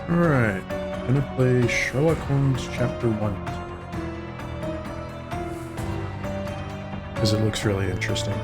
Alright, gonna play Sherlock Holmes Chapter 1. Because it looks really interesting.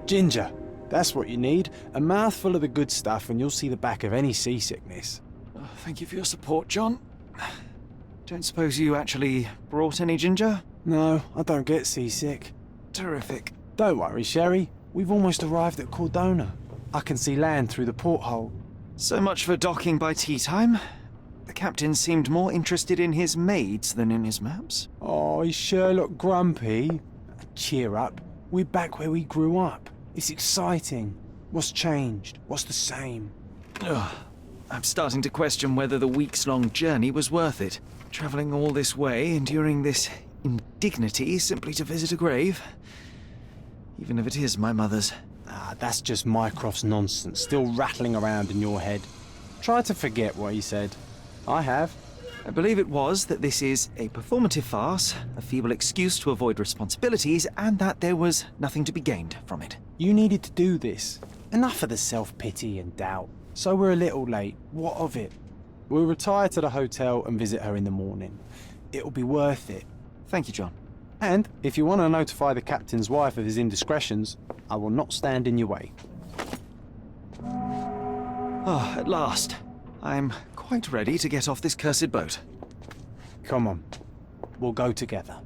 Ginger, that's what you need. A mouthful of the good stuff and you'll see the back of any seasickness. Oh, thank you for your support, John. Don't suppose you actually brought any ginger? No, I don't get seasick. Terrific. Don't worry, Sherry. We've almost arrived at Cordona. I can see land through the porthole. So much for docking by tea time. The captain seemed more interested in his maids than in his maps. Oh, is Sherlock grumpy? Cheer up. We're back where we grew up. It's exciting. What's changed? What's the same? Ugh. I'm starting to question whether the weeks-long journey was worth it. Travelling all this way, enduring this indignity simply to visit a grave. Even if it is my mother's. Ah, that's just Mycroft's nonsense, still rattling around in your head. Try to forget what he said. I have. I believe it was that this is a performative farce, a feeble excuse to avoid responsibilities, and that there was nothing to be gained from it. You needed to do this. Enough of the self-pity and doubt. So we're a little late. What of it? We'll retire to the hotel and visit her in the morning. It'll be worth it. Thank you, John. And if you want to notify the captain's wife of his indiscretions, I will not stand in your way. Ah, at last. I'm quite ready to get off this cursed boat. Come on. We'll go together.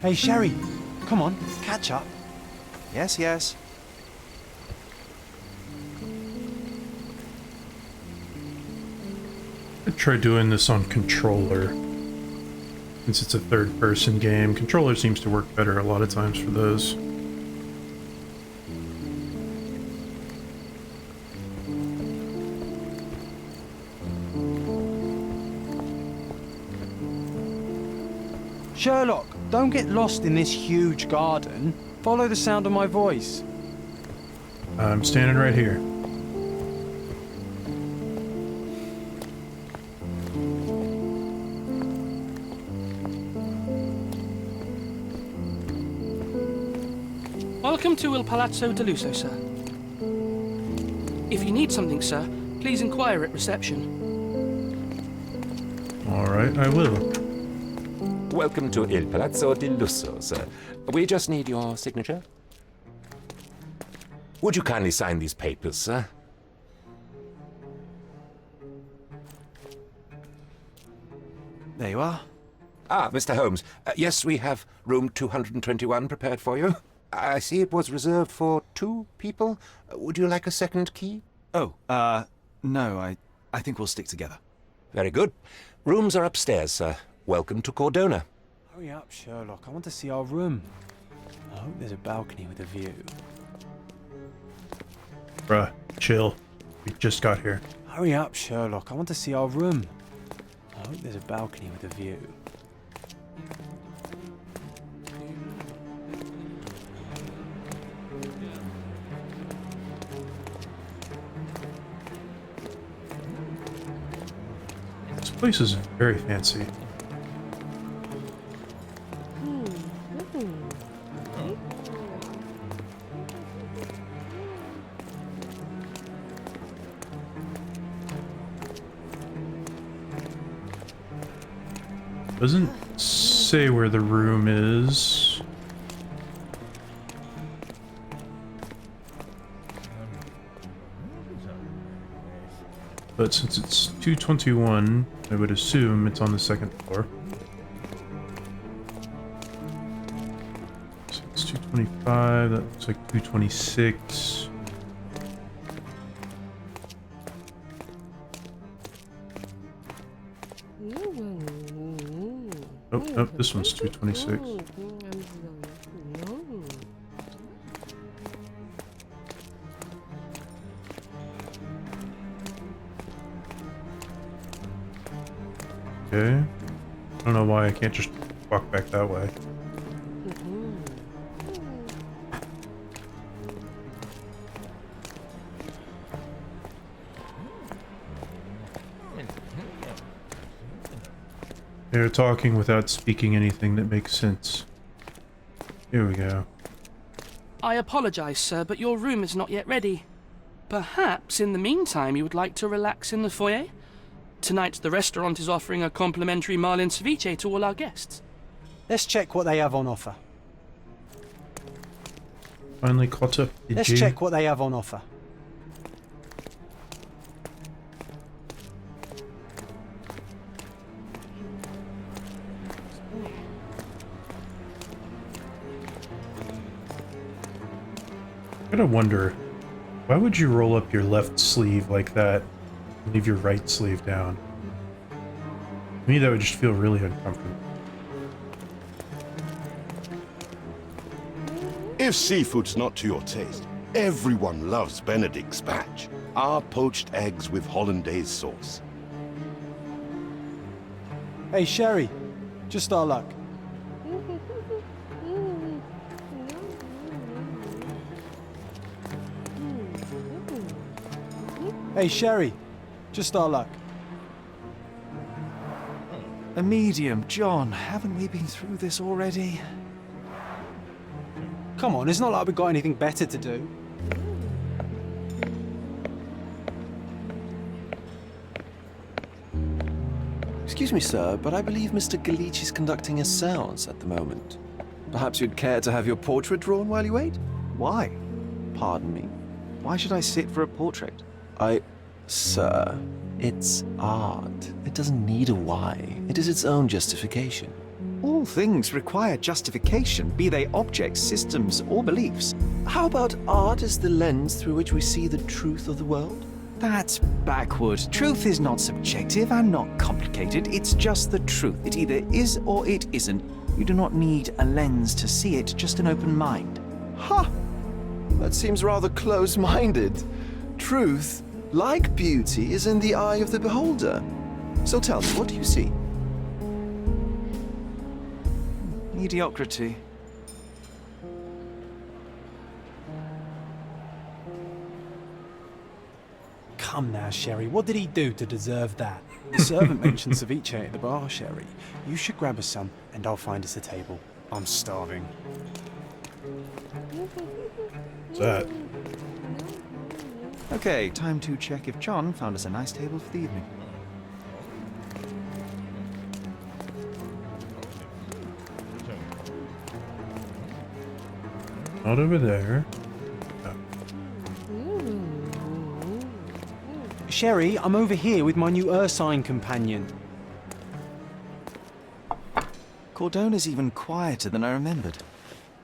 Hey, Sherry. Come on, catch up. Yes, yes. I try doing this on controller. Since it's a third-person game, controller seems to work better a lot of times for those. Sherlock, don't get lost in this huge garden. Follow the sound of my voice. I'm standing right here. Welcome to Il Palazzo de Lusso, sir. If you need something, sir, please inquire at reception. Alright, I will. Welcome to Il Palazzo di Lusso, sir. We just need your signature. Would you kindly sign these papers, sir? There you are. Ah, Mr. Holmes. Yes, we have room 221 prepared for you. I see it was reserved for 2 people. Would you like a second key? Oh, no, I think we'll stick together. Very good. Rooms are upstairs, sir. Welcome to Cordona. Hurry up, Sherlock. I want to see our room. I hope there's a balcony with a view. Bruh, chill. We just got here. Hurry up, Sherlock. I want to see our room. I hope there's a balcony with a view. Place is very fancy. Doesn't say where the room is. But since it's 221, I would assume it's on the second floor. So it's 225, that looks like 226. Oh, nope, this one's 226. Okay. I don't know why I can't just walk back that way. They're talking without speaking anything that makes sense. Here we go. I apologize, sir, but your room is not yet ready. Perhaps in the meantime you would like to relax in the foyer? Tonight the restaurant is offering a complimentary marlin ceviche to all our guests. Let's check what they have on offer. Finally caught up. Let's check what they have on offer. I gotta wonder, why would you roll up your left sleeve like that and leave your right sleeve down? To me, that would just feel really uncomfortable. If seafood's not to your taste, everyone loves Benedict's batch. Our poached eggs with hollandaise sauce. Hey, Sherry, just our luck. Hey, Sherry, just our luck. A medium, John. Haven't we been through this already? Come on, it's not like we've got anything better to do. Excuse me, sir, but I believe Mr. Galich is conducting a séance at the moment. Perhaps you'd care to have your portrait drawn while you wait? Why? Pardon me. Why should I sit for a portrait? Sir, it's art. It doesn't need a why. It is its own justification. All things require justification, be they objects, systems, or beliefs. How about art as the lens through which we see the truth of the world? That's backward. Truth is not subjective and not complicated. It's just the truth. It either is or it isn't. You do not need a lens to see it, just an open mind. Ha! That seems rather close-minded. Truth, like beauty, is in the eye of the beholder. So tell me, what do you see? Mediocrity. Come now, Sherry, what did he do to deserve that? The servant mentioned ceviche at the bar, Sherry. You should grab us some, and I'll find us a table. I'm starving. What's that? Okay, time to check if John found us a nice table for the evening. Not over there. Sherry, I'm over here with my new Ursine companion. Cordona's even quieter than I remembered.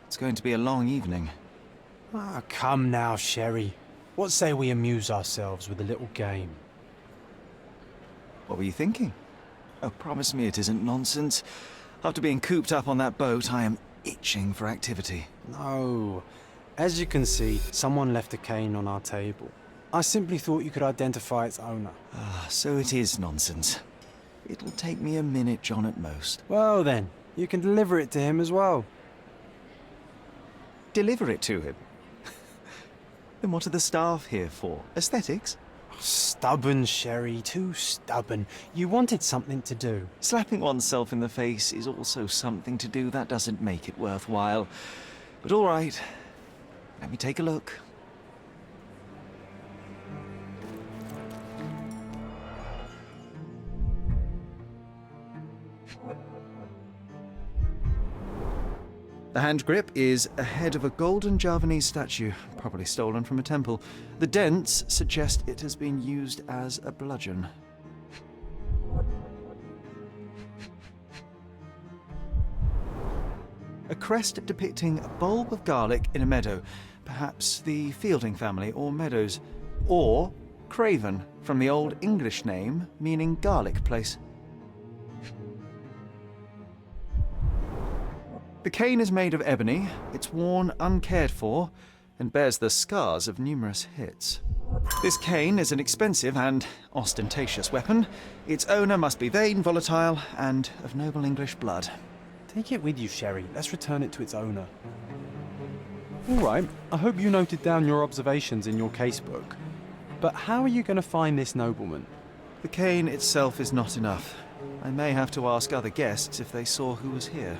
It's going to be a long evening. Ah, come now, Sherry. What say we amuse ourselves with a little game? What were you thinking? Oh, promise me it isn't nonsense. After being cooped up on that boat, I am itching for activity. No. As you can see, someone left a cane on our table. I simply thought you could identify its owner. Ah, so it is nonsense. It'll take me a minute, John, at most. Well then, you can deliver it to him as well. Deliver it to him? Then what are the staff here for? Aesthetics? Stubborn, Sherry, too stubborn. You wanted something to do. Slapping oneself in the face is also something to do. That doesn't make it worthwhile. But all right, let me take a look. The hand grip is a head of a golden Javanese statue, probably stolen from a temple. The dents suggest it has been used as a bludgeon. A crest depicting a bulb of garlic in a meadow, perhaps the Fielding family or Meadows, or Craven, from the Old English name meaning garlic place. The cane is made of ebony, it's worn uncared for, and bears the scars of numerous hits. This cane is an expensive and ostentatious weapon. Its owner must be vain, volatile, and of noble English blood. Take it with you, Sherry. Let's return it to its owner. All right, I hope you noted down your observations in your casebook. But how are you going to find this nobleman? The cane itself is not enough. I may have to ask other guests if they saw who was here.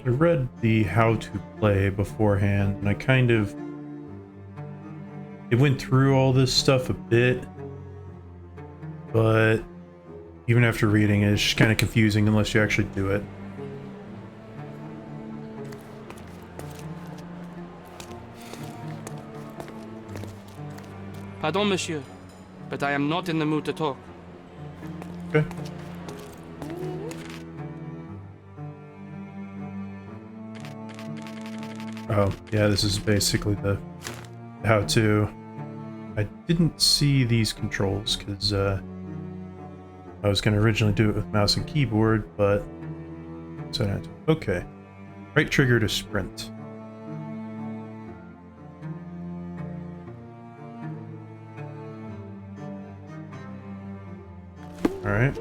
I read the how to play beforehand, and it went through all this stuff a bit, but even after reading it, it's just kind of confusing unless you actually do it. Pardon, monsieur, but I am not in the mood to talk. Okay. Oh, yeah, this is basically the how-to. I didn't see these controls because I was going to originally do it with mouse and keyboard, but so now, okay. Right trigger to sprint. All right.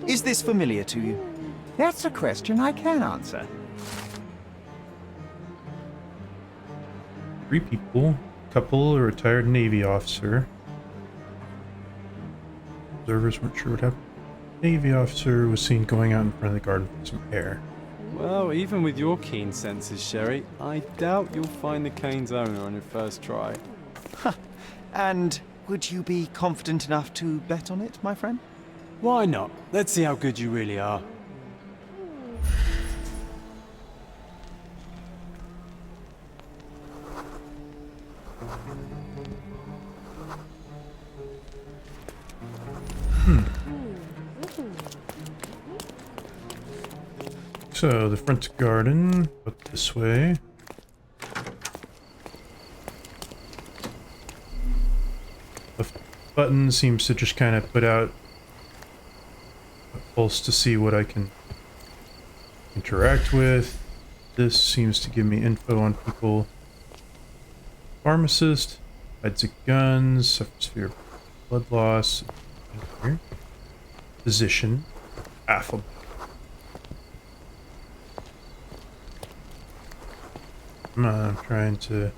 Is this familiar to you? That's a question I can answer. 3 people, couple, a retired Navy officer. Observers weren't sure what happened. Navy officer was seen going out in front of the garden for some air. Well, even with your keen senses, Sherry, I doubt you'll find the cane's owner on your first try. And would you be confident enough to bet on it, my friend? Why not? Let's see how good you really are. So, the front garden, up this way. The button seems to just kind of put out a pulse to see what I can interact with. This seems to give me info on people. Pharmacist, hides of guns, suffers severe blood loss. Here. Physician, affable. I'm trying to...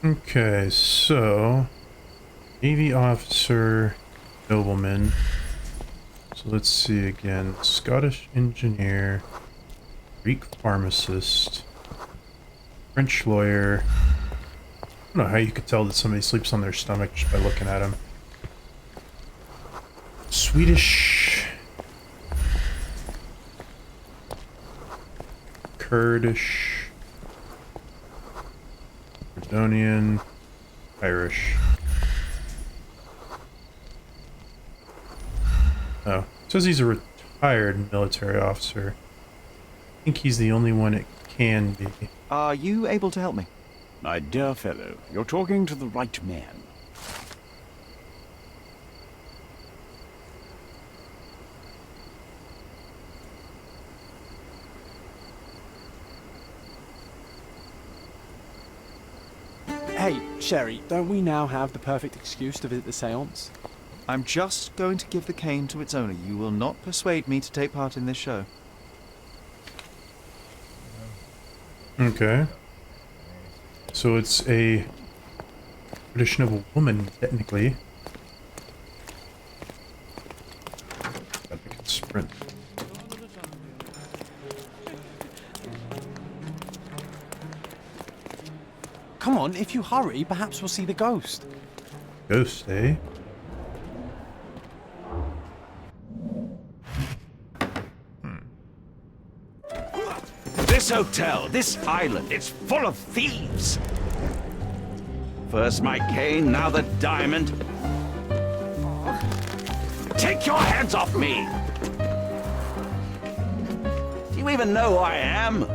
Okay, so Navy officer, nobleman. So let's see again. Scottish engineer, Greek pharmacist, French lawyer. I don't know how you could tell that somebody sleeps on their stomach just by looking at them. Swedish, Kurdish, Macedonian, Irish. Oh, it says he's a retired military officer. I think he's the only one it can be. Are you able to help me? My dear fellow, you're talking to the right man. Hey, Sherry, don't we now have the perfect excuse to visit the seance? I'm just going to give the cane to its owner. You will not persuade me to take part in this show. Okay. So it's a tradition of a woman, technically. I think it's sprint. Come on, if you hurry, perhaps we'll see the ghost. Ghost, eh? This hotel, this island, it's full of thieves. First my cane, now the diamond. Take your hands off me! Do you even know who I am?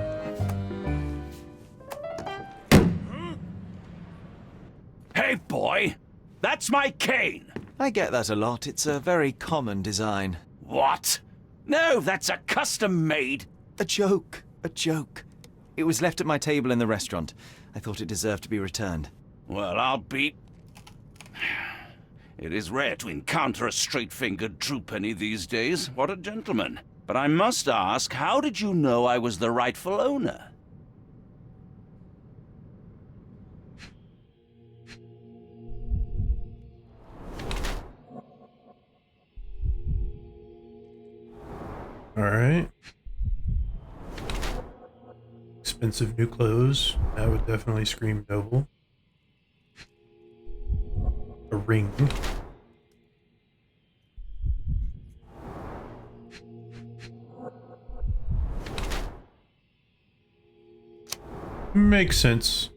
Hey, boy! That's my cane! I get that a lot. It's a very common design. What? No, that's a custom-made. A joke. A joke. It was left at my table in the restaurant. I thought it deserved to be returned. Well, I'll be... It is rare to encounter a straight-fingered true penny these days. What a gentleman. But I must ask, how did you know I was the rightful owner? Alright. Expensive new clothes. That would definitely scream noble. A ring. Makes sense.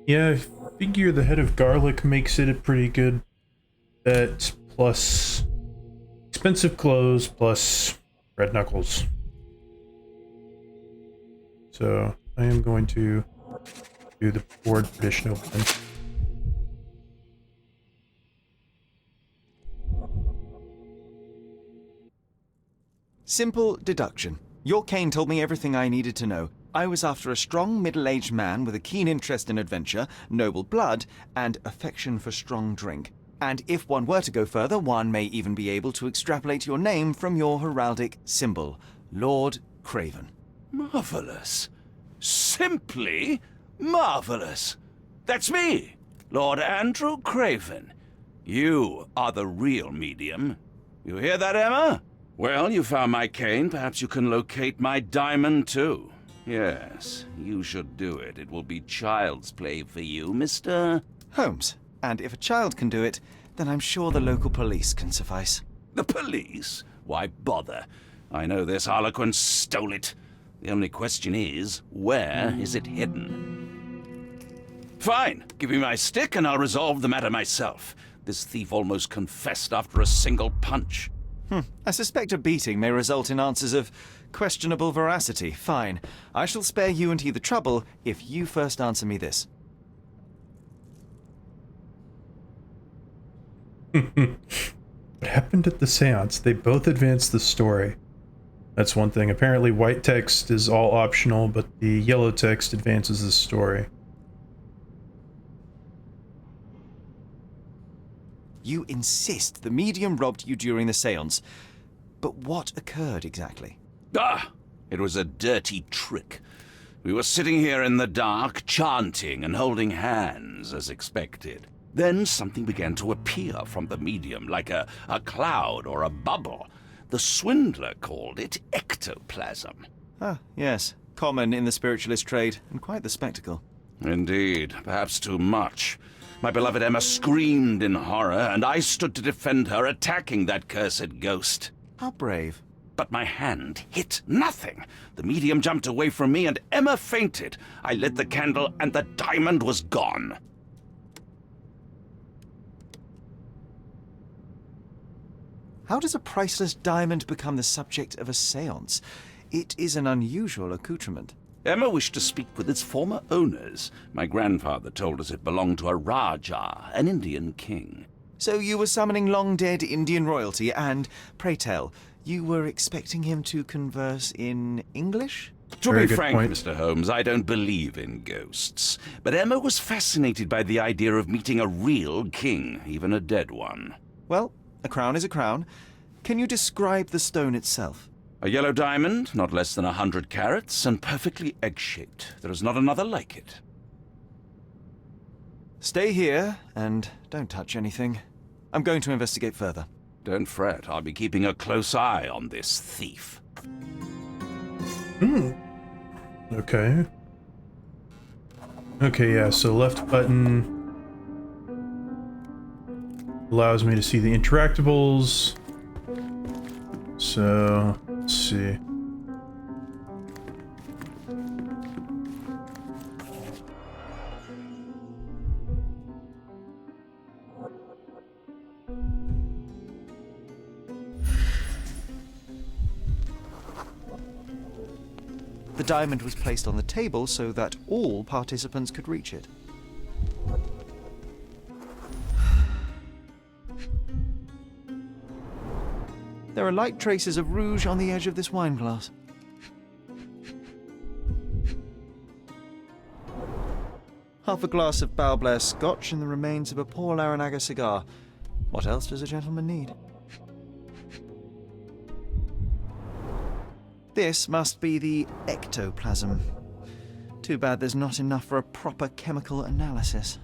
Yeah, I figure the head of garlic makes it a pretty good bet, plus expensive clothes, plus red knuckles. So I am going to do the board traditional one. Simple deduction. Your cane told me everything I needed to know. I was after a strong, middle-aged man with a keen interest in adventure, noble blood, and affection for strong drink. And if one were to go further, one may even be able to extrapolate your name from your heraldic symbol, Lord Craven. Marvelous. Simply marvelous. That's me, Lord Andrew Craven. You are the real medium. You hear that, Emma? Well, you found my cane. Perhaps you can locate my diamond, too. Yes, you should do it. It will be child's play for you, Mr. Holmes. And if a child can do it, then I'm sure the local police can suffice. The police? Why bother? I know this harlequin stole it. The only question is, where is it hidden? Fine. Give me my stick and I'll resolve the matter myself. This thief almost confessed after a single punch. I suspect a beating may result in answers of questionable veracity. Fine. I shall spare you and he the trouble if you first answer me this. What happened at the seance? They both advanced the story. That's one thing. Apparently white text is all optional, but the yellow text advances the story. You insist the medium robbed you during the séance. But what occurred exactly? Ah! It was a dirty trick. We were sitting here in the dark, chanting and holding hands, as expected. Then something began to appear from the medium, like a cloud or a bubble. The swindler called it ectoplasm. Ah, yes. Common in the spiritualist trade, and quite the spectacle. Indeed, perhaps too much. My beloved Emma screamed in horror, and I stood to defend her, attacking that cursed ghost. How brave. But my hand hit nothing. The medium jumped away from me, and Emma fainted. I lit the candle, and the diamond was gone. How does a priceless diamond become the subject of a séance? It is an unusual accoutrement. Emma wished to speak with its former owners. My grandfather told us it belonged to a Rajah, an Indian king. So you were summoning long-dead Indian royalty, and, pray tell, you were expecting him to converse in English? To Very be good frank, point. Mr. Holmes, I don't believe in ghosts. But Emma was fascinated by the idea of meeting a real king, even a dead one. Well, a crown is a crown. Can you describe the stone itself? A yellow diamond, not less than 100 carats, and perfectly egg-shaped. There is not another like it. Stay here, and don't touch anything. I'm going to investigate further. Don't fret, I'll be keeping a close eye on this thief. Okay. Okay, yeah, so left button allows me to see the interactables. So, let's see. The diamond was placed on the table so that all participants could reach it. There are light traces of rouge on the edge of this wine glass. Half a glass of Balblair Scotch and the remains of a Paul Aranaga cigar. What else does a gentleman need? This must be the ectoplasm. Too bad there's not enough for a proper chemical analysis.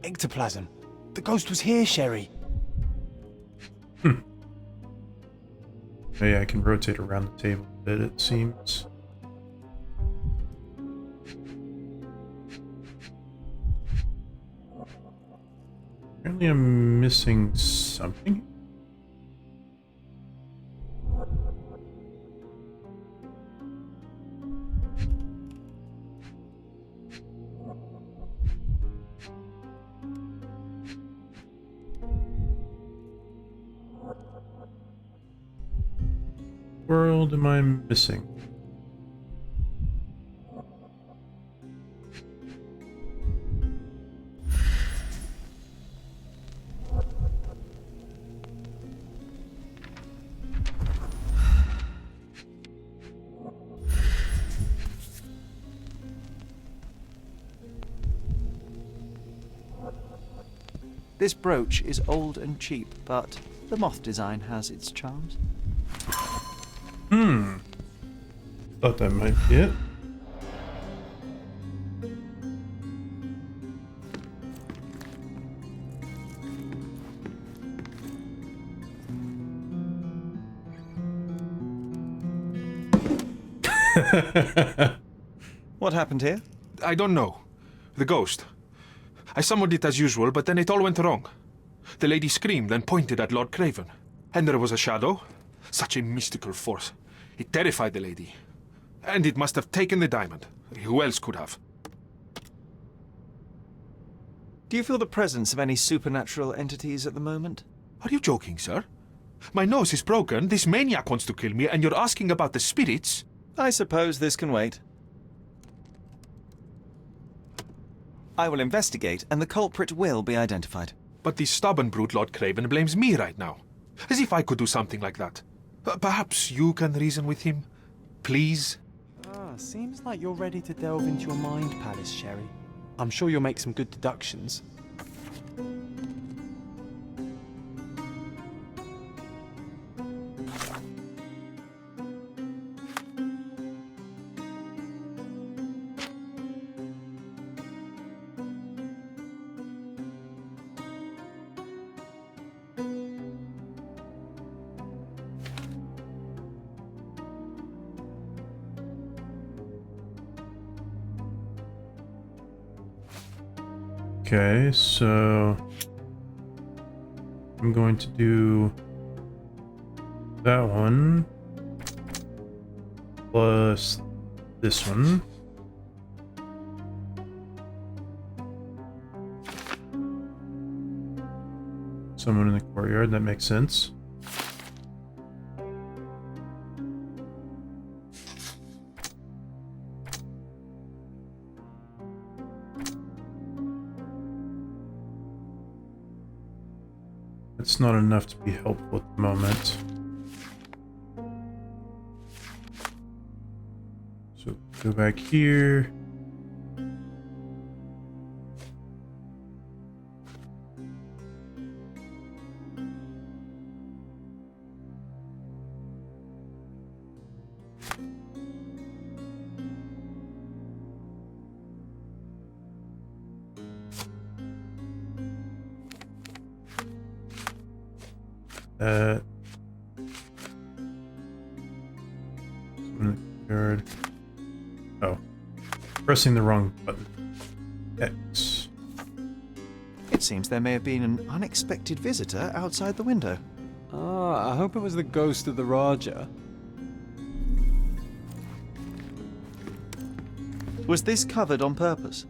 Ectoplasm. The ghost was here, Sherry. Oh, yeah, I can rotate around the table a bit, it seems. Apparently I'm missing something. World am I missing? This brooch is old and cheap, but the moth design has its charms. Thought that might be it. What happened here? I don't know. The ghost. I summoned it as usual, but then it all went wrong. The lady screamed and pointed at Lord Craven. And there was a shadow. Such a mystical force. It terrified the lady. And it must have taken the diamond. Who else could have? Do you feel the presence of any supernatural entities at the moment? Are you joking, sir? My nose is broken, this maniac wants to kill me, and you're asking about the spirits? I suppose this can wait. I will investigate, and the culprit will be identified. But the stubborn brute Lord Craven blames me right now. As if I could do something like that. Perhaps you can reason with him? Please? Seems like you're ready to delve into your mind palace, Sherry. I'm sure you'll make some good deductions. Okay, so I'm going to do that one plus this one. Someone in the courtyard, that makes sense. It's not enough to be helpful at the moment. So go back here. Yard. Oh, pressing the wrong button. X. It seems there may have been an unexpected visitor outside the window. Ah, I hope it was the ghost of the Raja. Was this covered on purpose?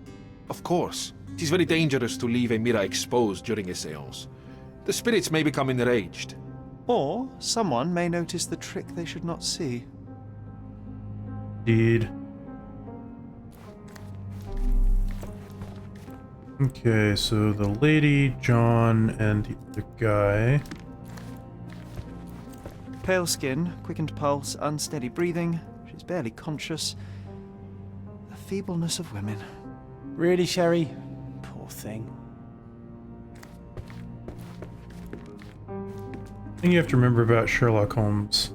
Of course. It is very dangerous to leave a mirror exposed during a séance. The spirits may become enraged. Or someone may notice the trick they should not see. Indeed. Okay, so the lady, John, and the other guy. Pale skin, quickened pulse, unsteady breathing. She's barely conscious. The feebleness of women. Really, Sherry? Poor thing. The thing you have to remember about Sherlock Holmes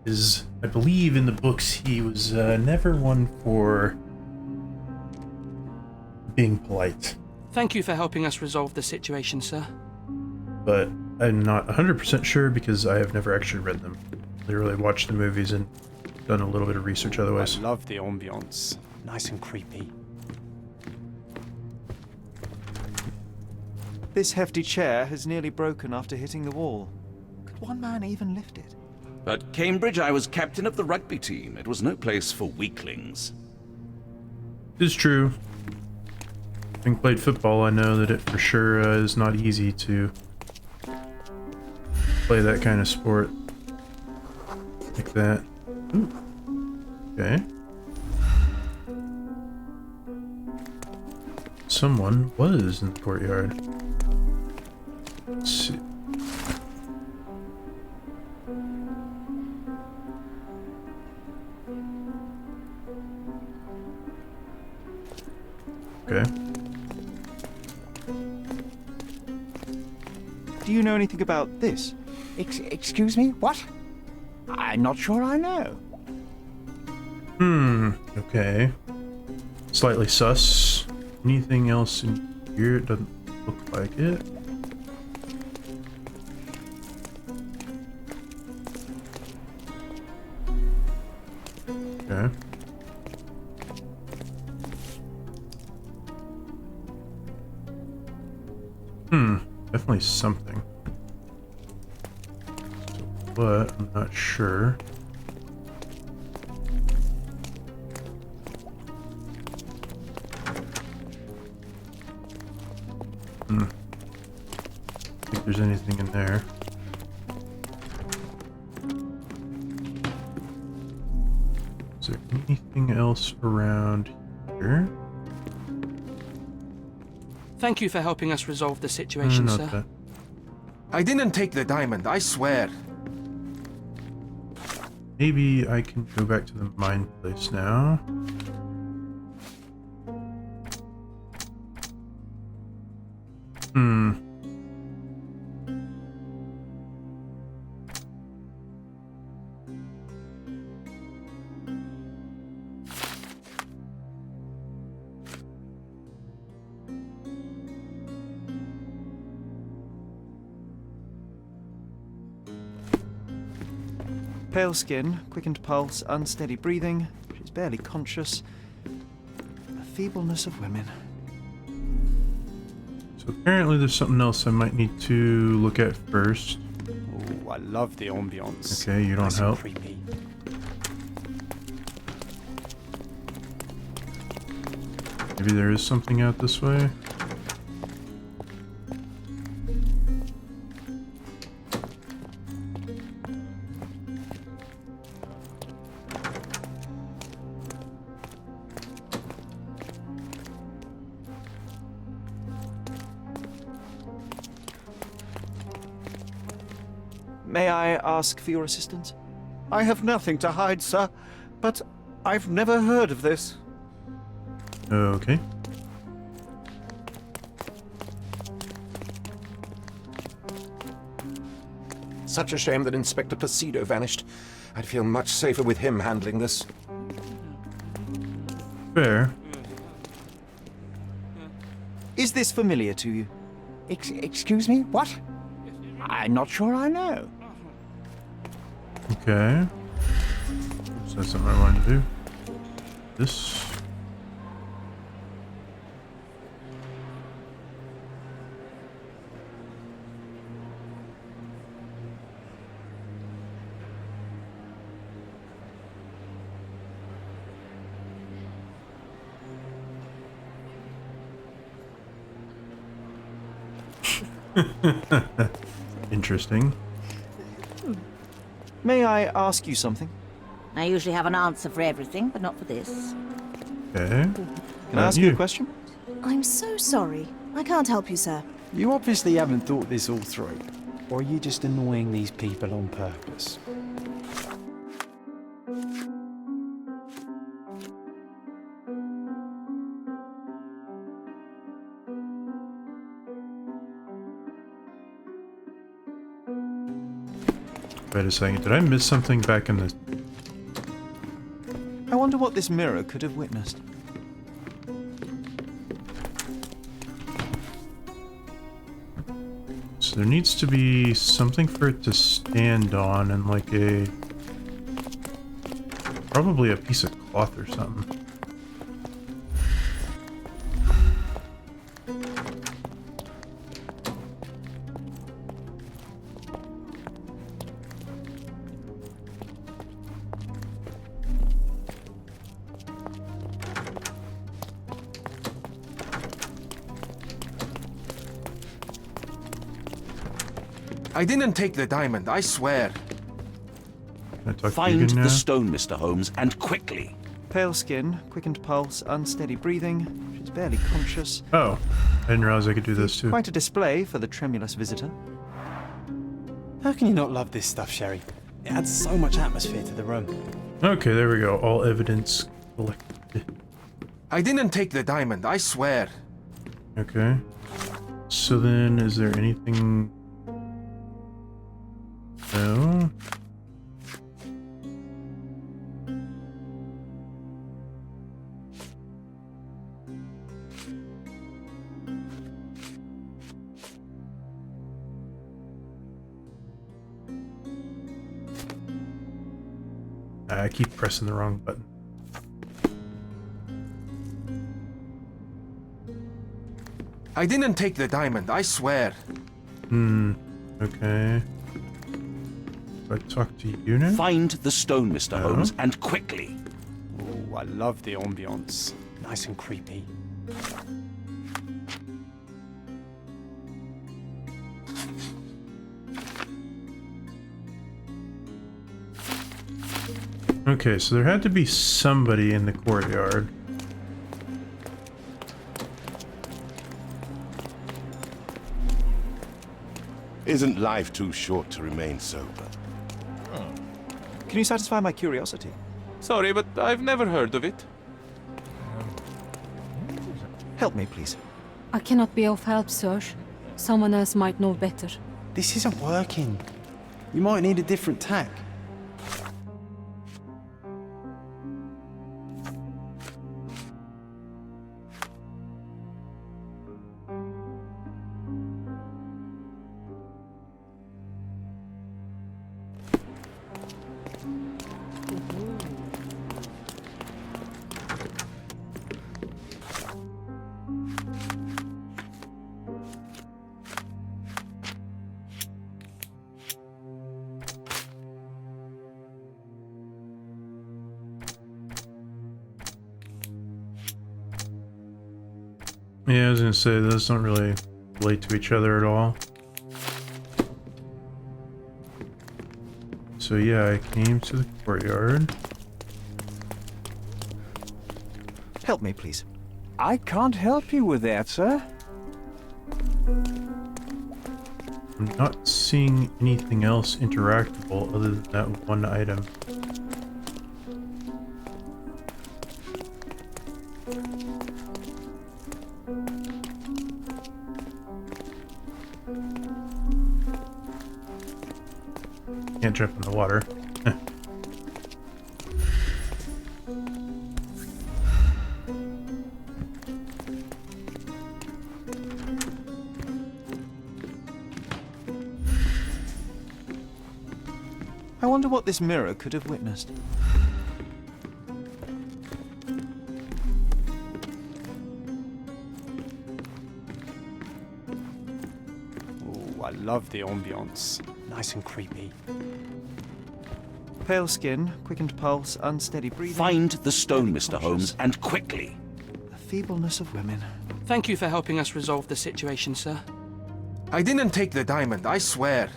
is, I believe in the books, he was never one for being polite. Thank you for helping us resolve the situation, sir. But I'm not 100% sure because I have never actually read them. Literally watched the movies and done a little bit of research otherwise. I love the ambience. Nice and creepy. This hefty chair has nearly broken after hitting the wall. Could one man even lift it? At Cambridge, I was captain of the rugby team. It was no place for weaklings. It is true. Having played football, I know that it for sure is not easy to play that kind of sport like that. Ooh. Okay. Someone was in the courtyard. Let's see. Okay. Do you know anything about this? Excuse me? What? I'm not sure I know. Okay. Slightly sus. Anything else in here? It doesn't look like it. Okay. Definitely something. But I'm not sure. I think there's anything in there. Is there anything else around here? Thank you for helping us resolve the situation, Not sir. that. I didn't take the diamond, I swear. Maybe I can go back to the mine place now. Pale skin, quickened pulse, unsteady breathing. She's barely conscious. The feebleness of women. So apparently there's something else I might need to look at first. Oh, I love the ambience. Okay, you don't Nice and help. creepy. Maybe there is something out this way. May I ask for your assistance? I have nothing to hide, sir, but I've never heard of this. Okay. Such a shame that Inspector Placido vanished. I'd feel much safer with him handling this. Fair. Is this familiar to you? Excuse me? What? I'm not sure I know. Okay. So that's something I wanted to do. This. Interesting. May I ask you something? I usually have an answer for everything, but not for this. Okay. Can I ask you a question? I'm so sorry. I can't help you, sir. You obviously haven't thought this all through. Or are you just annoying these people on purpose? Wait a second. Did I miss something back in the... I wonder what this mirror could have witnessed. So there needs to be something for it to stand on and like a... probably a piece of cloth or something. I didn't take the diamond, I swear. Can I talk to you Find again now? the stone, Mr. Holmes, and quickly. Pale skin, quickened pulse, unsteady breathing. She's barely conscious. Oh, I didn't realize I could do this too. Quite a display for the tremulous visitor. How can you not love this stuff, Sherry? It adds so much atmosphere to the room. Okay, there we go. All evidence collected. I didn't take the diamond, I swear. Okay. So then, is there anything... No? I keep pressing the wrong button. I didn't take the diamond, I swear. Okay. Do I talk to you now? Find the stone, Mr. Holmes, and quickly. Oh, I love the ambience. Nice and creepy. Okay, so there had to be somebody in the courtyard. Isn't life too short to remain sober? Can you satisfy my curiosity? Sorry, but I've never heard of it. Help me, please. I cannot be of help, sir. Someone else might know better. This isn't working. You might need a different tack. Yeah, I was gonna say, those don't really relate to each other at all. So yeah, I came to the courtyard. Help me, please. I can't help you with that, sir. I'm not seeing anything else interactable other than that one item. Can't jump in the water. I wonder what this mirror could have witnessed. Oh, I love the ambience. Nice and creepy. Pale skin, quickened pulse, unsteady breathing. Find the stone, Mr. Holmes, and quickly. The feebleness of women. Thank you for helping us resolve the situation, sir. I didn't take the diamond, I swear.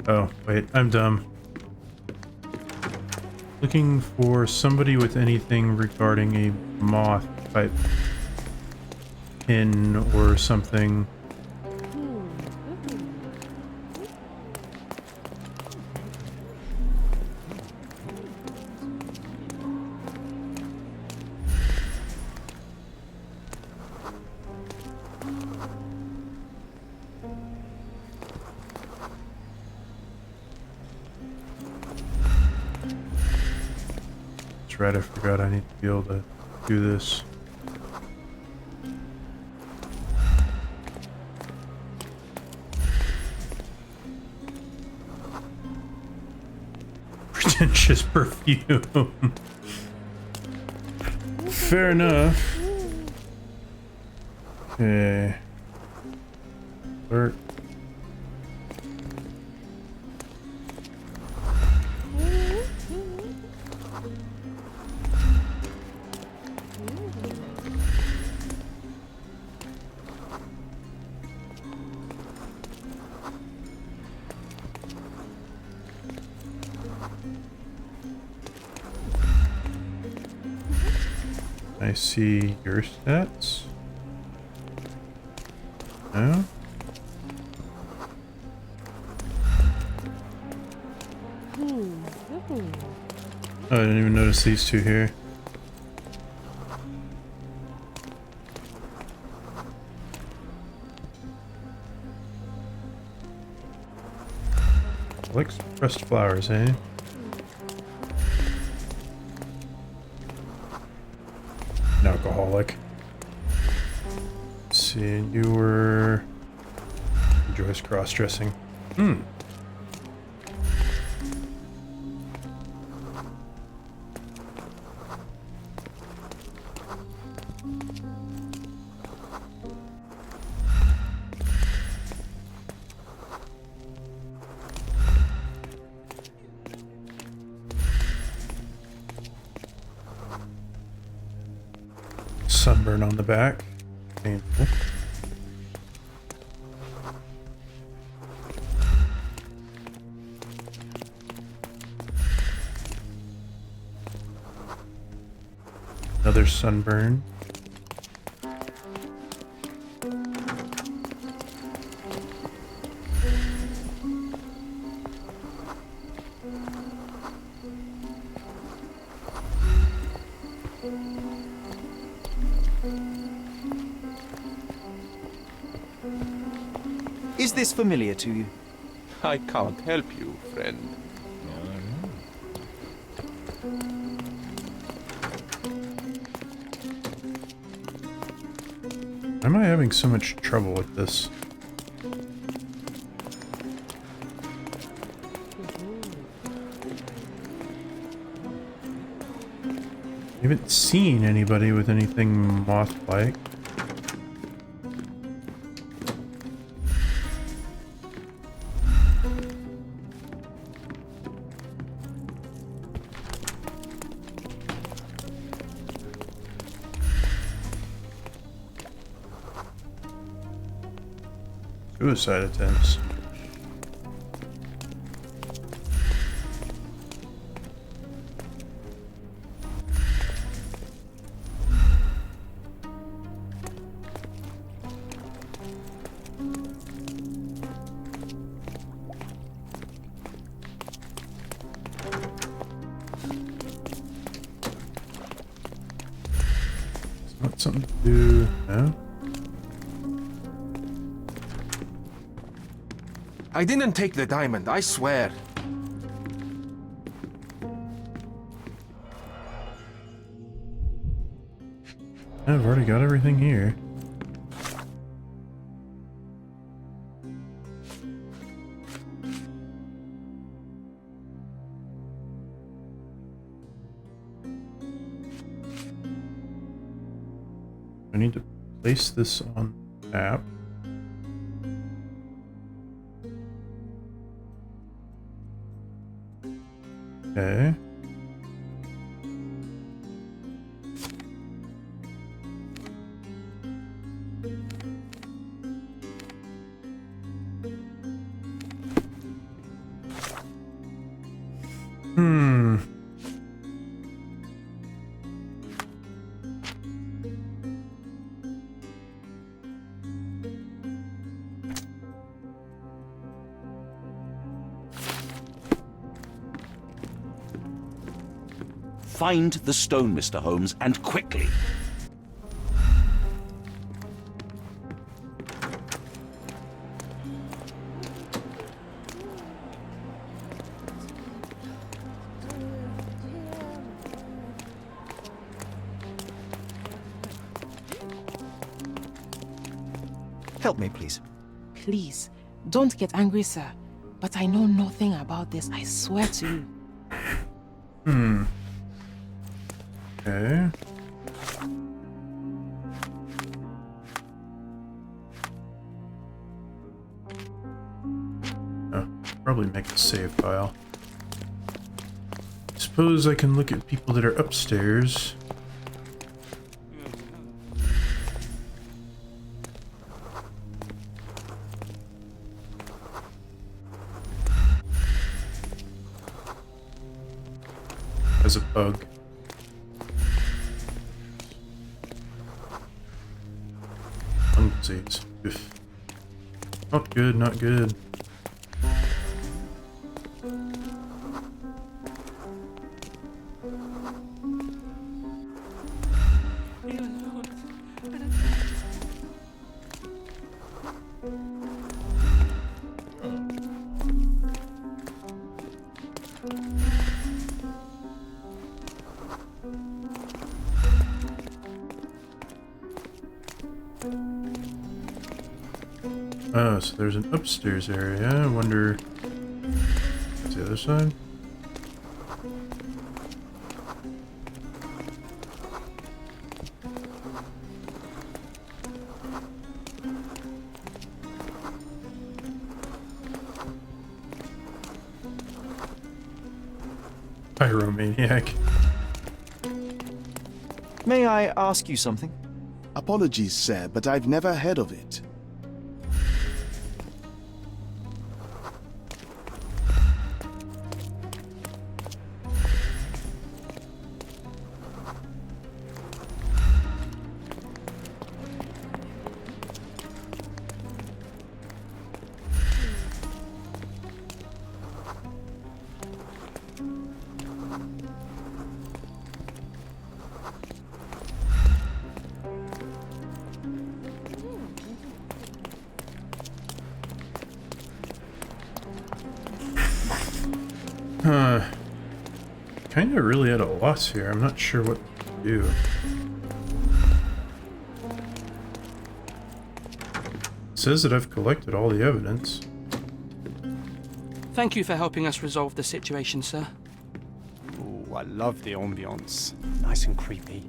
Oh, wait, I'm dumb. Looking for somebody with anything regarding a moth type pin or something. That's right, I forgot I need to be able to do this. Pretentious perfume. Fair enough. Okay. Alert. I see your stats. No? Oh, I didn't even notice these two here. Collects pressed flowers, eh? An alcoholic. Let's see, you were... enjoys cross-dressing. Sunburn on the back. Painful. Another sunburn. Is this familiar to you? I can't help you, friend. Why am I having so much trouble with this? I haven't seen anybody with anything moth-like. Suicide attempts. Not something to do, no? I didn't take the diamond, I swear. I've already got everything here. I need to place this on the map. Okay. Find the stone, Mr. Holmes, and quickly. Help me, please. Please, don't get angry, sir. But I know nothing about this, I swear to you. Okay. Oh, probably make a save file. Suppose I can look at people that are upstairs. As a bug. Lung disease. Oof. Not good, not good. Oh, so there's an upstairs area. I wonder... What's the other side? Pyromaniac. May I ask you something? Apologies, sir, but I've never heard of it. Kinda really at a loss here. I'm not sure what to do. It says that I've collected all the evidence. Thank you for helping us resolve the situation, sir. Ooh, I love the ambience. Nice and creepy.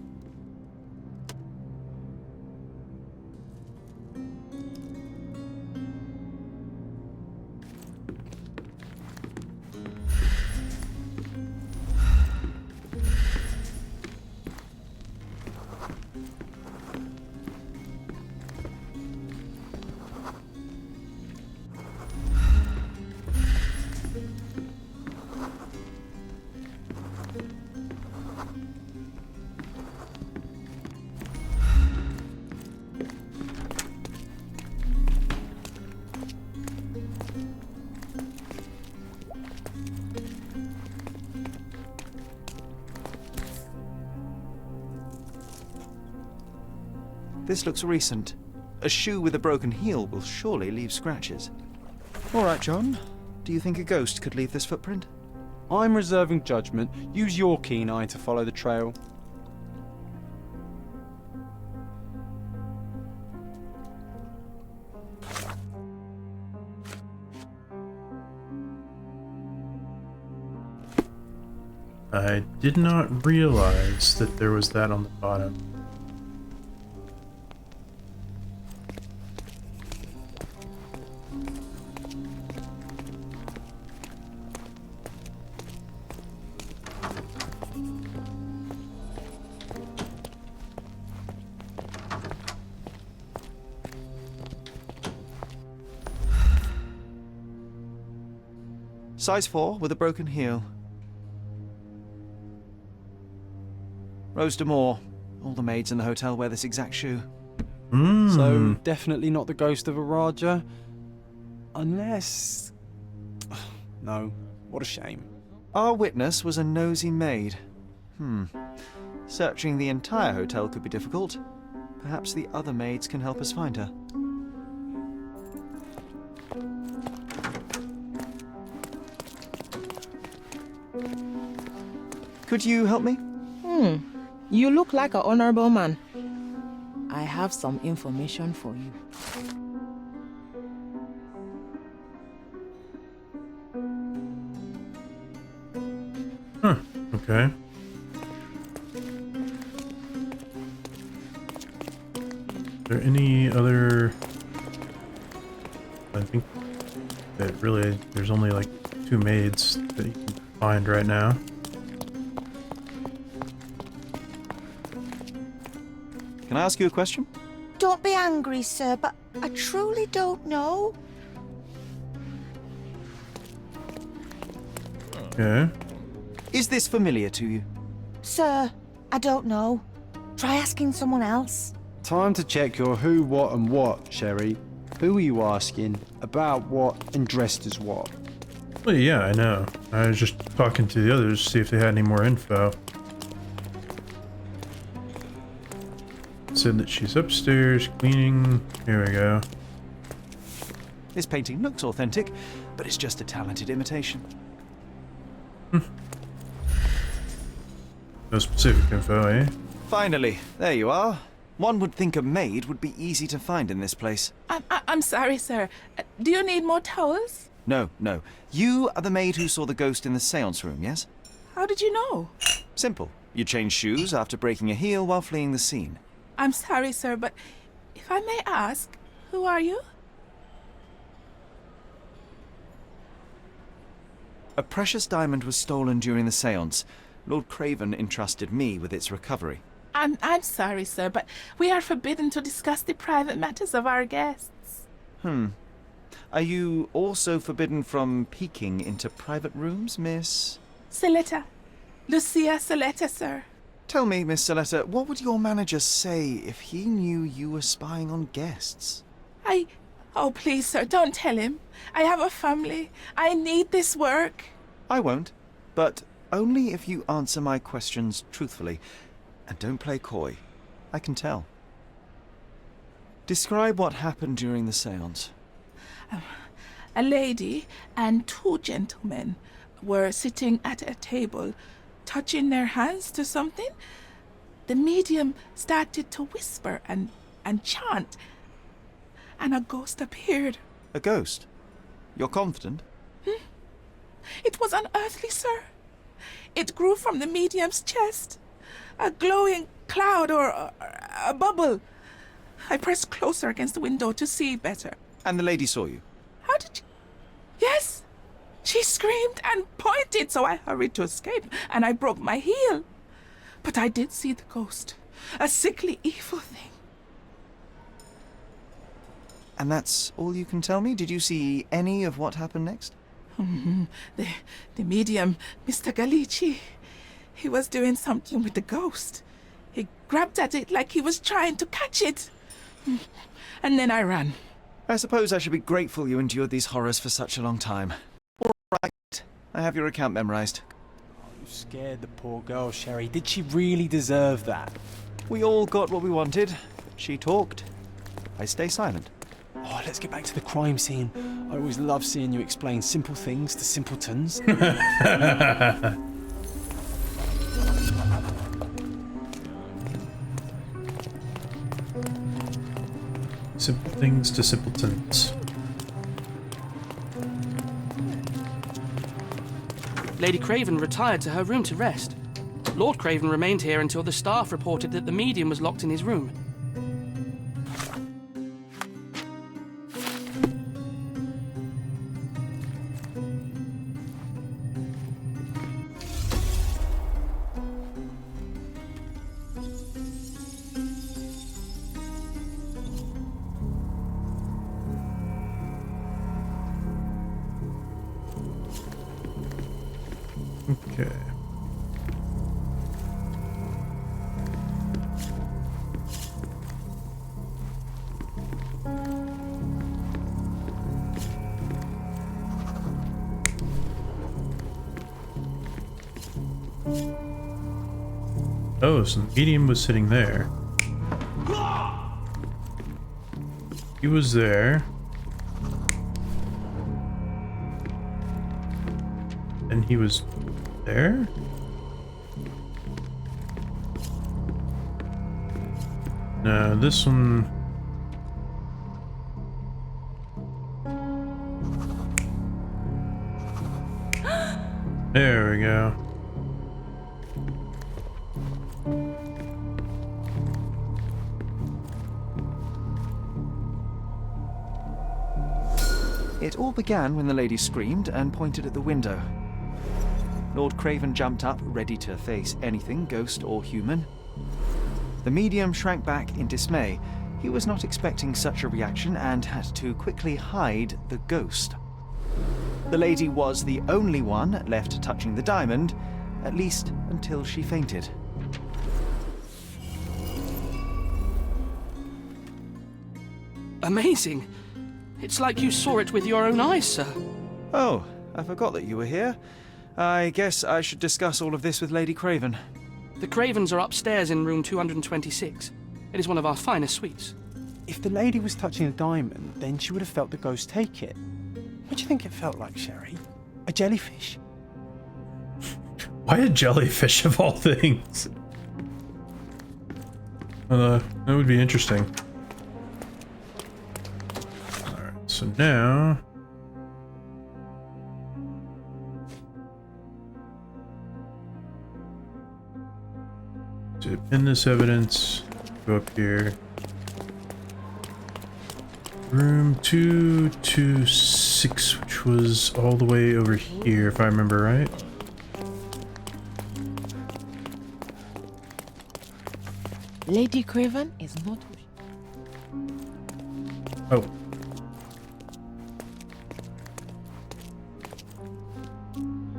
This looks recent. A shoe with a broken heel will surely leave scratches. All right, John. Do you think a ghost could leave this footprint? I'm reserving judgment. Use your keen eye to follow the trail. I did not realize that there was that on the bottom. Size 4 with a broken heel. Rose D'Amour. All the maids in the hotel wear this exact shoe. So, definitely not the ghost of a Raja. Unless... No, what a shame. Our witness was a nosy maid. Searching the entire hotel could be difficult. Perhaps the other maids can help us find her. Could you help me? You look like an honorable man. I have some information for you. Huh, okay. Is there any other... I think that really there's only like 2 maids that you can find right now. Can I ask you a question? Don't be angry, sir, but I truly don't know. Okay. Is this familiar to you? Sir, I don't know. Try asking someone else. Time to check your who, what and what, Sherry. Who are you asking? About what and dressed as what? Well, yeah, I know. I was just talking to the others to see if they had any more info. Said that she's upstairs cleaning. Here we go. This painting looks authentic, but it's just a talented imitation. No specific info, eh? Finally, there you are. One would think a maid would be easy to find in this place. I'm sorry, sir. Do you need more towels? No. You are the maid who saw the ghost in the seance room, yes? How did you know? Simple. You changed shoes after breaking a heel while fleeing the scene. I'm sorry, sir, but if I may ask, who are you? A precious diamond was stolen during the seance. Lord Craven entrusted me with its recovery. I'm sorry, sir, but we are forbidden to discuss the private matters of our guests. Are you also forbidden from peeking into private rooms, Miss? Saletta. Lucia Saletta, sir. Tell me, Miss Saletta, what would your manager say if he knew you were spying on guests? Oh, please, sir, don't tell him. I have a family. I need this work. I won't, but only if you answer my questions truthfully. And don't play coy. I can tell. Describe what happened during the seance. A lady and 2 gentlemen were sitting at a table, touching their hands to something. The medium started to whisper and chant, and a ghost appeared. A ghost? You're confident? It was unearthly, sir. It grew from the medium's chest. A glowing cloud or a bubble. I pressed closer against the window to see better. And the lady saw you? How did you... Yes! She screamed and pointed, so I hurried to escape, and I broke my heel. But I did see the ghost. A sickly, evil thing. And that's all you can tell me? Did you see any of what happened next? The medium, Mr. Galici, he was doing something with the ghost. He grabbed at it like he was trying to catch it. And then I ran. I suppose I should be grateful you endured these horrors for such a long time. All right, I have your account memorized. You scared the poor girl, Sherry. Did she really deserve that? We all got what we wanted. She talked. I stay silent. Oh, let's get back to the crime scene. I always love seeing you explain simple things to simpletons. Simple things to simpletons. Lady Craven retired to her room to rest. Lord Craven remained here until the staff reported that the medium was locked in his room. Okay. Oh, so the medium was sitting there. He was there. And he was there? No, this one... There we go. It all began when the lady screamed and pointed at the window. Lord Craven jumped up, ready to face anything, ghost or human. The medium shrank back in dismay. He was not expecting such a reaction and had to quickly hide the ghost. The lady was the only one left touching the diamond, at least until she fainted. Amazing! It's like you saw it with your own eyes, sir. Oh, I forgot that you were here. I guess I should discuss all of this with Lady Craven. The Cravens are upstairs in room 226. It is one of our finest suites. If the lady was touching a diamond, then she would have felt the ghost take it. What do you think it felt like, Sherry? A jellyfish? Why a jellyfish of all things? That would be interesting. Alright, so now... to pin this evidence, go up here. Room 226, which was all the way over here, if I remember right. Lady Craven is not... Oh.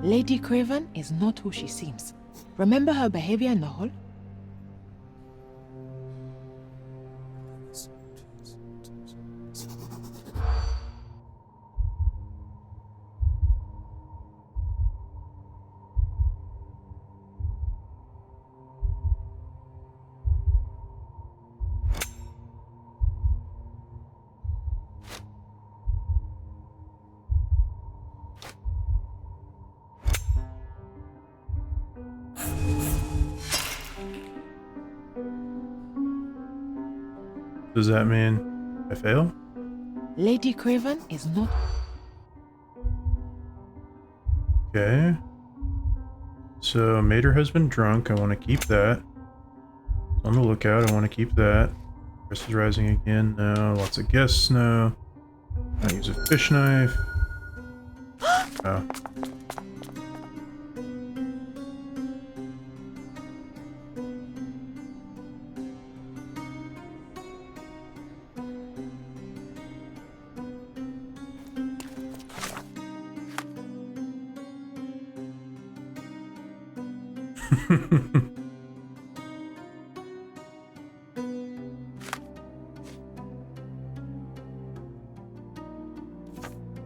Lady Craven is not who she seems. Remember her behavior in the hall? Does that mean I fail? Lady Craven is not... Okay. So, made her husband drunk. I want to keep that. On the lookout. I want to keep that. Chris is rising again. No. Lots of guests. No. I use a fish knife. Oh.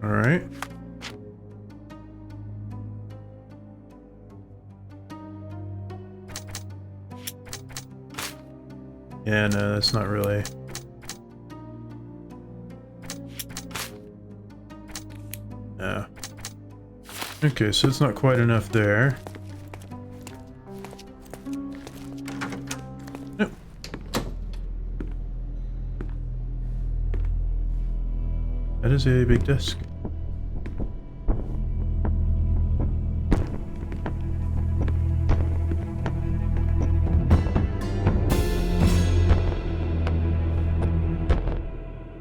All right. Yeah, no, that's not really... No. Okay, so it's not quite enough there. Nope. That is a big desk.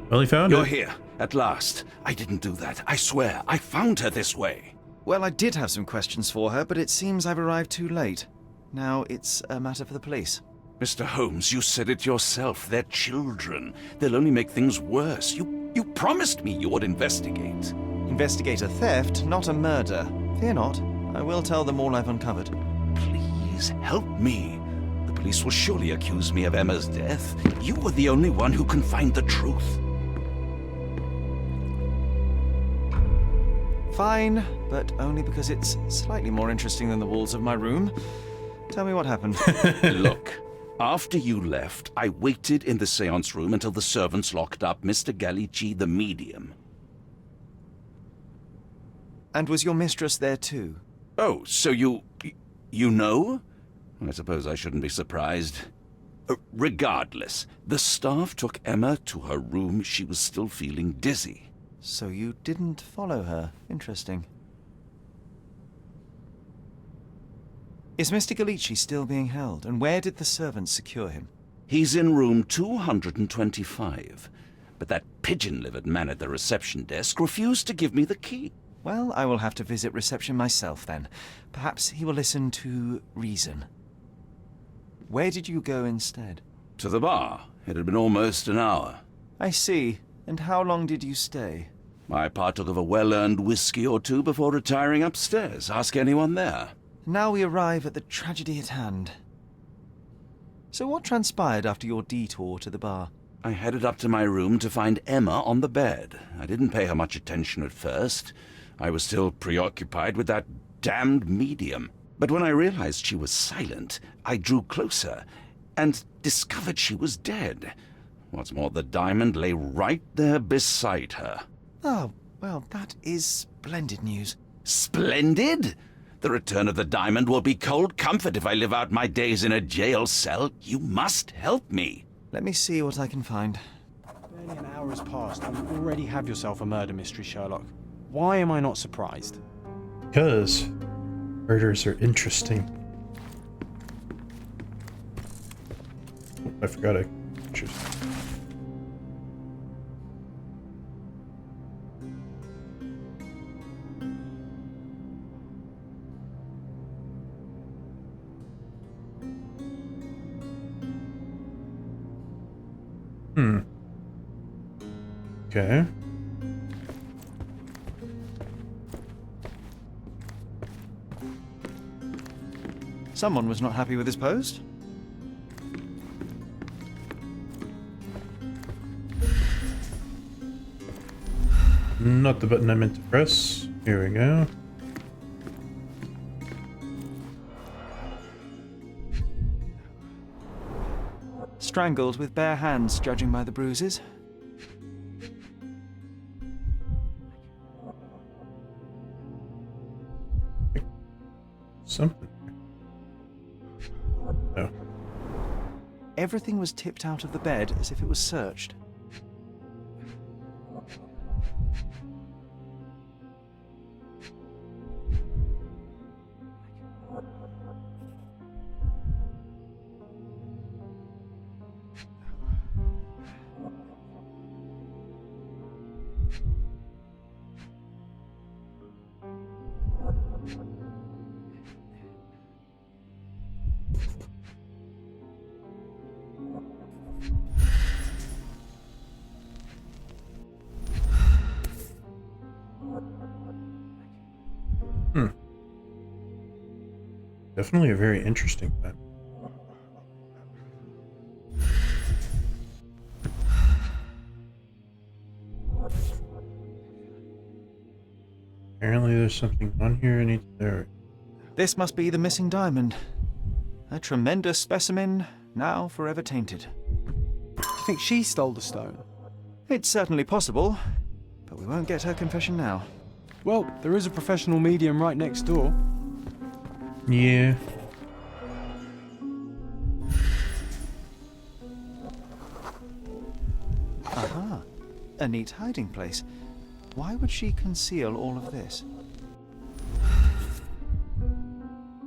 Well, he found You're it. here, at last. I didn't do that. I swear, I found her this way. Well, I did have some questions for her, but it seems I've arrived too late. Now it's a matter for the police. Mr. Holmes, you said it yourself. They're children. They'll only make things worse. You promised me you would investigate. Investigate a theft, not a murder. Fear not. I will tell them all I've uncovered. Please, help me. The police will surely accuse me of Emma's death. You are the only one who can find the truth. Fine, but only because it's slightly more interesting than the walls of my room. Tell me what happened. Look, after you left, I waited in the seance room until the servants locked up Mr. Gallici, the medium. And was your mistress there too? Oh, so you know? I suppose I shouldn't be surprised. Regardless, the staff took Emma to her room. She was still feeling dizzy. So you didn't follow her. Interesting. Is Mr. Gallici still being held, and where did the servants secure him? He's in room 225, but that pigeon-livered man at the reception desk refused to give me the key. Well, I will have to visit reception myself then. Perhaps he will listen to reason. Where did you go instead? To the bar. It had been almost an hour. I see. And how long did you stay? I partook of a well-earned whiskey or two before retiring upstairs. Ask anyone there. Now we arrive at the tragedy at hand. So what transpired after your detour to the bar? I headed up to my room to find Emma on the bed. I didn't pay her much attention at first. I was still preoccupied with that damned medium. But when I realized she was silent, I drew closer and discovered she was dead. What's more, the diamond lay right there beside her. Oh, well, that is splendid news. Splendid? The return of the diamond will be cold comfort if I live out my days in a jail cell. You must help me. Let me see what I can find. Barely an hour has passed and you already have yourself a murder mystery, Sherlock. Why am I not surprised? Because murders are interesting. I forgot I choose. Okay. Someone was not happy with his post. Not the button I meant to press. Here we go. Strangled with bare hands, judging by the bruises. Something. Oh. Everything was tipped out of the bed as if it was searched. Definitely a very interesting one. Apparently there's something on here I need to know. This must be the missing diamond. A tremendous specimen, now forever tainted. think she stole the stone? It's certainly possible, but we won't get her confession now. Well, there is a professional medium right next door. Yeah. Aha. A neat hiding place. Why would she conceal all of this?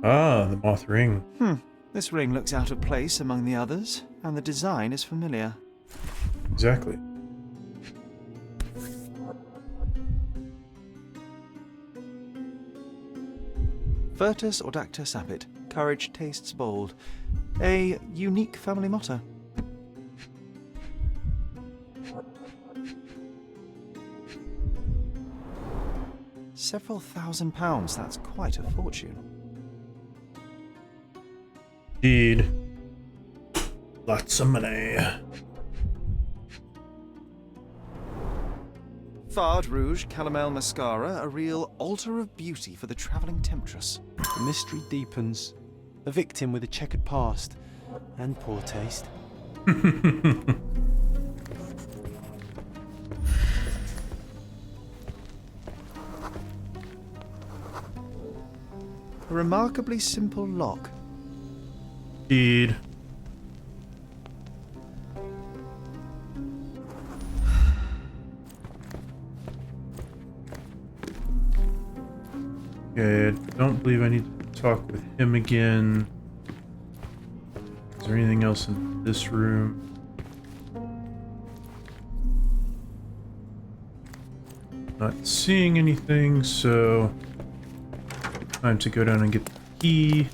Ah, the moth ring. This ring looks out of place among the others, and the design is familiar. Exactly. Virtus audacta sapit. Courage tastes bold. A unique family motto. Several £1,000s, that's quite a fortune. Indeed. Lots of money. Fard Rouge Calomel Mascara, a real altar of beauty for the travelling temptress. The mystery deepens. A victim with a checkered past and poor taste. A remarkably simple lock. Indeed. Okay, I don't believe I need to talk with him again. Is there anything else in this room? Not seeing anything, so time to go down and get the key.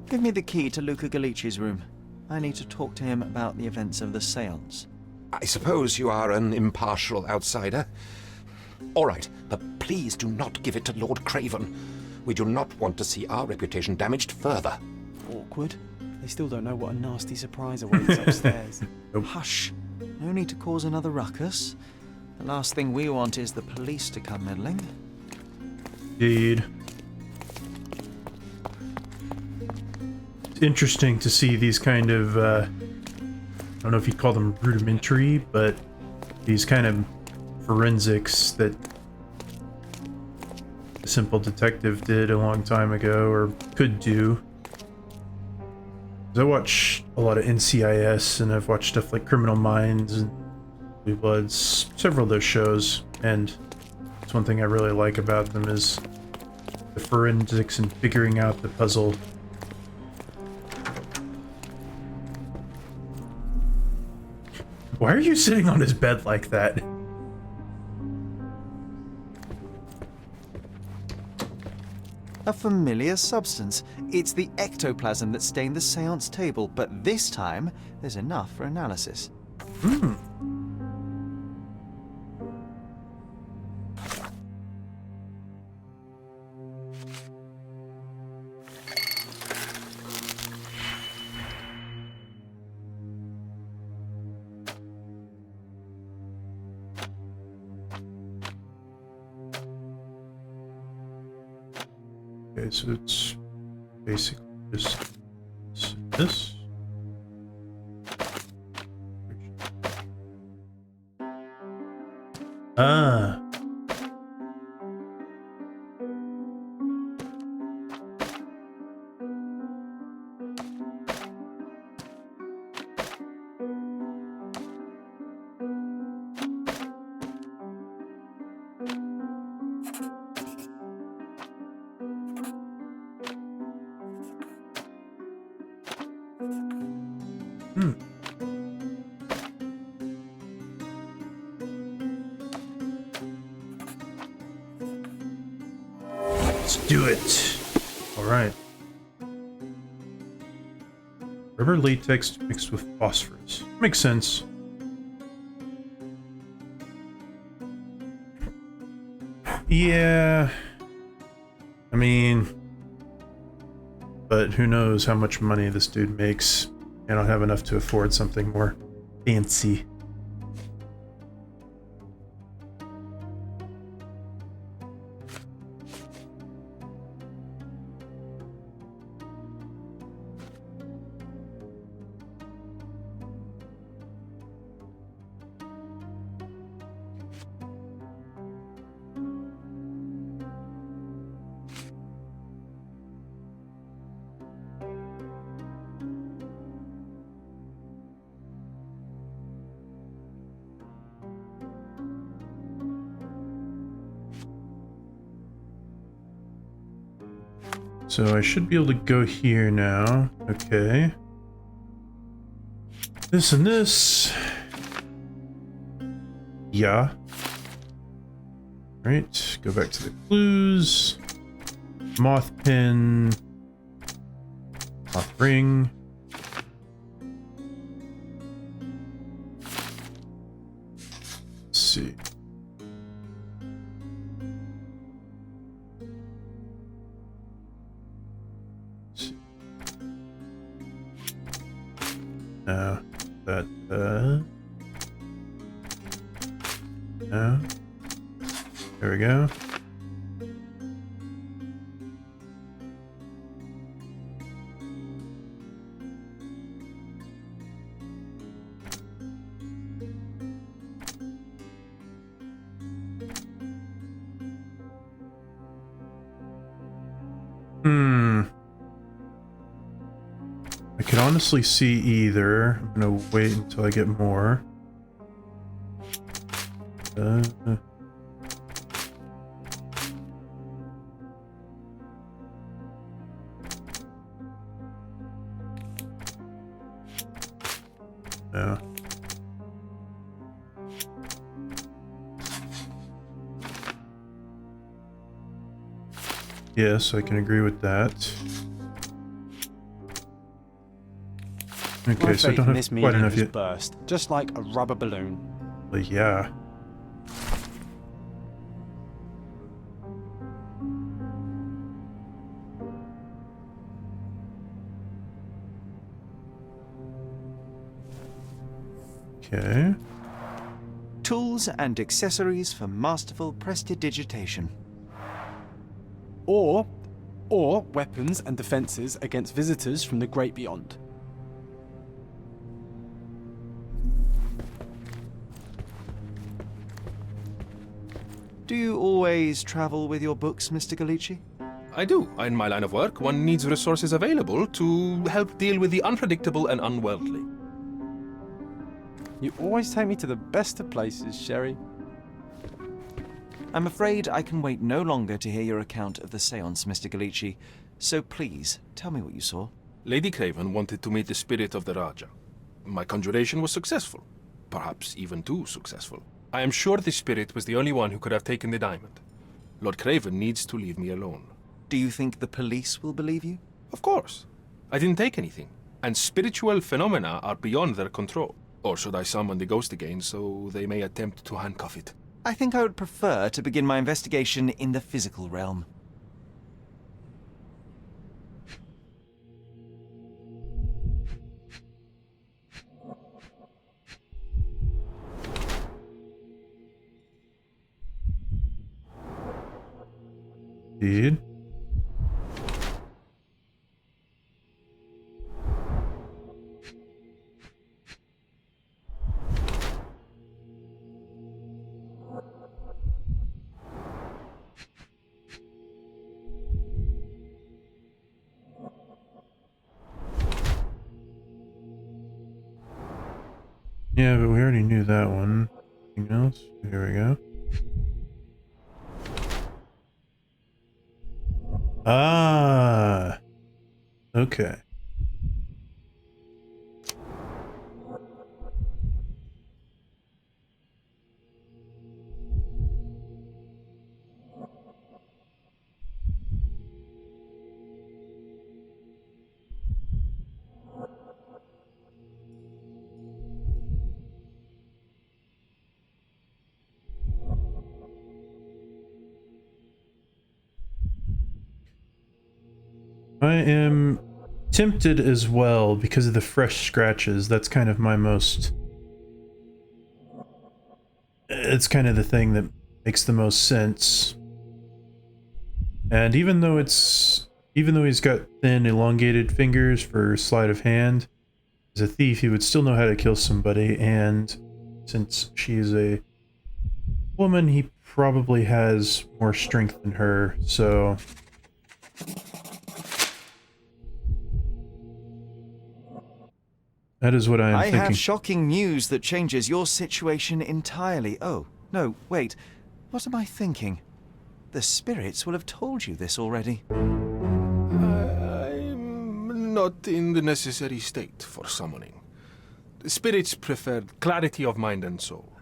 Give me the key to Luca Galici's room. I need to talk to him about the events of the séance. I suppose you are an impartial outsider. All right, but please do not give it to Lord Craven. We do not want to see our reputation damaged further. Awkward. They still don't know what a nasty surprise awaits upstairs. Hush. No need to cause another ruckus. The last thing we want is the police to come meddling. Indeed. It's interesting to see these kind of, I don't know if you'd call them rudimentary, but these kind of forensics that a simple detective did a long time ago, or could do. I watch a lot of NCIS, and I've watched stuff like Criminal Minds and Blue Bloods, several of those shows, and it's one thing I really like about them is the forensics and figuring out the puzzle. Why are you sitting on his bed like that? A familiar substance. It's the ectoplasm that stained the séance table, but this time there's enough for analysis. Okay, so it's basically just this. Ah. Let's do it. All right. Rubber latex mixed with phosphorus. Makes sense. Yeah. I mean, but who knows how much money this dude makes. I don't have enough to afford something more fancy. So I should be able to go here now. Okay. This and this. Yeah. Right, go back to the clues. Moth pin. Moth ring. Let's see. No, no. There we go. I could honestly see either. I'm gonna wait until I get more. No. Yes, I can agree with that. Okay, My so I faith don't in have this quite medium enough has yet. burst, just like a rubber balloon. But yeah. Okay. Tools and accessories for masterful prestidigitation. Or weapons and defenses against visitors from the great beyond. Do you always travel with your books, Mr. Galici? I do. In my line of work, one needs resources available to help deal with the unpredictable and unworldly. You always take me to the best of places, Sherry. I'm afraid I can wait no longer to hear your account of the séance, Mr. Galici. So please, tell me what you saw. Lady Craven wanted to meet the spirit of the Raja. My conjuration was successful. Perhaps even too successful. I am sure the spirit was the only one who could have taken the diamond. Lord Craven needs to leave me alone. Do you think the police will believe you? Of course. I didn't take anything, and spiritual phenomena are beyond their control. Or should I summon the ghost again so they may attempt to handcuff it? I think I would prefer to begin my investigation in the physical realm. Indeed. Yeah, but we already knew that one. Anything else? Here we go. Ah. Okay. I am tempted as well because of the fresh scratches. That's kind of my most... It's kind of the thing that makes the most sense. And even though he's got thin, elongated fingers for sleight of hand, as a thief, he would still know how to kill somebody, and since she's a woman, he probably has more strength than her, so... That is what I am thinking. I have shocking news that changes your situation entirely. Oh, no, wait. What am I thinking? The spirits will have told you this already. not in the necessary state for summoning. The spirits preferred clarity of mind and soul.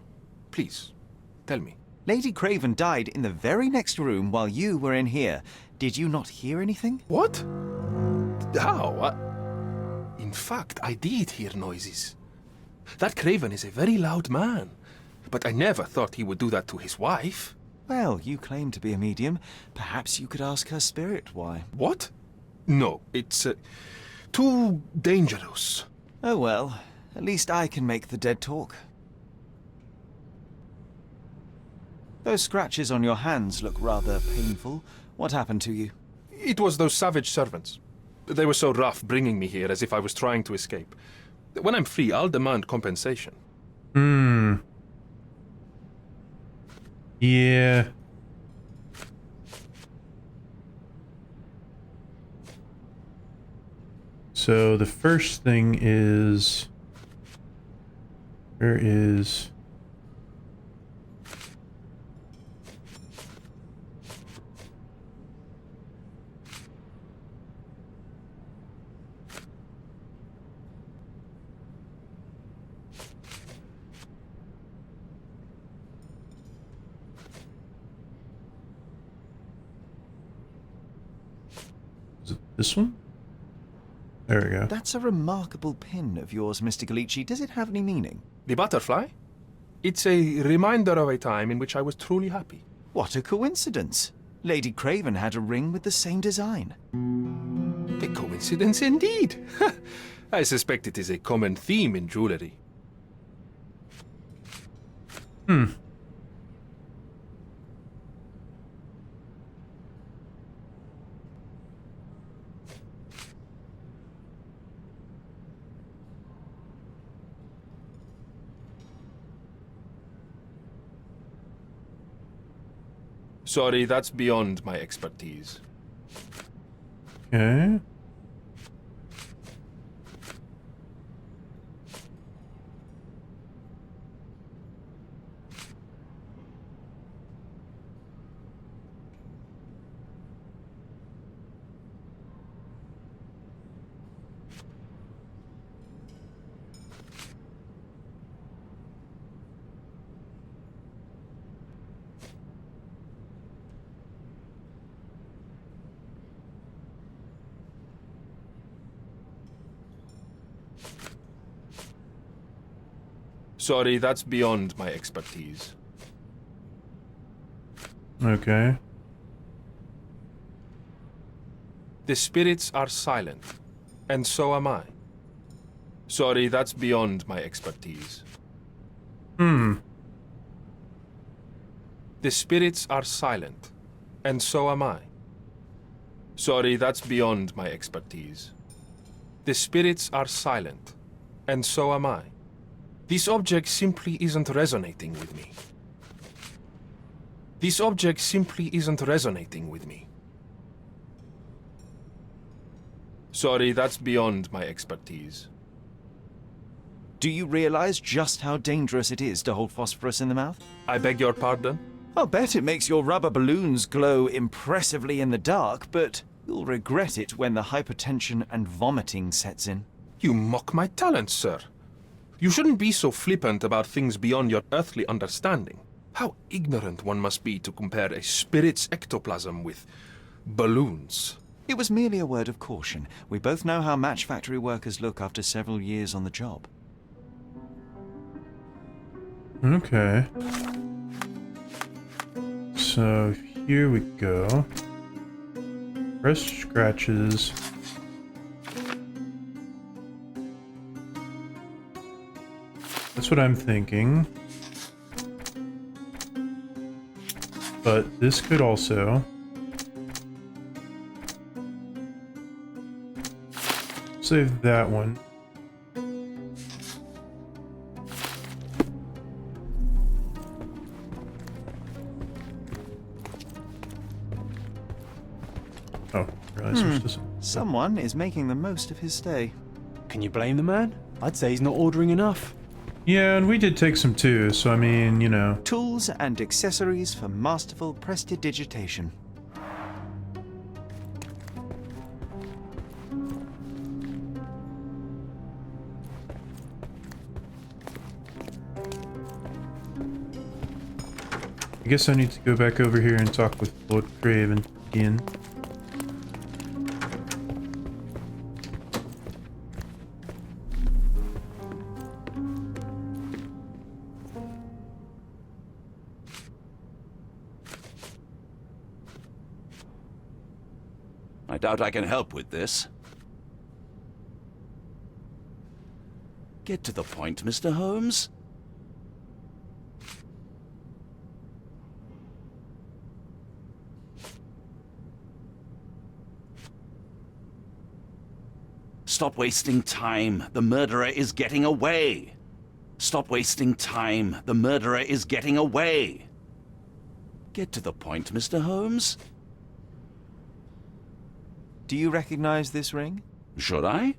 Please, tell me. Lady Craven died in the very next room while you were in here. Did you not hear anything? What? How? In fact, I did hear noises. That Craven is a very loud man, but I never thought he would do that to his wife. Well, you claim to be a medium. Perhaps you could ask her spirit why. What? No, it's too dangerous. Oh well, at least I can make the dead talk. Those scratches on your hands look rather painful. What happened to you? It was those savage servants. They were so rough bringing me here as if I was trying to escape. When I'm free, I'll demand compensation. Yeah. So the first thing is... Where is... Is it this one? There we go. That's a remarkable pin of yours, Mr. Galici. Does it have any meaning? The butterfly? It's a reminder of a time in which I was truly happy. What a coincidence. Lady Craven had a ring with the same design. A coincidence indeed. I suspect it is a common theme in jewelry. Sorry, that's beyond my expertise. Okay. Sorry, that's beyond my expertise. Okay. The spirits are silent, and so am I. Sorry, that's beyond my expertise. The spirits are silent, and so am I. Sorry, that's beyond my expertise. The spirits are silent, and so am I. This object simply isn't resonating with me. This object simply isn't resonating with me. Sorry, that's beyond my expertise. Do you realize just how dangerous it is to hold phosphorus in the mouth? I beg your pardon? I'll bet it makes your rubber balloons glow impressively in the dark, but you'll regret it when the hypertension and vomiting sets in. You mock my talents, sir. You shouldn't be so flippant about things beyond your earthly understanding. How ignorant one must be to compare a spirit's ectoplasm with balloons. It was merely a word of caution. We both know how match factory workers look after several years on the job. Okay. So here we go. Fresh scratches. That's what I'm thinking. But this could also... Save that one. Oh, realize Someone is making the most of his stay. Can you blame the man? I'd say he's not ordering enough. Yeah, and we did take some too, so I mean, you know. Tools and accessories for masterful prestidigitation. I guess I need to go back over here and talk with Lord Craven again. I doubt I can help with this. Get to the point, Mr. Holmes. Stop wasting time. The murderer is getting away. Stop wasting time. The murderer is getting away. Get to the point, Mr. Holmes. Do you recognize this ring? Should I?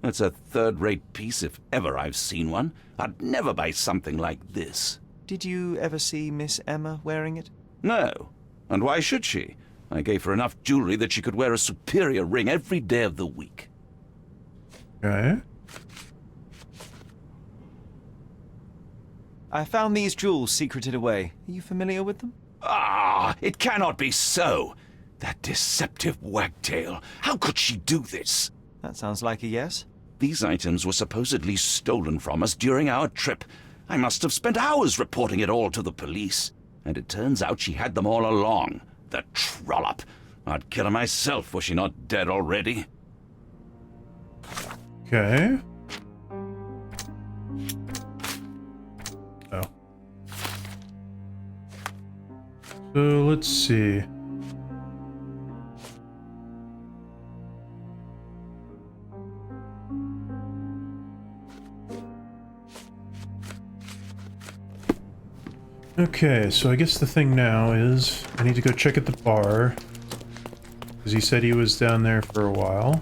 It's a third-rate piece if ever I've seen one. I'd never buy something like this. Did you ever see Miss Emma wearing it? No. And why should she? I gave her enough jewelry that she could wear a superior ring every day of the week. Okay. I found these jewels secreted away. Are you familiar with them? Ah, it cannot be so. That deceptive wagtail. How could she do this? That sounds like a yes. These items were supposedly stolen from us during our trip. I must have spent hours reporting it all to the police. And it turns out she had them all along. The trollop. I'd kill her myself were she not dead already. Okay. Oh. So let's see. Okay, so I guess the thing now is I need to go check at the bar, because he said he was down there for a while.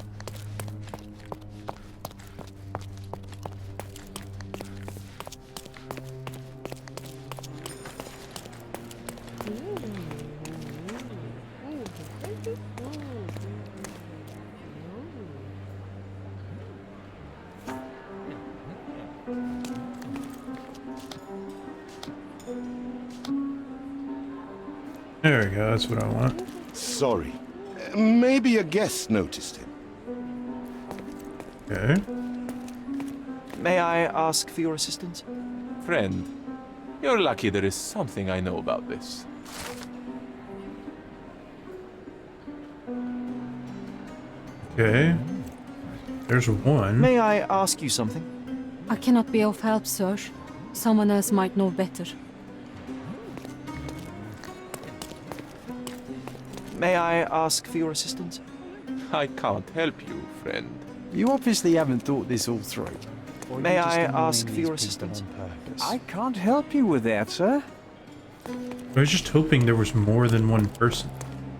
There we go, that's what I want. Sorry. Maybe a guest noticed him. Okay. May I ask for your assistance? Friend, you're lucky there is something I know about this. Okay. There's one. May I ask you something? I cannot be of help, Serge. Someone else might know better. May I ask for your assistance? I can't help you, friend. You obviously haven't thought this all through. Or May you're just I annoying ask for these your people assistance? on purpose. I can't help you with that, sir. I was just hoping there was more than one person.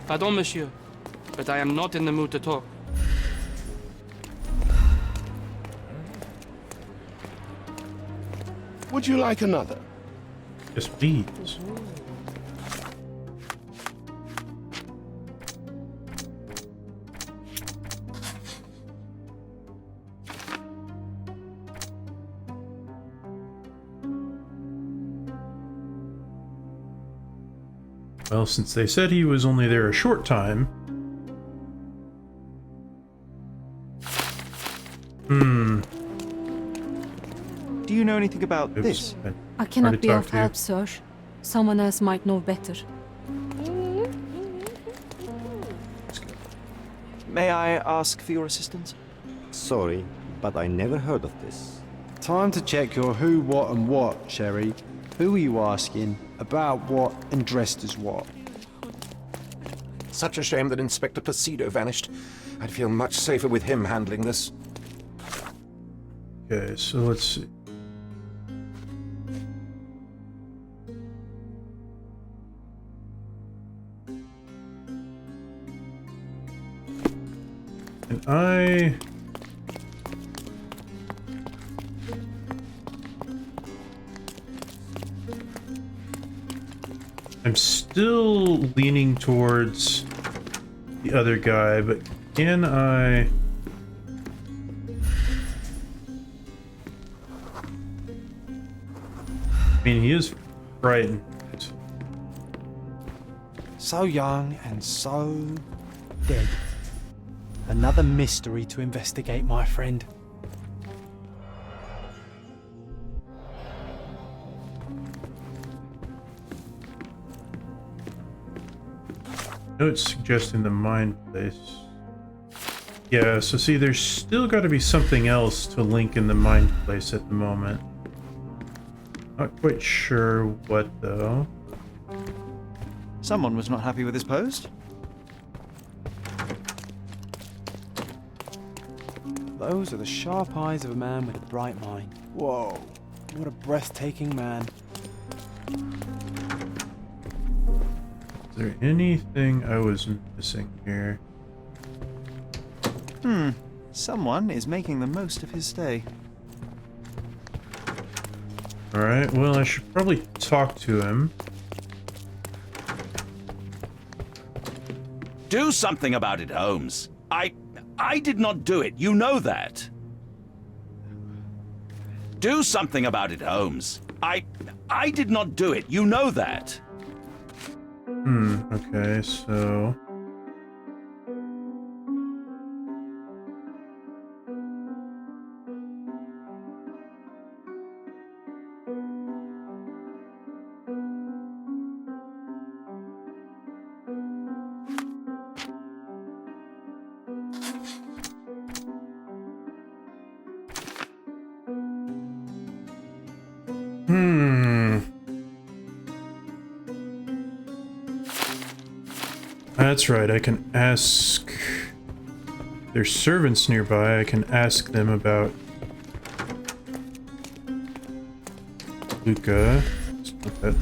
Pardon, monsieur, but I am not in the mood to talk. Would you like another? Yes, please. Well, since they said he was only there a short time... Do you know anything about this? I cannot be of help, Serge. Someone else might know better. May I ask for your assistance? Sorry, but I never heard of this. Time to check your who, what, and what, Sherry. Who are you asking, about what, and dressed as what? Such a shame that Inspector Placido vanished. I'd feel much safer with him handling this. Okay, so let's see. And I'm still leaning towards the other guy, but can I... I mean, he is frightened. So young and so dead. Another mystery to investigate, my friend. Notes suggesting the mine place. Yeah, so see, there's still got to be something else to link in the mine place at the moment. Not quite sure what, though. Someone was not happy with his post. Those are the sharp eyes of a man with a bright mind. Whoa, what a breathtaking man. Is there anything I was missing here? Someone is making the most of his stay. Alright, well, I should probably talk to him. Do something about it, Holmes. I did not do it. You know that. Do something about it, Holmes. I did not do it. You know that. Okay, so... That's right, I can ask... There's servants nearby, I can ask them about... Luca. Okay.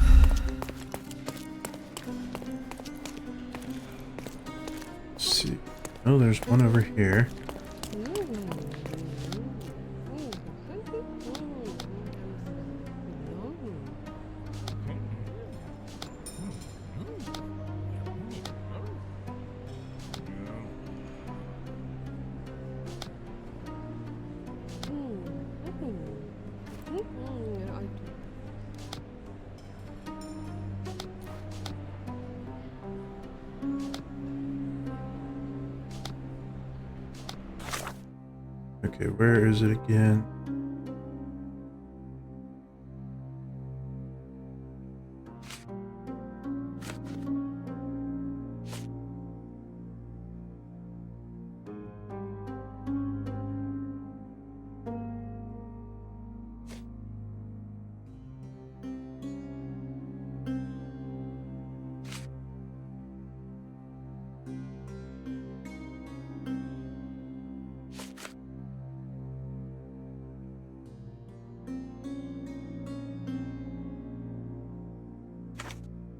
Let's see. Oh, there's one over here. Okay, where is it again?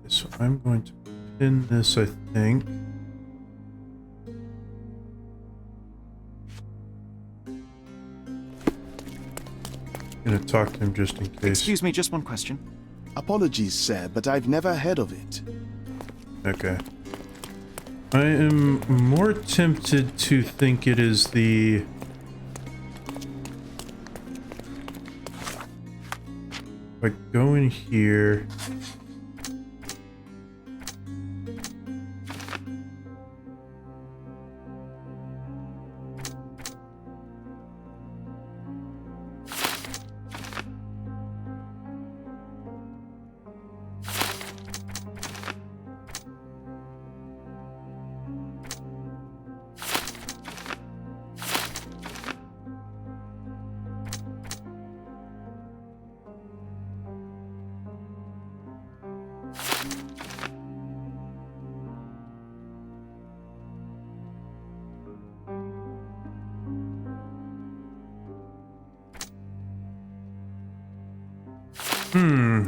So I'm going to pin this, I think. I'm gonna talk to him just in case. Excuse me, just one question. Apologies, sir, but I've never heard of it. Okay. I am more tempted to think it is the... If I go in here...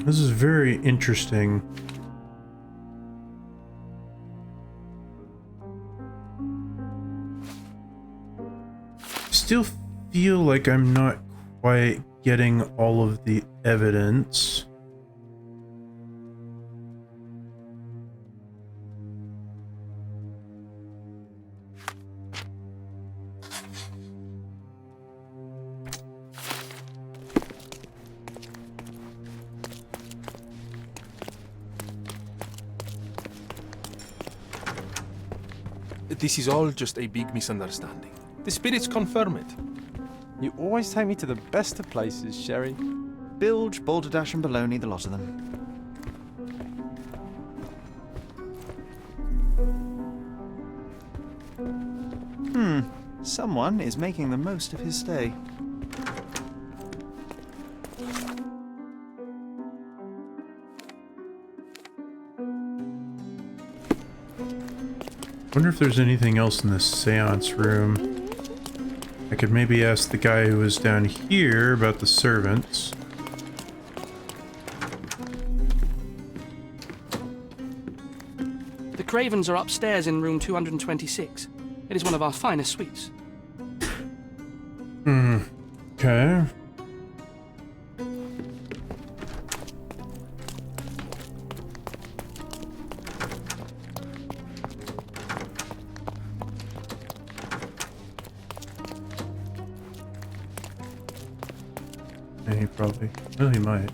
This is very interesting. Still feel like I'm not quite getting all of the evidence. This is all just a big misunderstanding. The spirits confirm it. You always take me to the best of places, Sherry. Bilge, balderdash, and baloney, the lot of them. Someone is making the most of his stay. Wonder if there's anything else in this seance room. I could maybe ask the guy who was down here about the servants. The Cravens are upstairs in room 226. It is one of our finest suites. Okay. He probably... Well, he might.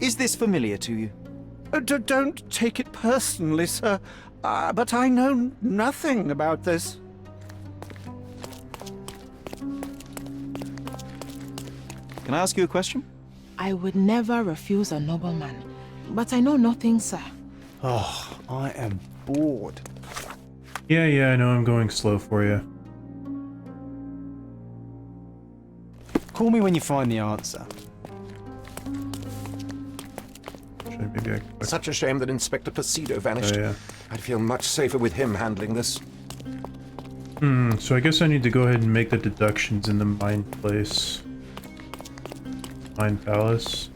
Is this familiar to you? Don't take it personally, sir. But I know nothing about this. Can I ask you a question? I would never refuse a nobleman, but I know nothing, sir. Oh, I am bored. Yeah, I know I'm going slow for you. Call me when you find the answer. Maybe Such a shame that Inspector Placido vanished. Oh, yeah. I'd feel much safer with him handling this. So I guess I need to go ahead and make the deductions in the mine place. Mine palace.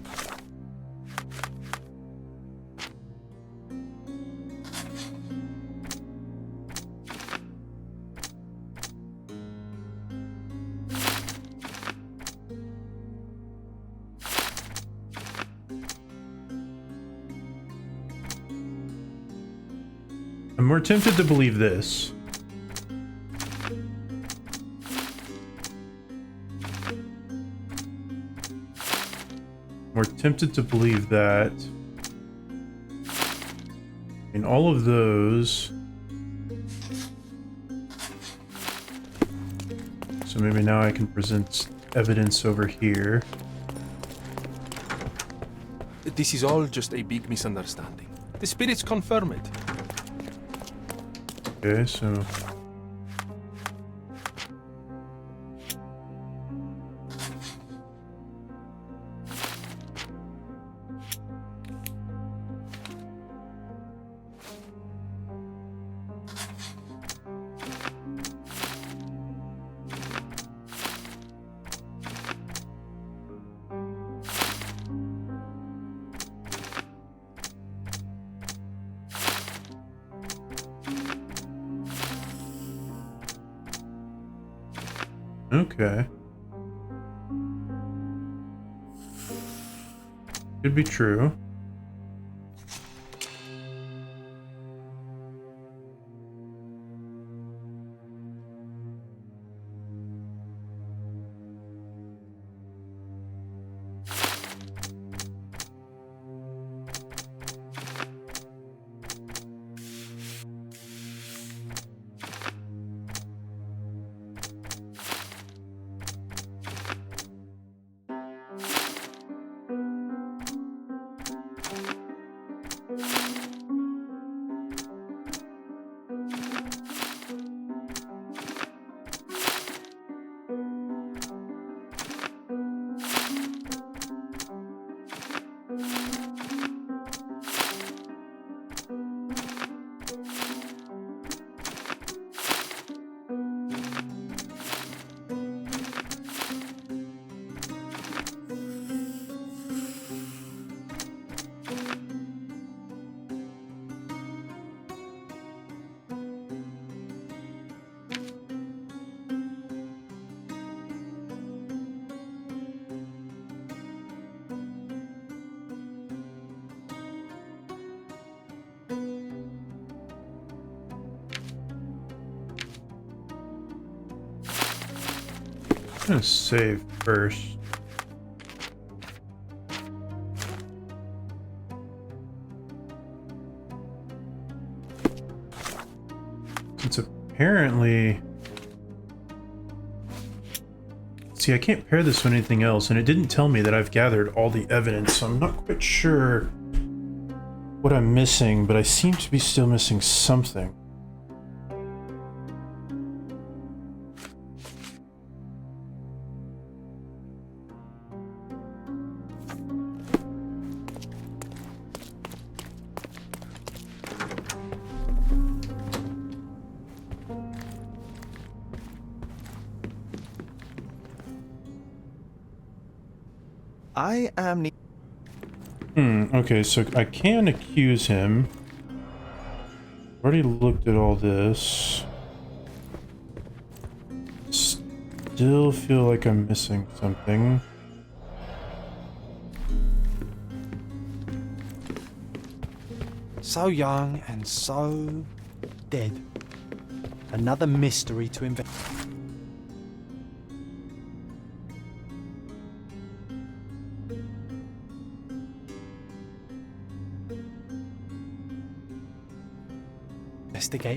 I'm more tempted to believe this. More tempted to believe that. In all of those. So maybe now I can present evidence over here. This is all just a big misunderstanding. The spirits confirm it. Okay, so... Okay. Could be true. I'm gonna save first. Since apparently... See, I can't pair this with anything else, and it didn't tell me that I've gathered all the evidence, so I'm not quite sure what I'm missing, but I seem to be still missing something. I am... Okay, so I can accuse him. Already looked at all this. Still feel like I'm missing something. So young and so dead. Another mystery to investigate,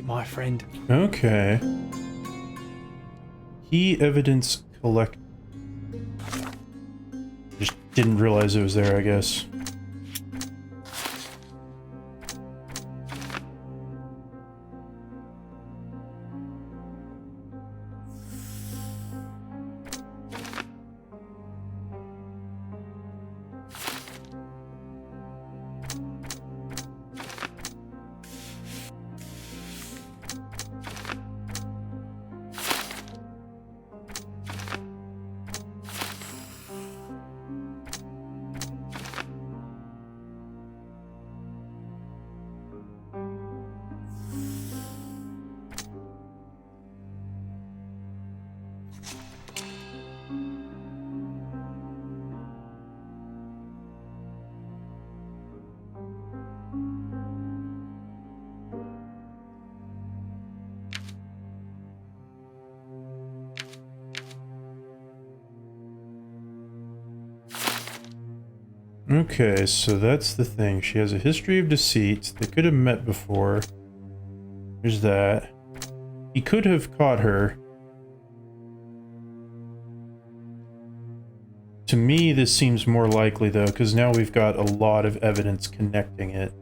my friend. Okay. Key evidence collect. Just didn't realize it was there, I guess. Okay, so that's the thing. She has a history of deceit. They could have met before. There's that. He could have caught her. To me, this seems more likely, though, because now we've got a lot of evidence connecting it.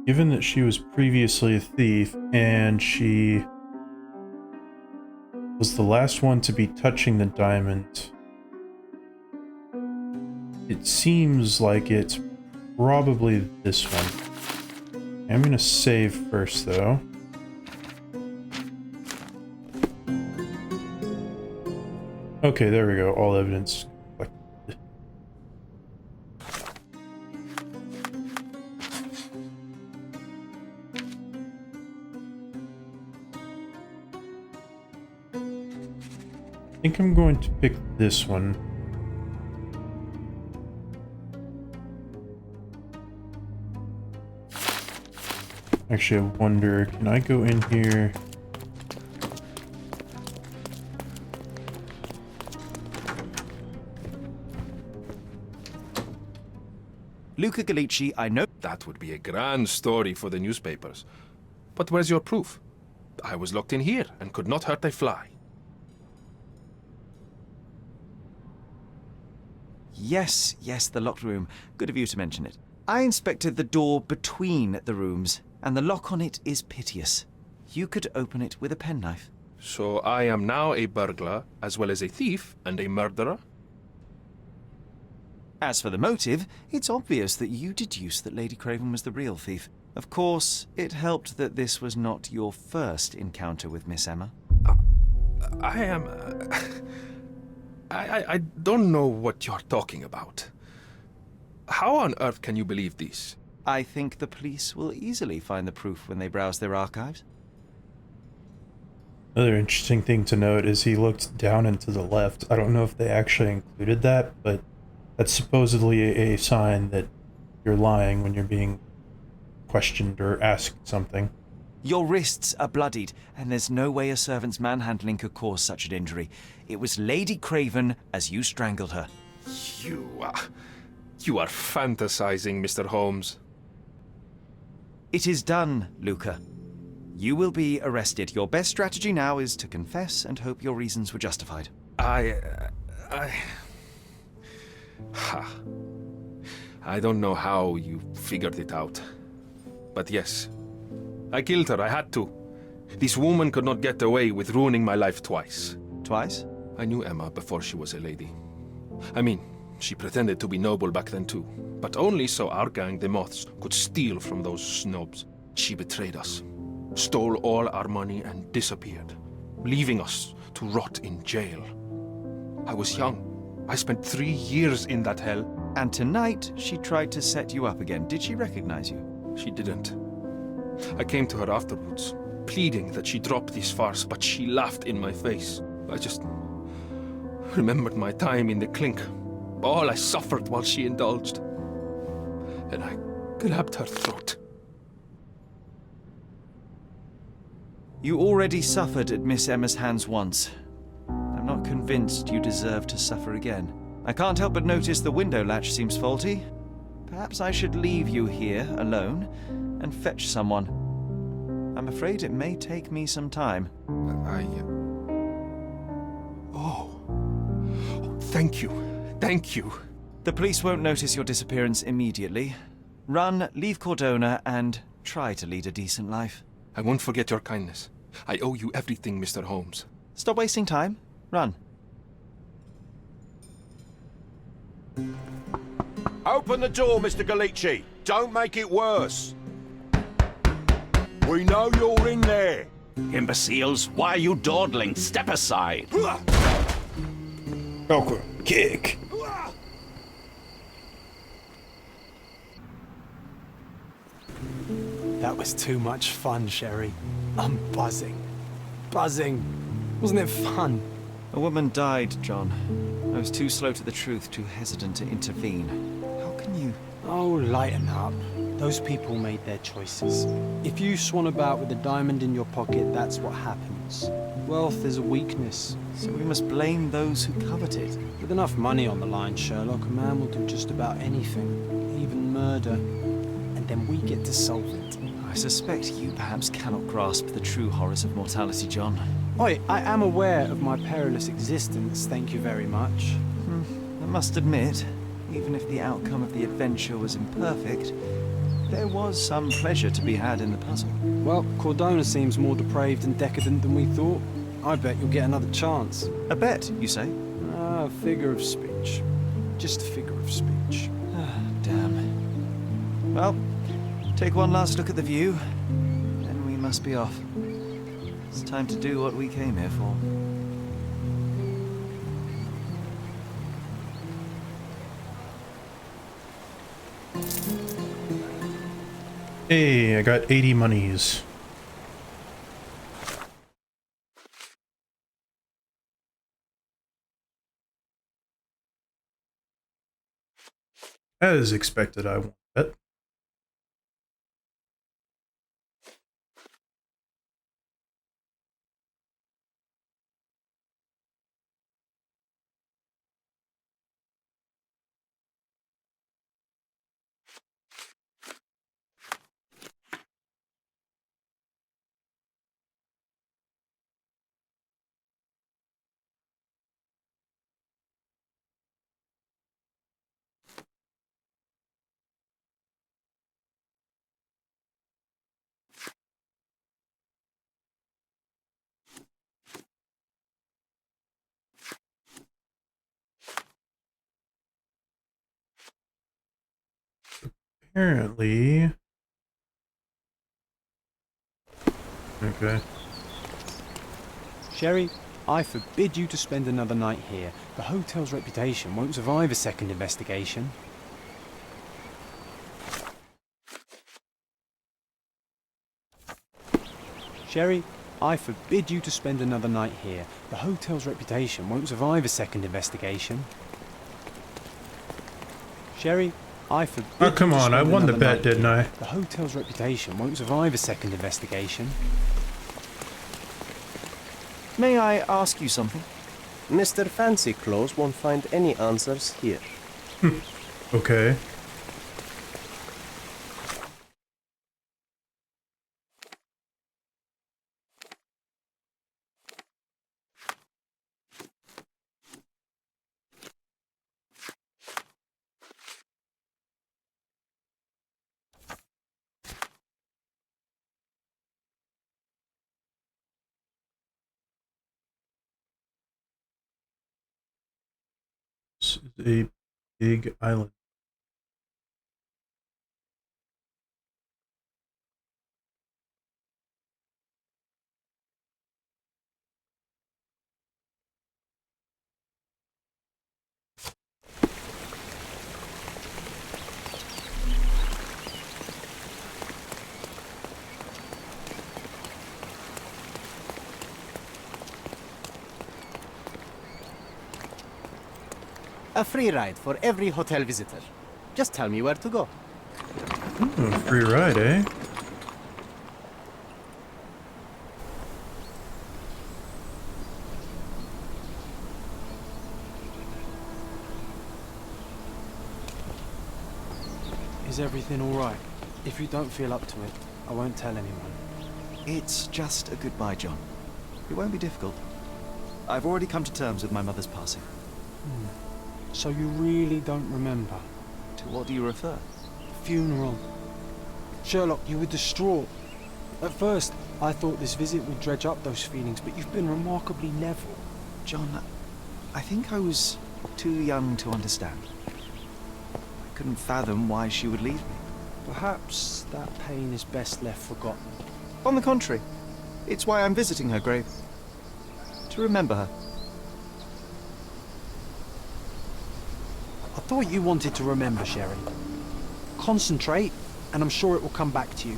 Given that she was previously a thief, and she was the last one to be touching the diamond, it seems like it's probably this one. I'm gonna save first, though. Okay, there we go. All evidence collected. I think I'm going to pick this one. Actually, I wonder, can I go in here? Luca Gallici, I know... That would be a grand story for the newspapers. But where's your proof? I was locked in here and could not hurt a fly. Yes, the locked room. Good of you to mention it. I inspected the door between the rooms, and the lock on it is piteous. You could open it with a penknife. So I am now a burglar, as well as a thief and a murderer? As for the motive, it's obvious that you deduced that Lady Craven was the real thief. Of course, it helped that this was not your first encounter with Miss Emma. I am... I don't know what you're talking about. How on earth can you believe this? I think the police will easily find the proof when they browse their archives. Another interesting thing to note is he looked down and to the left. I don't know if they actually included that, but that's supposedly a sign that you're lying when you're being questioned or asked something. Your wrists are bloodied, and there's no way a servant's manhandling could cause such an injury. It was Lady Craven as you strangled her. You are fantasizing, Mr. Holmes. It is done, Luca. You will be arrested. Your best strategy now is to confess and hope your reasons were justified. I don't know how you figured it out. But yes, I killed her. I had to. This woman could not get away with ruining my life twice. Twice? I knew Emma before she was a lady. I mean, she pretended to be noble back then too. But only so our gang, the Moths, could steal from those snobs. She betrayed us, stole all our money and disappeared, leaving us to rot in jail. I was young. I spent 3 years in that hell. And tonight, she tried to set you up again. Did she recognize you? She didn't. I came to her afterwards, pleading that she drop this farce, but she laughed in my face. I just remembered my time in the clink, all I suffered while she indulged. And I grabbed her throat. You already suffered at Miss Emma's hands once. I'm not convinced you deserve to suffer again. I can't help but notice the window latch seems faulty. Perhaps I should leave you here alone and fetch someone. I'm afraid it may take me some time. Thank you. Thank you. The police won't notice your disappearance immediately. Run, leave Cordona, and try to lead a decent life. I won't forget your kindness. I owe you everything, Mr. Holmes. Stop wasting time. Run. Open the door, Mr. Galici. Don't make it worse. We know you're in there. Imbeciles, why are you dawdling? Step aside. Awkward kick. That was too much fun, Sherry. I'm buzzing. Buzzing. Wasn't it fun? A woman died, John. I was too slow to the truth, too hesitant to intervene. How can you... Oh, lighten up. Those people made their choices. If you swan about with a diamond in your pocket, that's what happens. Wealth is a weakness. So we must blame those who covet it. With enough money on the line, Sherlock, a man will do just about anything, even murder. And then we get to solve it. I suspect you perhaps cannot grasp the true horrors of mortality, John. Oi, I am aware of my perilous existence, thank you very much. I must admit, even if the outcome of the adventure was imperfect, there was some pleasure to be had in the puzzle. Well, Cordona seems more depraved and decadent than we thought. I bet you'll get another chance. A bet, you say? Ah, figure of speech. Just a figure of speech. Ah, damn. Well, take one last look at the view, then we must be off. It's time to do what we came here for. Hey, I got 80 monies. As expected, I won that. Apparently... Okay. Sherry, I forbid you to spend another night here. The hotel's reputation won't survive a second investigation. Sherry, I forbid you to spend another night here. The hotel's reputation won't survive a second investigation. Sherry, I forbid Oh, come you to on, I spend won the another bet, night didn't I? here. The hotel's reputation won't survive a second investigation. May I ask you something? Mr. Fancy Clothes won't find any answers here. Okay. It's a big island. A free ride for every hotel visitor. Just tell me where to go. Ooh, free ride, eh? Is everything alright? If you don't feel up to it, I won't tell anyone. It's just a goodbye, John. It won't be difficult. I've already come to terms with my mother's passing. So you really don't remember? To what do you refer? The funeral. Sherlock, you were distraught. At first, I thought this visit would dredge up those feelings, but you've been remarkably level. John, I think I was too young to understand. I couldn't fathom why she would leave me. Perhaps that pain is best left forgotten. On the contrary, it's why I'm visiting her grave. To remember her. I thought you wanted to remember, Sherry. Concentrate, and I'm sure it will come back to you.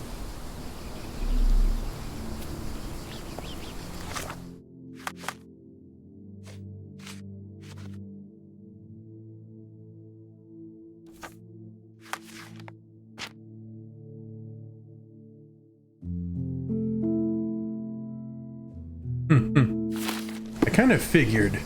I kind of figured.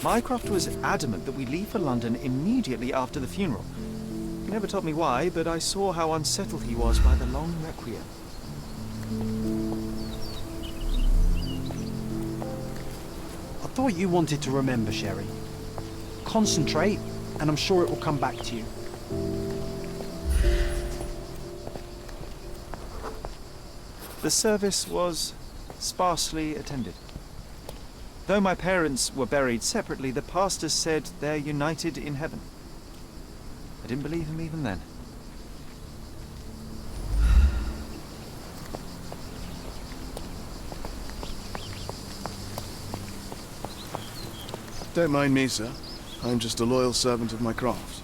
Mycroft was adamant that we leave for London immediately after the funeral. He never told me why, but I saw how unsettled he was by the long requiem. I thought you wanted to remember, Sherry. Concentrate, and I'm sure it will come back to you. The service was sparsely attended. Though my parents were buried separately, the pastor said they're united in heaven. I didn't believe him even then. Don't mind me, sir. I'm just a loyal servant of my craft.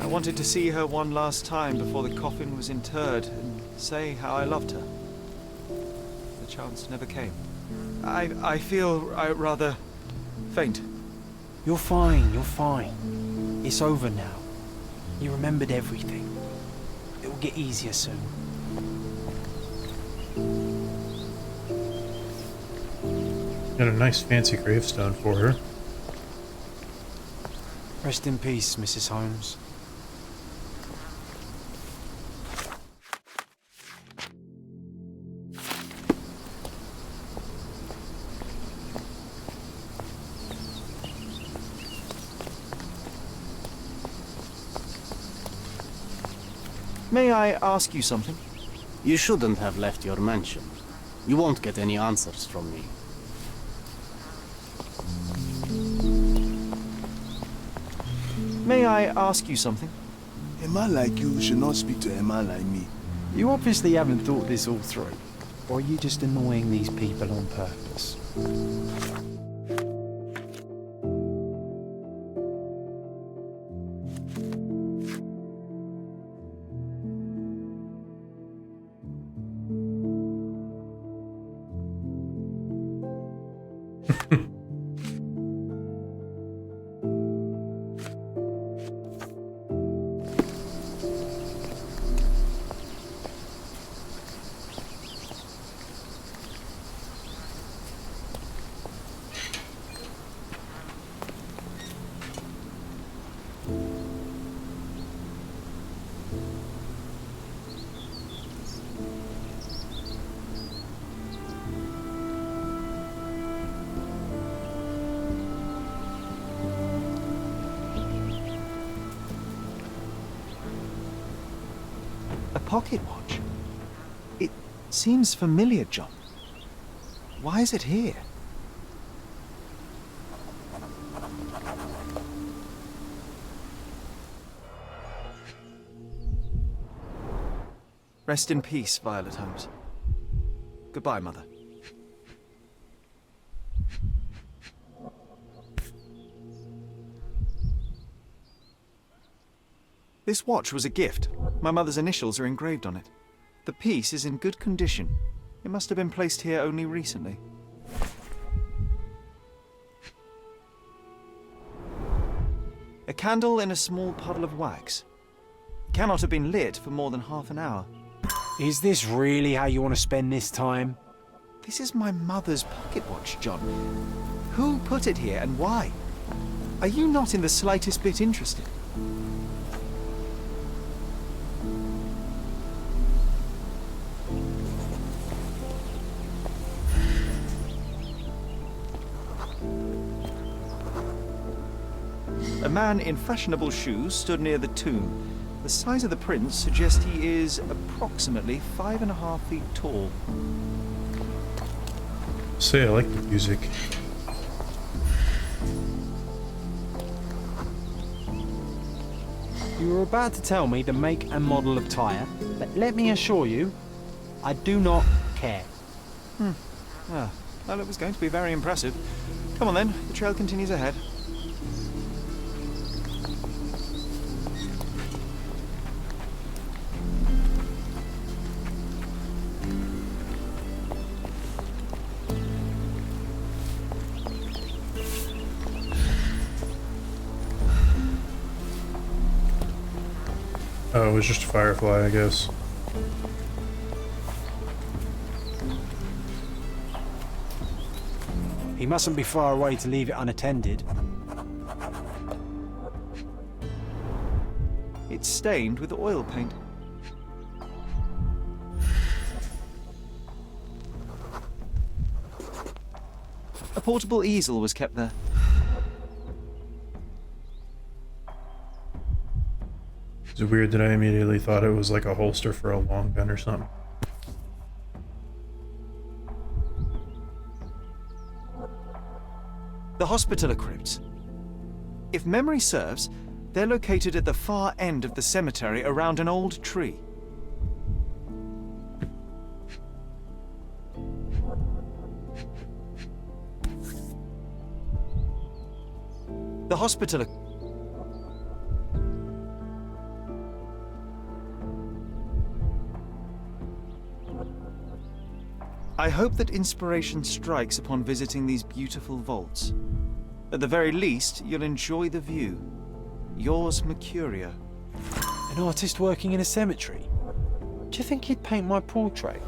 I wanted to see her one last time before the coffin was interred and say how I loved her. The chance never came. I feel rather faint. You're fine, you're fine. It's over now. You remembered everything. It will get easier soon. Got a nice fancy gravestone for her. Rest in peace, Mrs. Holmes. May I ask you something? You shouldn't have left your mansion. You won't get any answers from me. May I ask you something? A man like you should not speak to a man like me. You obviously haven't thought this all through. Or are you just annoying these people on purpose? A pocket watch? It seems familiar, John. Why is it here? Rest in peace, Violet Holmes. Goodbye, Mother. This watch was a gift. My mother's initials are engraved on it. The piece is in good condition. It must have been placed here only recently. A candle in a small puddle of wax. It cannot have been lit for more than half an hour. Is this really how you want to spend this time? This is my mother's pocket watch, John. Who put it here and why? Are you not in the slightest bit interested? A man in fashionable shoes stood near the tomb. The size of the prints suggests he is approximately 5.5 feet tall. Say I like the music. You were about to tell me the make and model of tyre, but let me assure you, I do not care. Well, it was going to be very impressive. Come on then, the trail continues ahead. Oh, it was just a firefly, I guess. He mustn't be far away to leave it unattended. It's stained with oil paint. A portable easel was kept there. Is it weird that I immediately thought it was like a holster for a long gun or something? The Hospitaller crypts. If memory serves, they're located at the far end of the cemetery around an old tree. The Hospitaller... I hope that inspiration strikes upon visiting these beautiful vaults. At the very least, you'll enjoy the view. Yours, Mercurio. An artist working in a cemetery? Do you think he'd paint my portrait?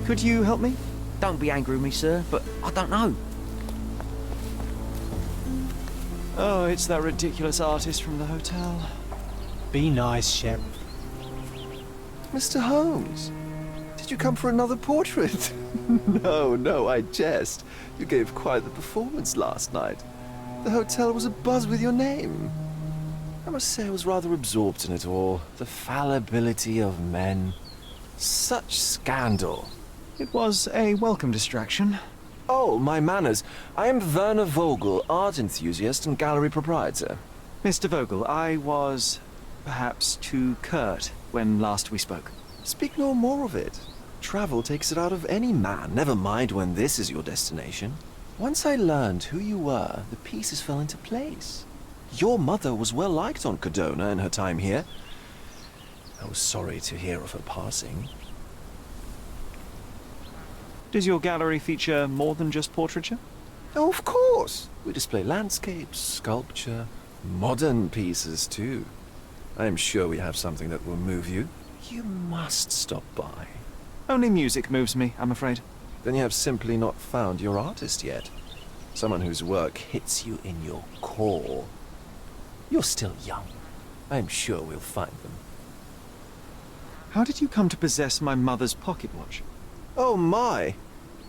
Could you help me? Don't be angry with me, sir, but I don't know. Oh, it's that ridiculous artist from the hotel. Be nice, Sheriff. Mr. Holmes, did you come for another portrait? No, I jest. You gave quite the performance last night. The hotel was abuzz with your name. I must say I was rather absorbed in it all. The fallibility of men. Such scandal. It was a welcome distraction. Oh, my manners. I am Werner Vogel, art enthusiast and gallery proprietor. Mr. Vogel, I was perhaps too curt when last we spoke. Speak no more of it. Travel takes it out of any man, never mind when this is your destination. Once I learned who you were, the pieces fell into place. Your mother was well liked on Codona in her time here. I was sorry to hear of her passing. Does your gallery feature more than just portraiture? Oh, of course. We display landscapes, sculpture, modern pieces too. I am sure we have something that will move you. You must stop by. Only music moves me, I'm afraid. Then you have simply not found your artist yet. Someone whose work hits you in your core. You're still young. I am sure we'll find them. How did you come to possess my mother's pocket watch? Oh my!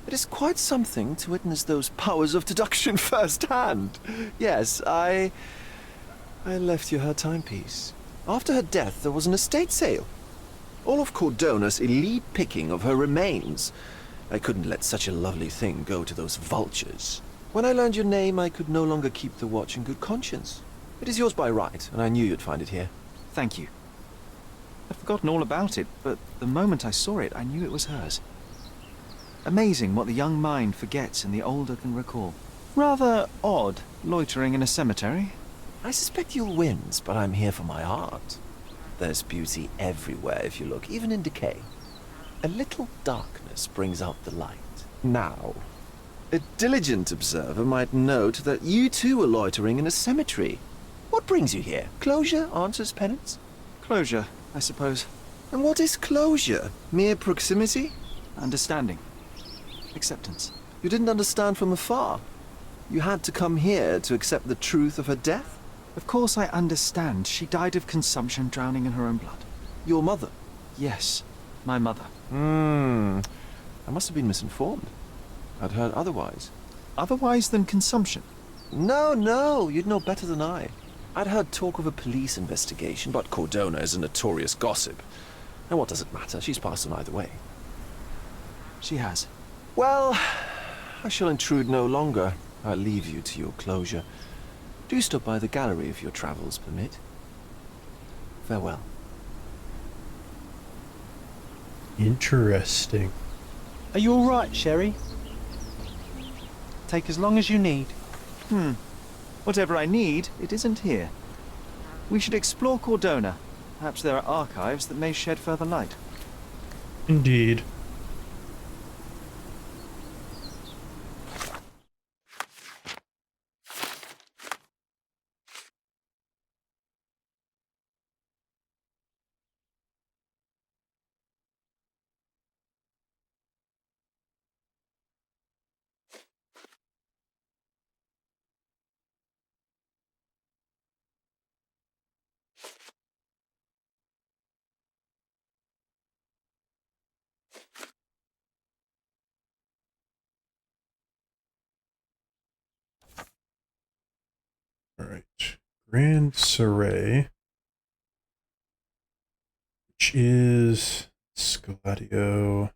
It is quite something to witness those powers of deduction firsthand. Yes, I left you her timepiece. After her death, there was an estate sale. All of Cordona's elite picking of her remains. I couldn't let such a lovely thing go to those vultures. When I learned your name, I could no longer keep the watch in good conscience. It is yours by right, and I knew you'd find it here. Thank you. I'd forgotten all about it, but the moment I saw it, I knew it was hers. Amazing what the young mind forgets and the older can recall. Rather odd, loitering in a cemetery. I suspect you'll win, but I'm here for my art. There's beauty everywhere if you look, even in decay. A little darkness brings out the light. Now, a diligent observer might note that you too are loitering in a cemetery. What brings you here? Closure answers penance? Closure, I suppose. And what is closure? Mere proximity? Understanding. Acceptance. You didn't understand from afar. You had to come here to accept the truth of her death? Of course I understand. She died of consumption, drowning in her own blood. Your mother? Yes, my mother. I must have been misinformed. I'd heard otherwise. Otherwise than consumption? No, you'd know better than I. I'd heard talk of a police investigation, but Cordona is a notorious gossip. And what does it matter? She's passed on either way. She has. Well, I shall intrude no longer. I'll leave you to your closure. Do stop by the gallery if your travels permit. Farewell. Interesting. Are you all right, Sherry? Take as long as you need. Whatever I need, it isn't here. We should explore Cordona. Perhaps there are archives that may shed further light. Indeed. Alright. Grand Surrey, which is Scaladio,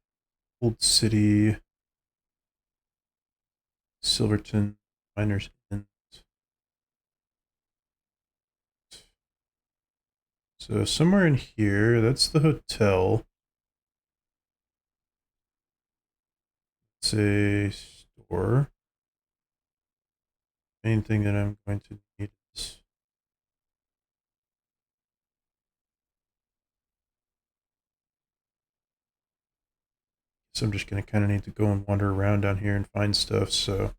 Old City, Silverton, Miners Inn. So somewhere in here, that's the hotel. It's a store. Main thing that I'm going to need is so I'm just going to kind of need to go and wander around down here and find stuff. So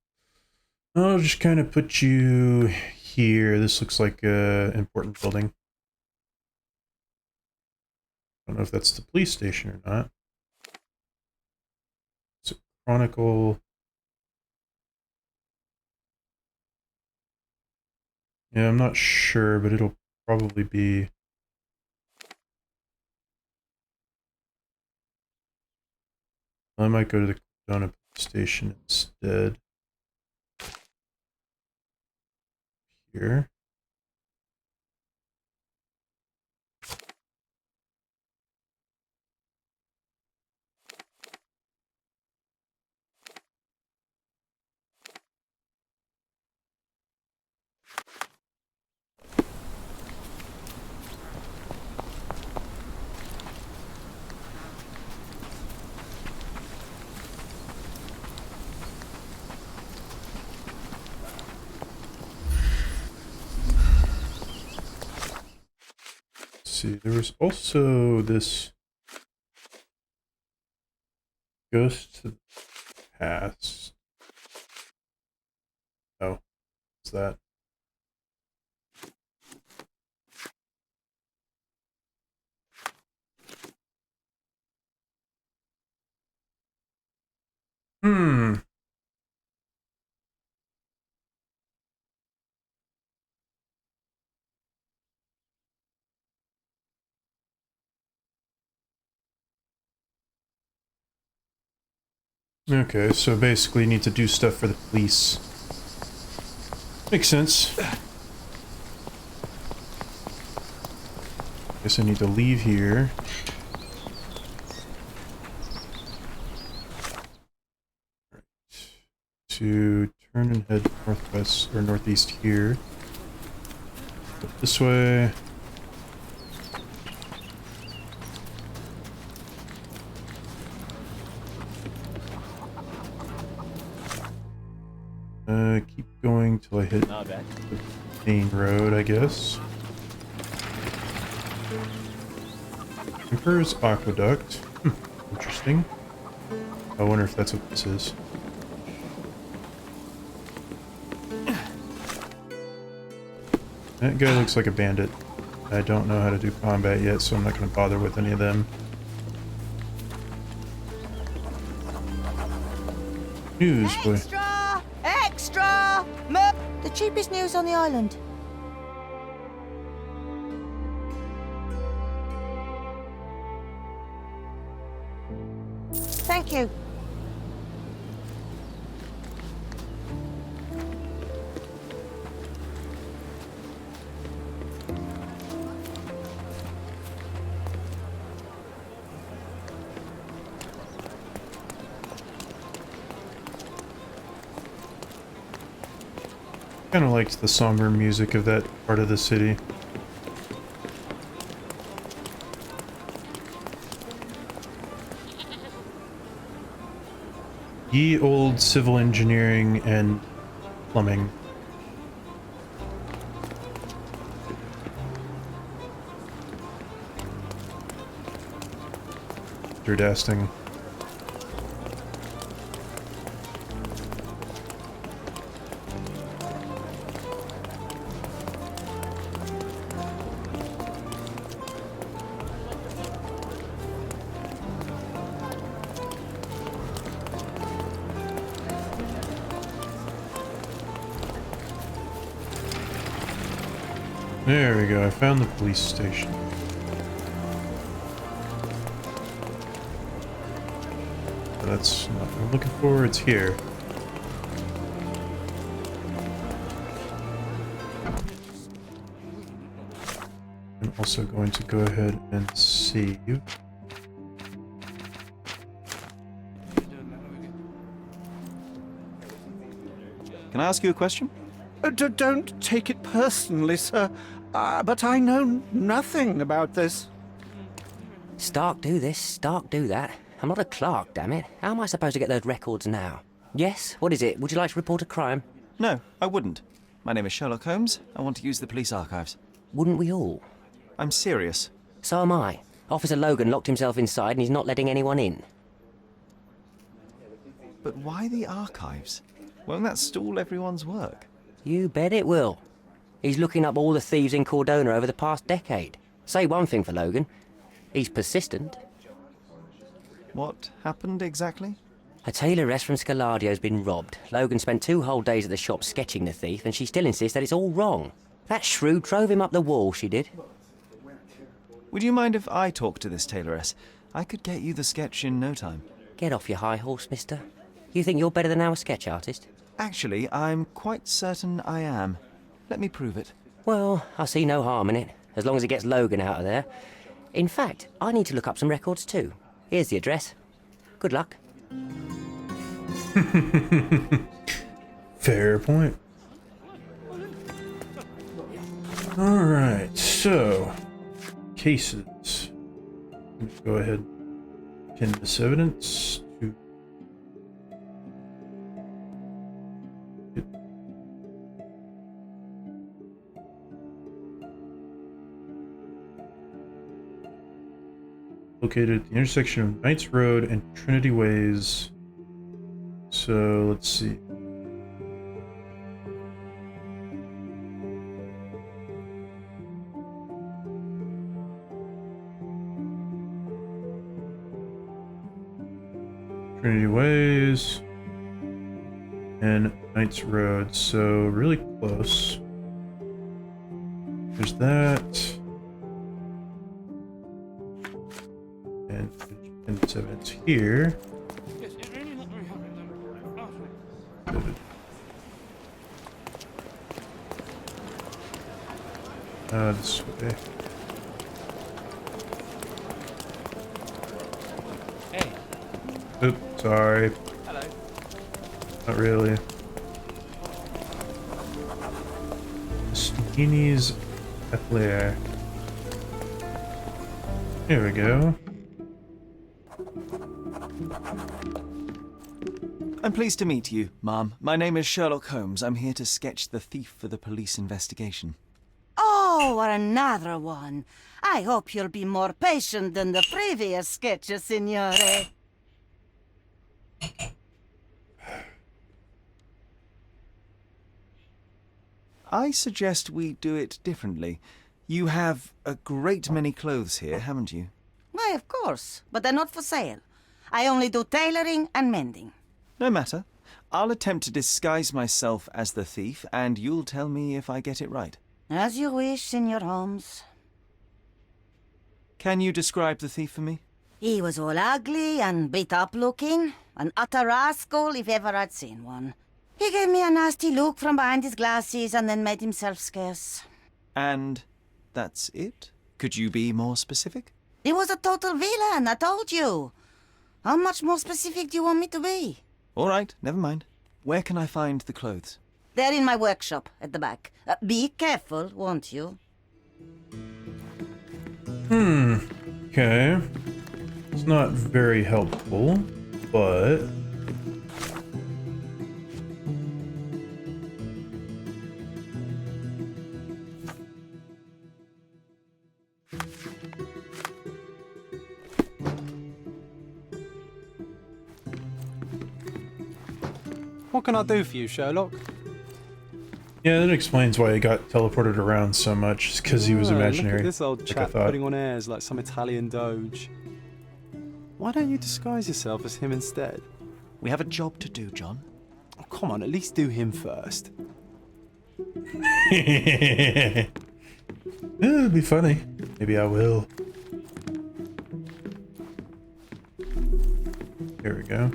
I'll just kind of put you here. This looks like an important building. I don't know if that's the police station or not. It's a Chronicle. Yeah, I'm not sure, but it'll probably be... I might go to the Cardona station instead. Here. see. There was also this Ghost to the Past. Oh, what's that? Hmm. Okay, so basically you need to do stuff for the police. Makes sense. Guess I need to leave here. Right. To turn and head northwest or northeast here. Go this way. Keep going till I hit the main road, I guess. Emperor's Aqueduct. Interesting. I wonder if that's what this is. That guy looks like a bandit. I don't know how to do combat yet, so I'm not going to bother with any of them. News, boy. Extra! Extra! The cheapest news on the island. Thank you. Kind of liked the somber music of that part of the city. Ye old civil engineering and plumbing. Durdasting. There we go, I found the police station. That's not what I'm looking for, it's here. I'm also going to go ahead and save. Can I ask you a question? Don't take it personally, sir. But I know nothing about this. Stark do this, Stark do that. I'm not a clerk, damn it. How am I supposed to get those records now? Yes? What is it? Would you like to report a crime? No, I wouldn't. My name is Sherlock Holmes. I want to use the police archives. Wouldn't we all? I'm serious. So am I. Officer Logan locked himself inside and he's not letting anyone in. But why the archives? Won't that stall everyone's work? You bet it will. He's looking up all the thieves in Cordona over the past decade. Say one thing for Logan. He's persistent. What happened exactly? A tailoress from Scaladio's been robbed. Logan spent 2 whole days at the shop sketching the thief, and she still insists that it's all wrong. That shrew drove him up the wall, she did. Would you mind if I talk to this tailoress? I could get you the sketch in no time. Get off your high horse, mister. You think you're better than our sketch artist? Actually, I'm quite certain I am. Let me prove it. Well, I see no harm in it, as long as it gets Logan out of there. In fact, I need to look up some records too. Here's the address. Good luck. Fair point. Alright, so... cases. Let's go ahead and pin this evidence to... located at the intersection of Knights Road and Trinity Ways. So let's see. Trinity Ways and Knights Road, so really close. There's that. And there's evidence here. This way. Hey. Oops, sorry. Hello. Not really. Stini's Atelier. Here we go. I'm pleased to meet you, ma'am. My name is Sherlock Holmes. I'm here to sketch the thief for the police investigation. Oh, another one. I hope you'll be more patient than the previous sketches, signore. I suggest we do it differently. You have a great many clothes here, haven't you? Why, of course, but they're not for sale. I only do tailoring and mending. No matter. I'll attempt to disguise myself as the thief, and you'll tell me if I get it right. As you wish, Signor Holmes. Can you describe the thief for me? He was all ugly and beat-up looking. An utter rascal if ever I'd seen one. He gave me a nasty look from behind his glasses and then made himself scarce. And that's it? Could you be more specific? He was a total villain, I told you. How much more specific do you want me to be? All right, never mind. Where can I find the clothes? They're in my workshop at the back. Be careful, won't you? Okay. It's not very helpful, but... What can I do for you, Sherlock? Yeah, that explains why he got teleported around so much. It's because he was imaginary. Look at this old like I chap thought. putting on airs like some Italian doge. Why don't you disguise yourself as him instead? We have a job to do, John. Oh, come on, at least do him first. It'll be funny. Maybe I will. Here we go.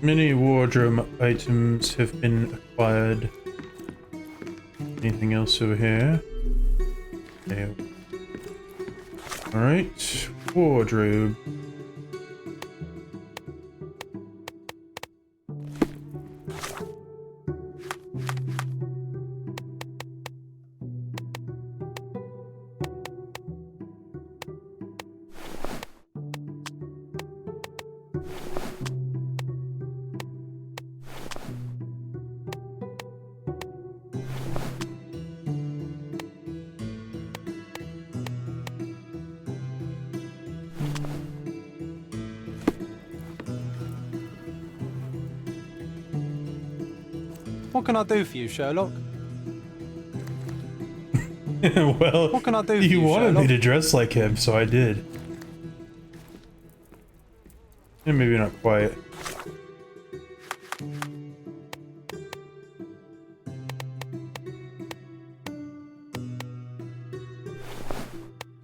Many wardrobe items have been acquired. Anything else over here? No. Alright, wardrobe. What can I do for you, Sherlock? Well, what can I do for you wanted Sherlock? me to dress like him, so I did. And maybe not quite.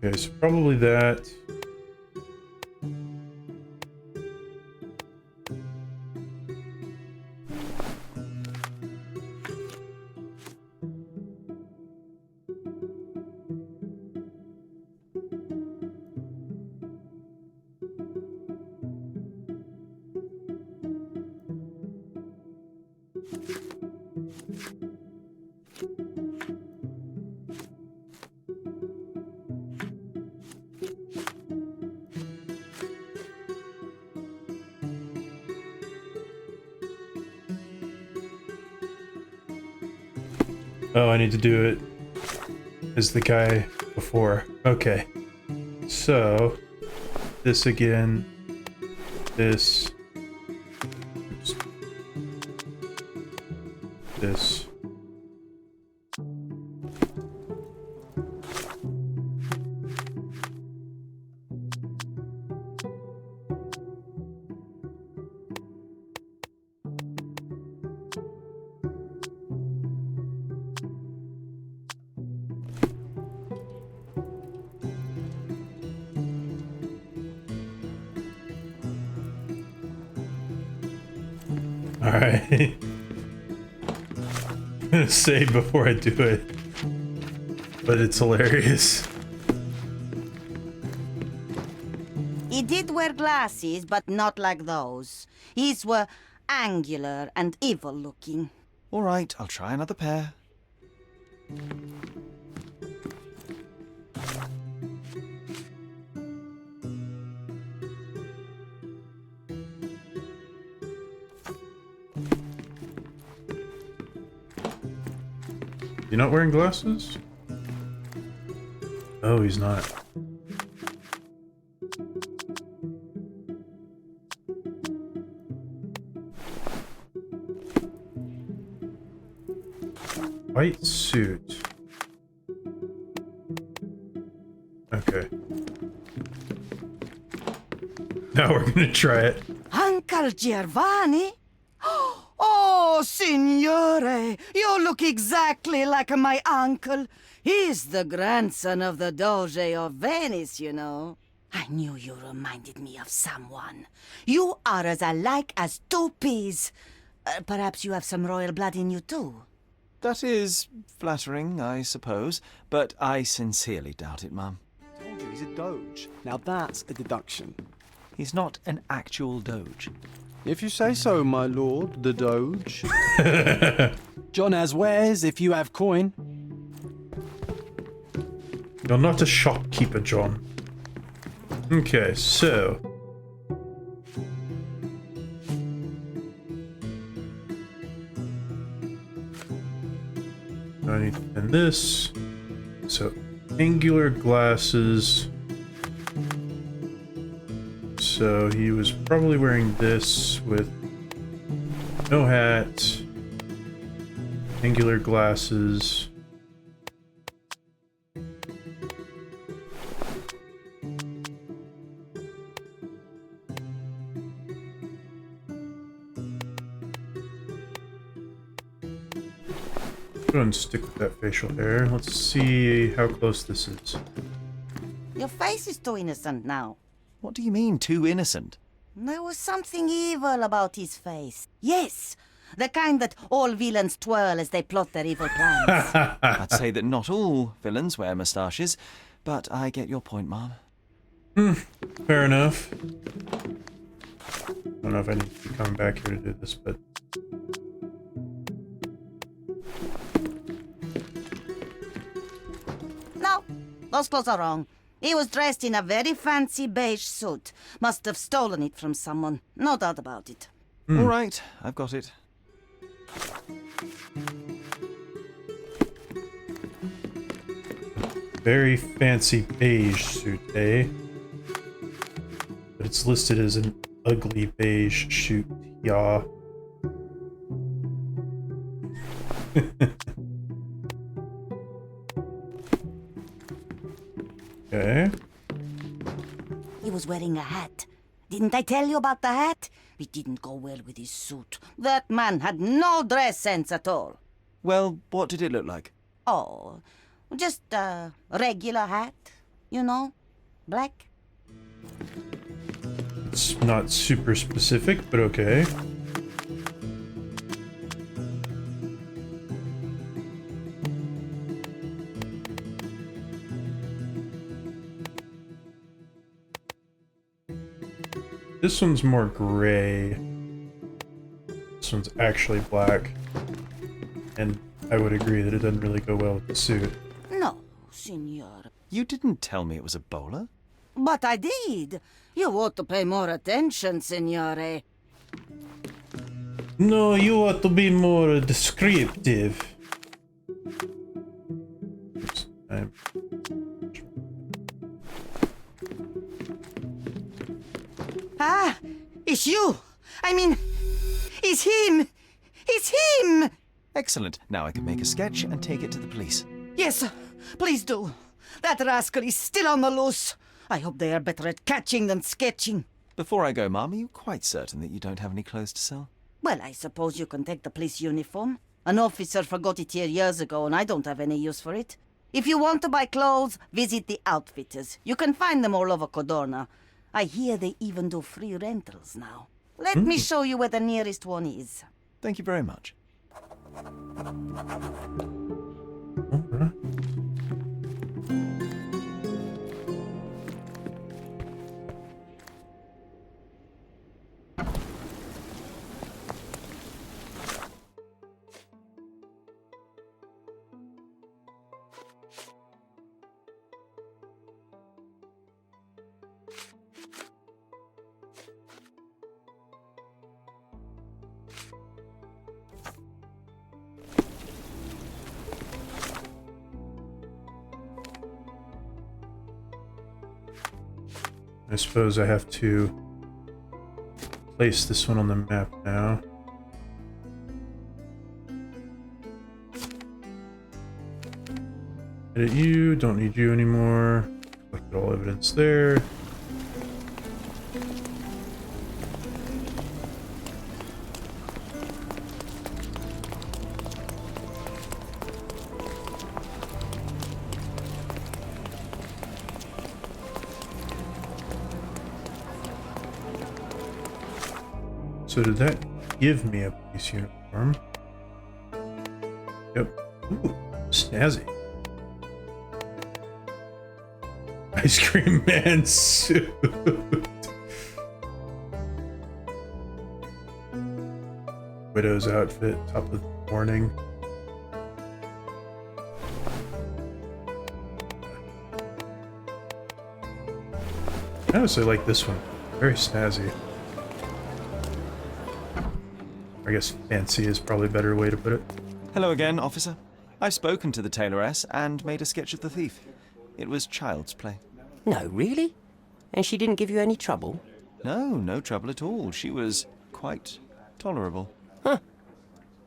Okay, so probably that. Oh, I need to do it as the guy before. Okay. So, this again. This. Oops. This. Alright. I'm gonna say before I do it, but it's hilarious. He did wear glasses, but not like those. His were angular and evil-looking. All right, I'll try another pair. You not wearing glasses? Oh, he's not. White suit. Okay. Now we're gonna try it. Uncle Giovanni? Oh, signore, you look exactly like my uncle. He's the grandson of the Doge of Venice, you know. I knew you reminded me of someone. You are as alike as two peas. Perhaps you have some royal blood in you, too. That is flattering, I suppose, but I sincerely doubt it, Mum. Told you he's a doge. Now that's a deduction. He's not an actual doge. If you say so, my lord, the doge. John has wares if you have coin. You're not a shopkeeper, John. Okay, so... I need to pin this. So, angular glasses. So he was probably wearing this with no hat, angular glasses. Go and stick with that facial hair. Let's see how close this is. Your face is too innocent now. What do you mean, too innocent? There was something evil about his face. Yes, the kind that all villains twirl as they plot their evil plans. I'd say that not all villains wear moustaches, but I get your point, Mom. Fair enough. I don't know if I need to be coming back here to do this, but... No, those clothes are wrong. He was dressed in a very fancy beige suit. Must have stolen it from someone. No doubt about it. All right, I've got it. Very fancy beige suit, eh? But it's listed as an ugly beige suit, yeah. Okay. He was wearing a hat. Didn't I tell you about the hat? It didn't go well with his suit. That man had no dress sense at all. Well, what did it look like? Oh, just a regular hat, you know, black. It's not super specific, but okay. This one's more gray. This one's actually black. And I would agree that it doesn't really go well with the suit. No, signor. You didn't tell me it was a bowler. But I did. You ought to pay more attention, signore. No, you ought to be more descriptive. I'm... Ah, it's you. I mean, it's him. It's him. Excellent. Now I can make a sketch and take it to the police. Yes, sir. Please do. That rascal is still on the loose. I hope they are better at catching than sketching. Before I go, Mum, are you quite certain that you don't have any clothes to sell? Well, I suppose you can take the police uniform. An officer forgot it here years ago, and I don't have any use for it. If you want to buy clothes, visit the outfitters. You can find them all over Codorna. I hear they even do free rentals now. Let me show you where the nearest one is. Thank you very much. Alright. I suppose I have to place this one on the map now. Edit you, don't need you anymore. Collected all evidence there. So did that give me a police uniform? Yep. Ooh, snazzy. Ice cream man suit. Widow's outfit, top of the morning. I honestly like this one. Very snazzy. I guess fancy is probably a better way to put it. Hello again, officer. I've spoken to the tailoress and made a sketch of the thief. It was child's play. No, really? And she didn't give you any trouble? No, no trouble at all. She was quite tolerable. Huh.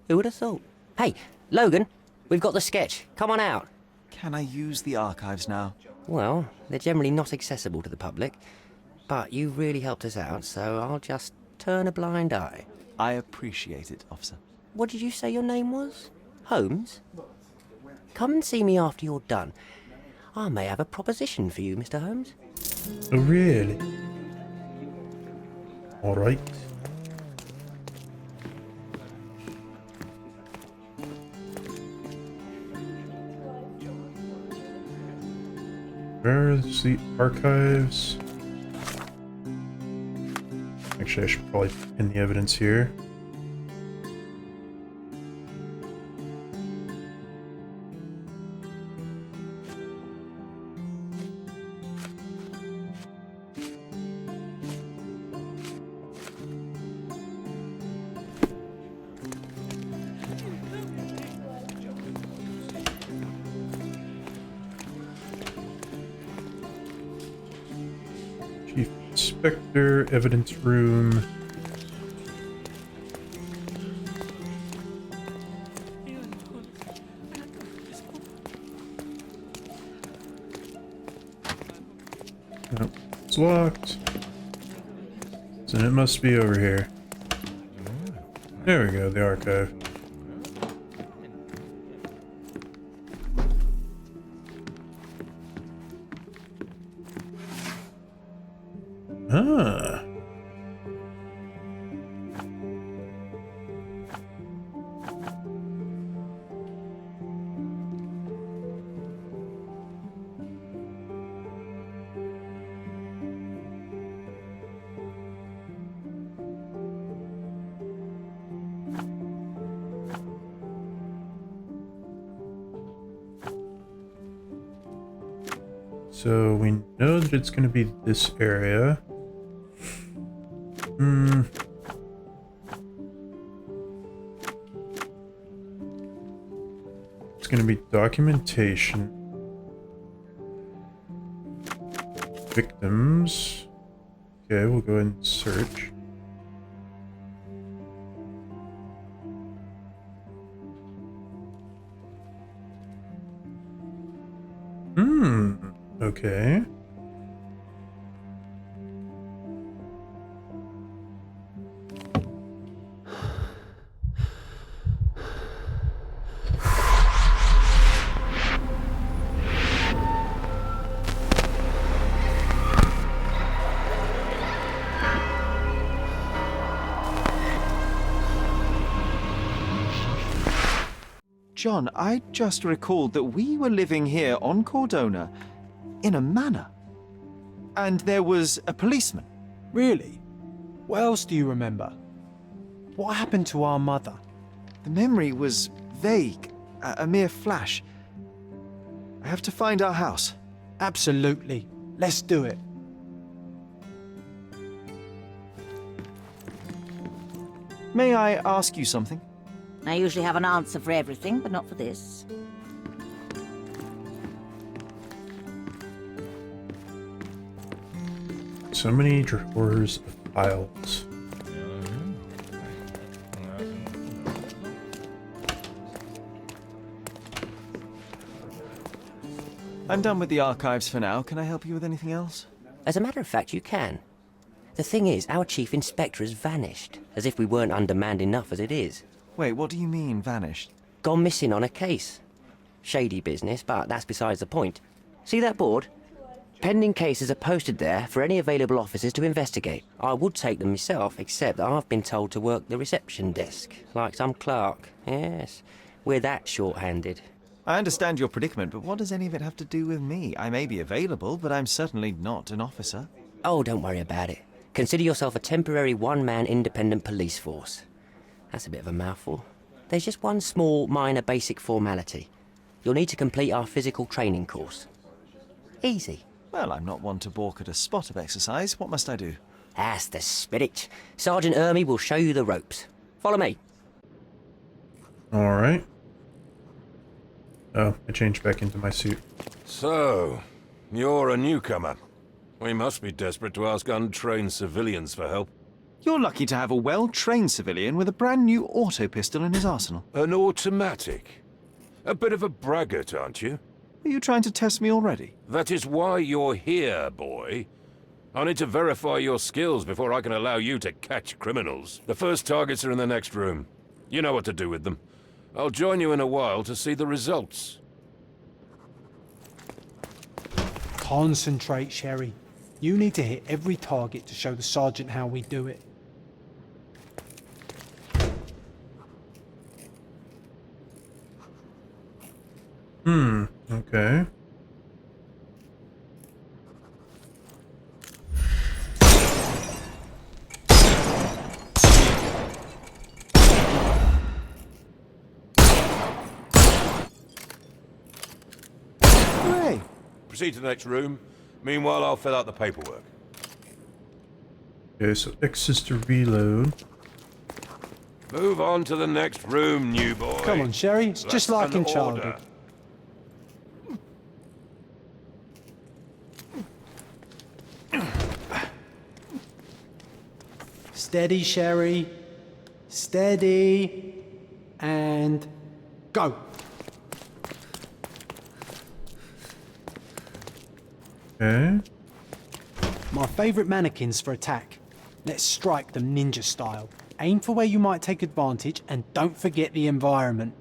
Who would have thought? Hey, Logan, we've got the sketch. Come on out. Can I use the archives now? Well, they're generally not accessible to the public, but you really helped us out, so I'll just turn a blind eye. I appreciate it, officer. What did you say your name was? Holmes? Come and see me after you're done. I may have a proposition for you, Mr. Holmes. Oh, really? All right. Where's the archives? Actually, I should probably pin the evidence here. Chief Inspector, evidence room. Nope, it's locked. So it must be over here. There we go, the archive. Ah. So we know that it's going to be this area. It's going to be documentation. victims. Okay, we'll go ahead and search. Okay. John, I just recalled that we were living here on Cordona in a manor. And there was a policeman. Really? What else do you remember? What happened to our mother? The memory was vague, a mere flash. I have to find our house. Absolutely. Let's do it. May I ask you something? I usually have an answer for everything, but not for this. So many drawers of files. I'm done with the archives for now. Can I help you with anything else? As a matter of fact, you can. The thing is, our chief inspector has vanished, as if we weren't undermanned enough as it is. Wait, what do you mean, vanished? Gone missing on a case. Shady business, but that's besides the point. See that board? Pending cases are posted there for any available officers to investigate. I would take them myself, except that I've been told to work the reception desk, like some clerk. Yes, we're that short-handed. I understand your predicament, but what does any of it have to do with me? I may be available, but I'm certainly not an officer. Oh, don't worry about it. Consider yourself a temporary one-man independent police force. That's a bit of a mouthful. There's just one small, minor basic formality. You'll need to complete our physical training course. Easy. Well, I'm not one to balk at a spot of exercise. What must I do? That's the spirit. Sergeant Ermy will show you the ropes. Follow me. Alright. Oh, I changed back into my suit. So, you're a newcomer. We must be desperate to ask untrained civilians for help. You're lucky to have a well-trained civilian with a brand new auto pistol in his arsenal. An automatic? A bit of a braggart, aren't you? Are you trying to test me already? That is why you're here, boy. I need to verify your skills before I can allow you to catch criminals. The first targets are in the next room. You know what to do with them. I'll join you in a while to see the results. Concentrate, Sherry. You need to hit every target to show the sergeant how we do it. Okay. Hooray! Proceed to the next room. Meanwhile, I'll fill out the paperwork. Okay, so X is to reload. Move on to the next room, new boy. Come on, Sherry. It's just like in childhood. Steady, Sherry. Steady. And go. Okay. My favourite mannequins for attack. Let's strike them ninja style. Aim for where you might take advantage and don't forget the environment.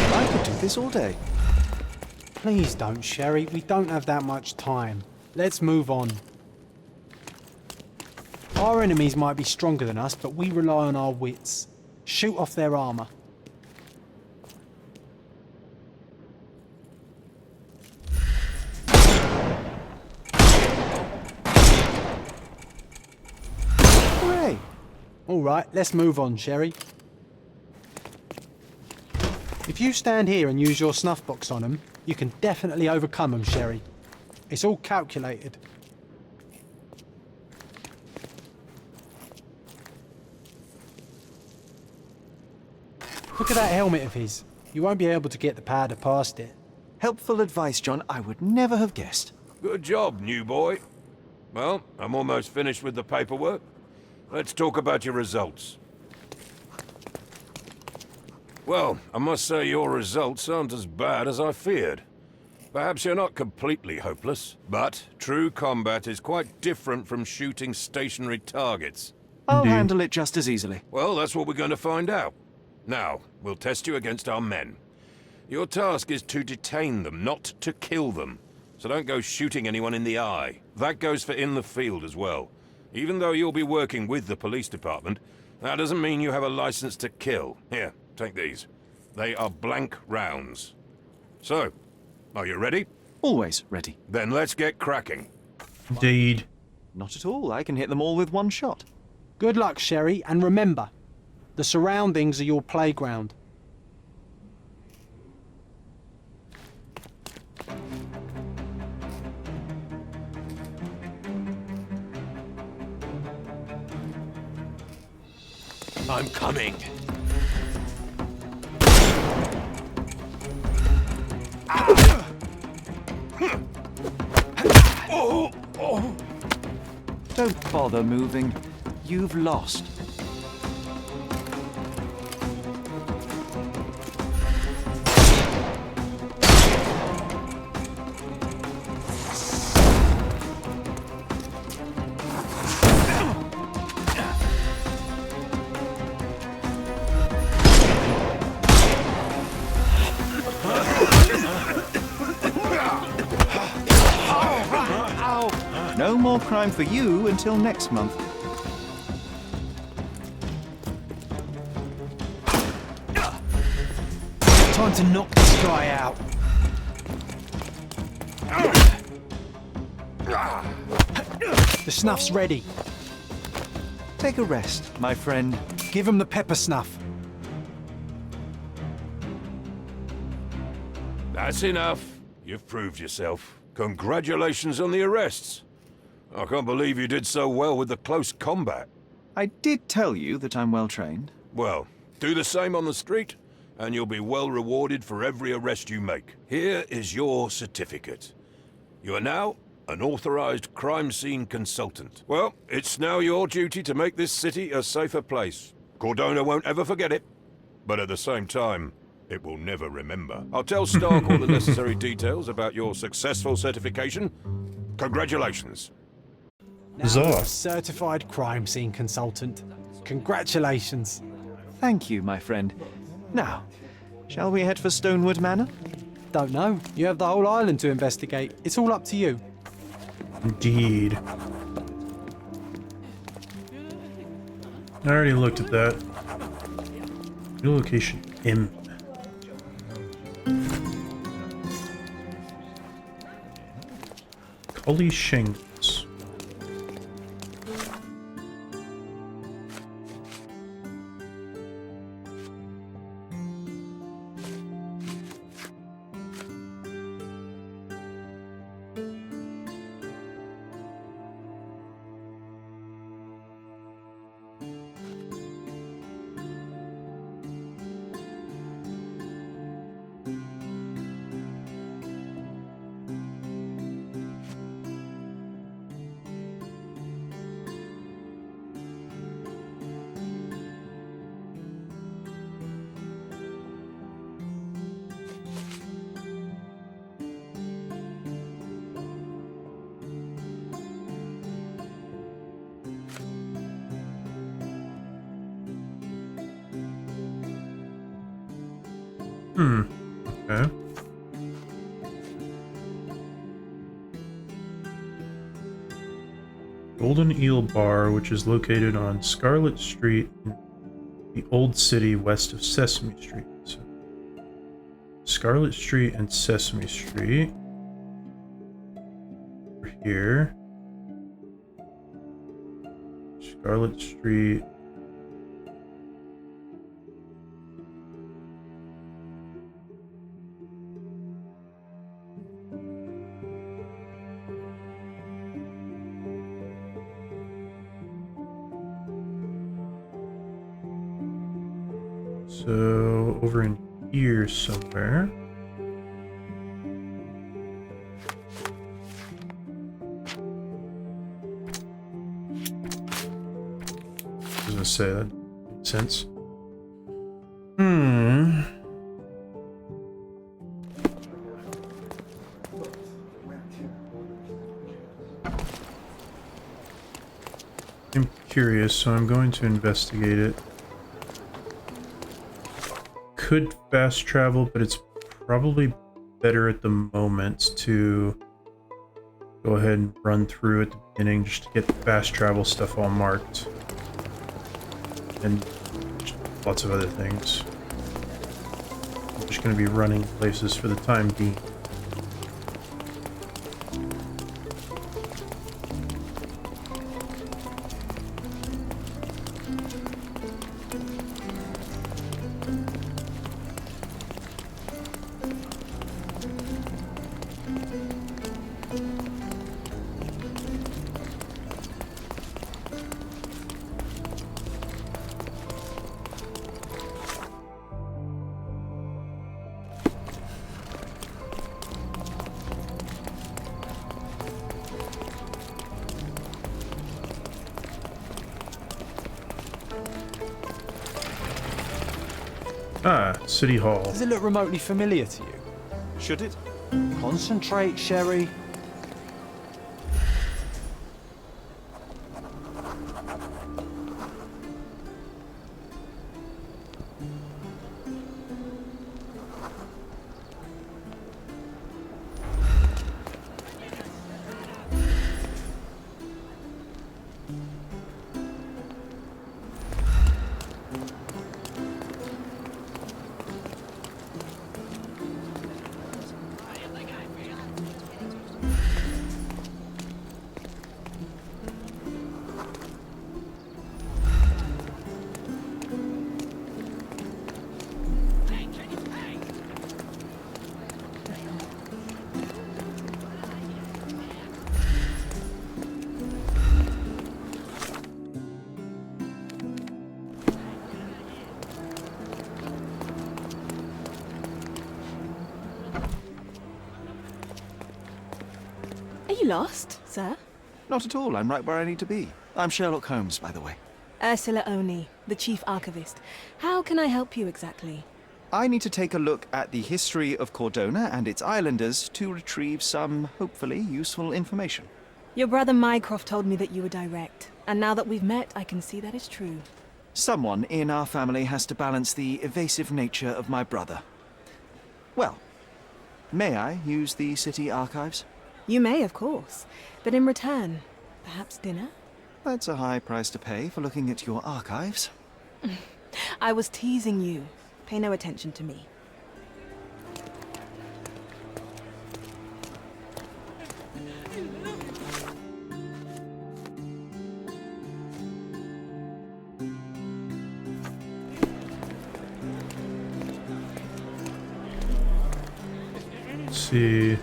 I could do this all day. Please don't, Sherry. We don't have that much time. Let's move on. Our enemies might be stronger than us, but we rely on our wits. Shoot off their armor. Hooray! All right, let's move on, Sherry. If you stand here and use your snuff box on them, you can definitely overcome them, Sherry. It's all calculated. Look at that helmet of his. You won't be able to get the powder past it. Helpful advice, John. I would never have guessed. Good job, new boy. Well, I'm almost finished with the paperwork. Let's talk about your results. Well, I must say your results aren't as bad as I feared. Perhaps you're not completely hopeless, but true combat is quite different from shooting stationary targets. I'll handle it just as easily. Well, that's what we're going to find out. Now, we'll test you against our men. Your task is to detain them, not to kill them. So don't go shooting anyone in the eye. That goes for in the field as well. Even though you'll be working with the police department, that doesn't mean you have a license to kill. Here, take these. They are blank rounds. So, are you ready? Always ready. Then let's get cracking. Indeed. Not at all. I can hit them all with one shot. Good luck, Sherry, and remember, the surroundings are your playground. I'm coming. Don't bother moving. You've lost. No more crime for you until next month. Time to knock this guy out. The snuff's ready. Take a rest, my friend. Give him the pepper snuff. That's enough. You've proved yourself. Congratulations on the arrests. I can't believe you did so well with the close combat. I did tell you that I'm well trained. Well, do the same on the street, and you'll be well rewarded for every arrest you make. Here is your certificate. You are now an authorized crime scene consultant. Well, it's now your duty to make this city a safer place. Cordona won't ever forget it, but at the same time, it will never remember. I'll tell Stark all the necessary details about your successful certification. Congratulations. Now you're a certified crime scene consultant. Congratulations. Thank you, my friend. Now, shall we head for Stonewood Manor? Don't know. You have the whole island to investigate. It's all up to you. Indeed. I already looked at that. New location M. Cully Shingles. Okay. Golden Eel Bar, which is located on Scarlet Street in the Old City west of Sesame Street. So, Scarlet Street and Sesame Street. Over here. Scarlet Street So, over in here somewhere. I was gonna say that makes sense. I'm curious, so I'm going to investigate it. Could fast travel, but it's probably better at the moment to go ahead and run through at the beginning just to get the fast travel stuff all marked. And lots of other things. I'm just going to be running places for the time being. Ah, City Hall. Does it look remotely familiar to you? Should it? Concentrate, Sherry. Are you lost, sir? Not at all. I'm right where I need to be. I'm Sherlock Holmes, by the way. Ursula Oni, the Chief Archivist. How can I help you exactly? I need to take a look at the history of Cordona and its islanders to retrieve some, hopefully, useful information. Your brother Mycroft told me that you were direct, and now that we've met, I can see that is true. Someone in our family has to balance the evasive nature of my brother. Well, may I use the city archives? You may, of course, but in return, perhaps dinner? That's a high price to pay for looking at your archives. I was teasing you. Pay no attention to me. Let's see.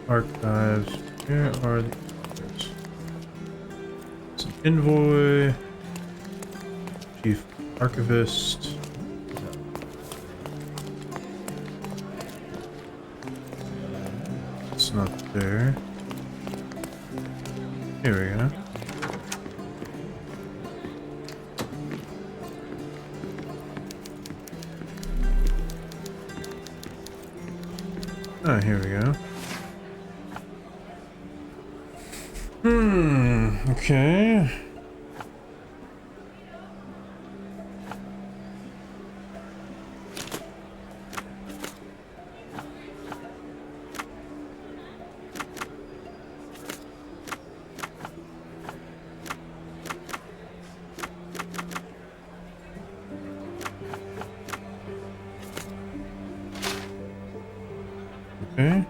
Archives. Where are the archives? It's an envoy. Chief Archivist. It's not there. Here we go. Ah, here we go. Okay. Okay.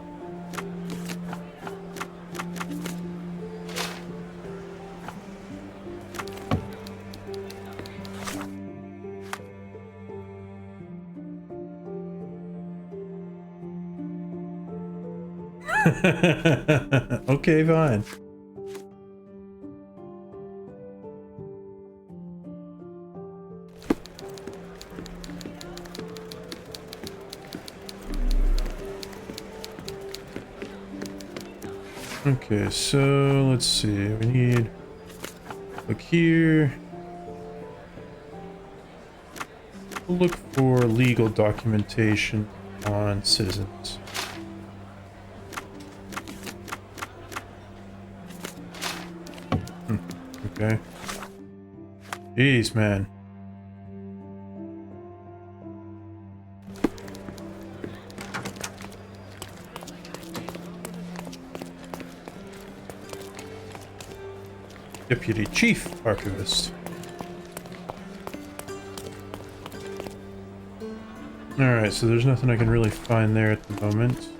Okay, fine. Okay, so let's see. We need look here. We'll look for legal documentation on citizens. Okay. Jeez, man. Deputy Chief Archivist. Alright, so there's nothing I can really find there at the moment.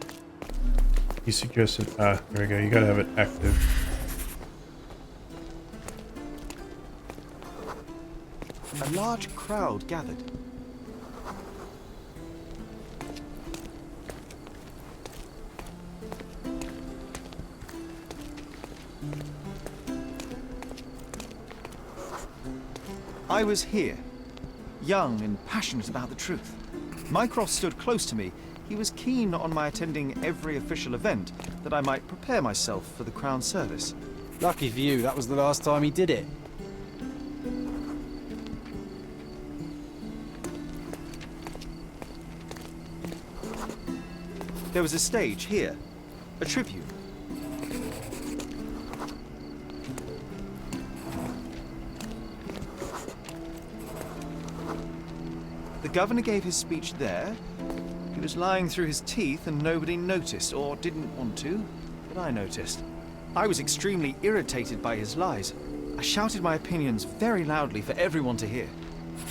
He suggested... there we go, you gotta have it active. A large crowd gathered. I was here, young and passionate about the truth. Mycroft stood close to me. He was keen on my attending every official event, that I might prepare myself for the Crown service. Lucky for you, that was the last time he did it. There was a stage here, a tribune. The governor gave his speech there. He was lying through his teeth and nobody noticed, or didn't want to, but I noticed. I was extremely irritated by his lies. I shouted my opinions very loudly for everyone to hear.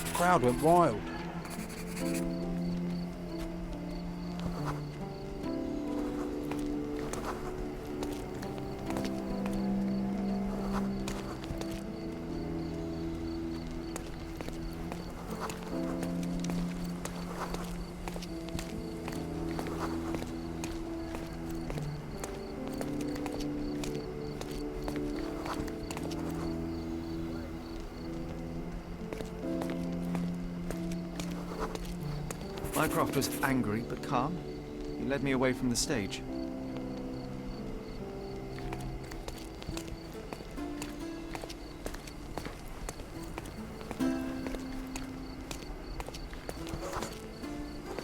The crowd went wild. Mycroft was angry but calm. He led me away from the stage.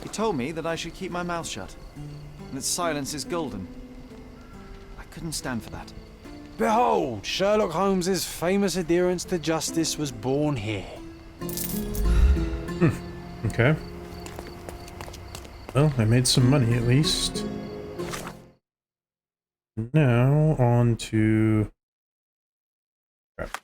He told me that I should keep my mouth shut, and that silence is golden. I couldn't stand for that. Behold, Sherlock Holmes's famous adherence to justice was born here. Okay. Well, I made some money at least. Now, on to... crap.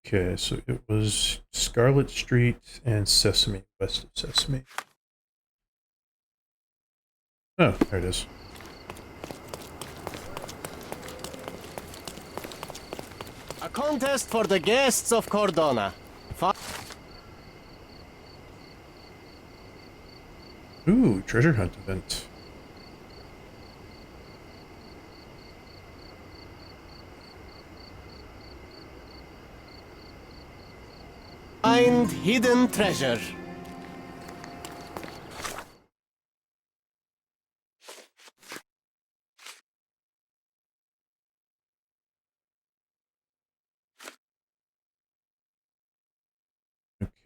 Okay, so it was Scarlet Street and Sesame, west of Sesame. Oh, there it is. A contest for the guests of Cordona. Ooh, treasure hunt event. Find hidden treasure.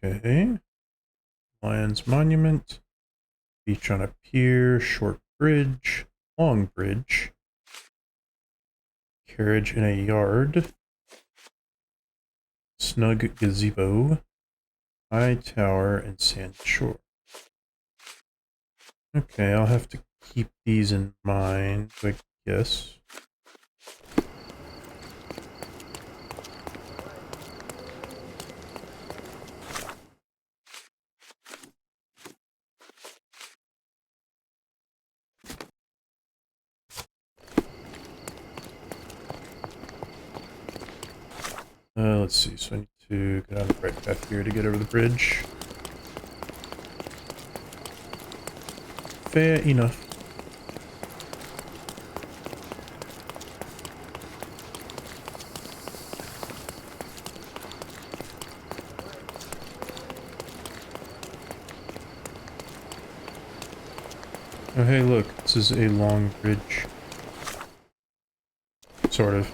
Okay. Lion's Monument. Beach on a pier. Short bridge. Long bridge. Carriage in a yard. Snug gazebo. High tower and sand shore. Okay, I'll have to keep these in mind, I guess. Let's see, so I need to get on the right path here to get over the bridge. Fair enough. Oh, hey, look, this is a long bridge. Sort of.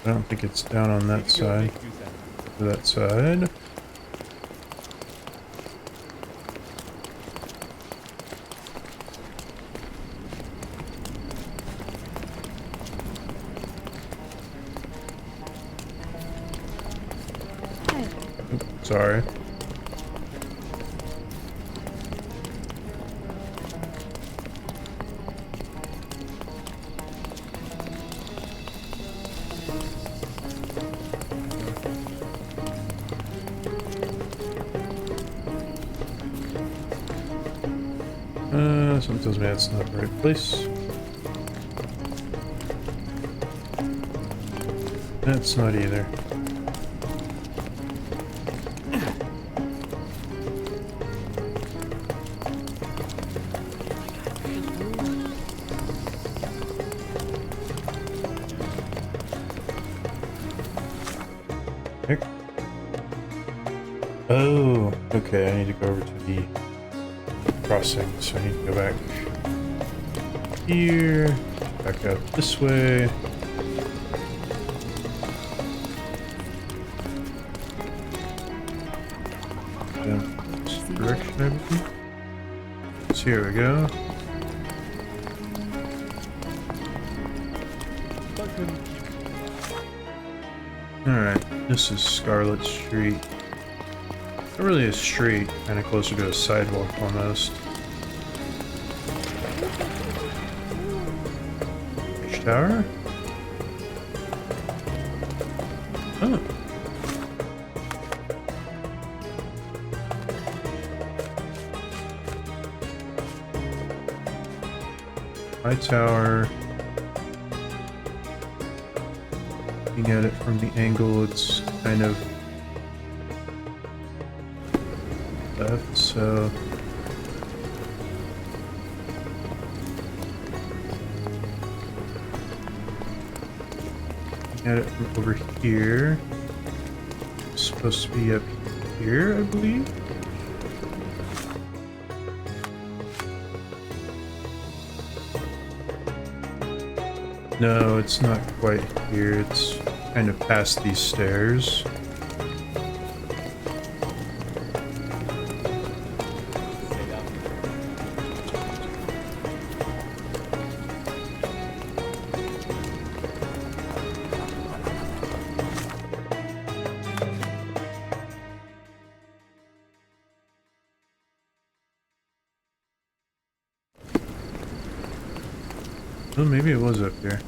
I don't think it's down on that side. To that side. Sorry. Something tells me that's not the right place. That's not either. Heck. Oh, okay, I need to go over to the crossing, so I need to go back here, back out this way. This direction, I believe. So here we go. Alright, this is Scarlet Street. Not really a street, kind of closer to a sidewalk almost. Tower? Oh. High tower. Looking at it from the angle, it's kind of left, so at it from over here. It's supposed to be up here, I believe. No, it's not quite here. It's kind of past these stairs. Well, maybe it was up here.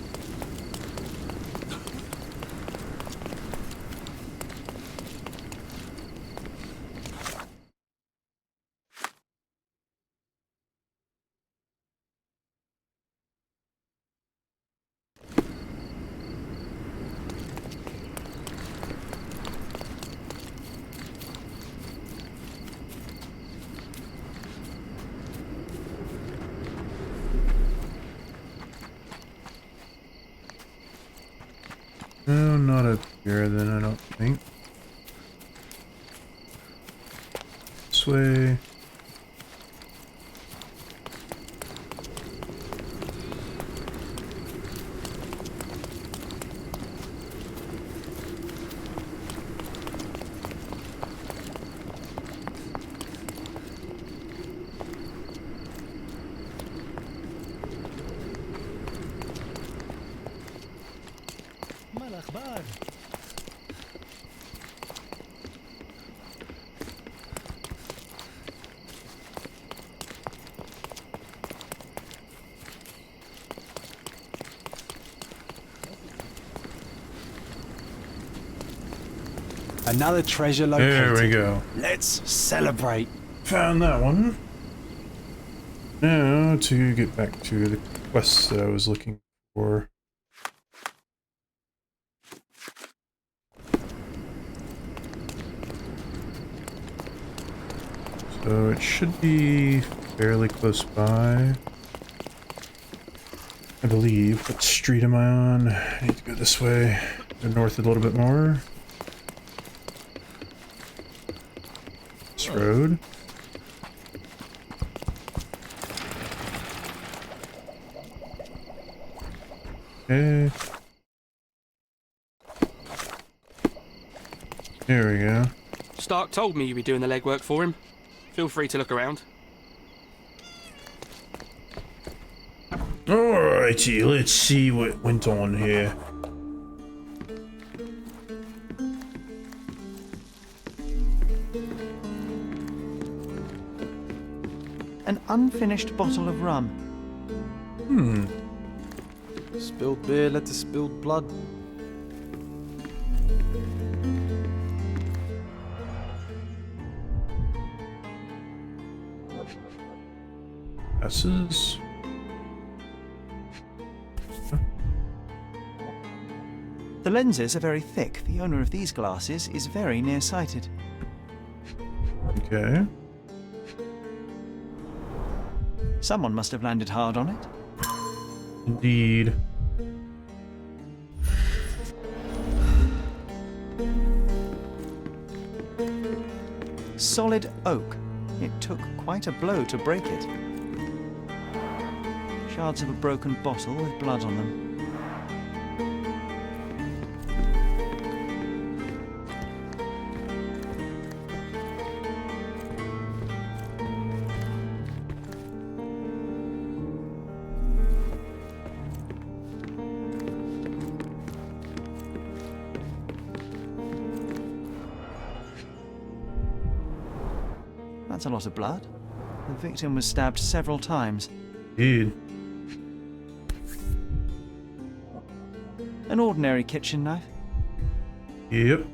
No, not up here then, I don't think. This way. Another treasure located. There we go. Let's celebrate. Found that one. Now to get back to the quest that I was looking for. So it should be fairly close by. I believe. What street am I on? I need to go this way. Go north a little bit more. It's road. Okay. There we go. Stark told me you'd be doing the legwork for him. Feel free to look around. Alrighty, let's see what went on here. An unfinished bottle of rum. Spilled beer led to spilled blood. Passes. The lenses are very thick. The owner of these glasses is very nearsighted. Okay. Someone must have landed hard on it. Indeed. Solid oak. It took quite a blow to break it. Shards of a broken bottle with blood on them. That's a lot of blood. The victim was stabbed several times. Indeed. An ordinary kitchen knife. Yep.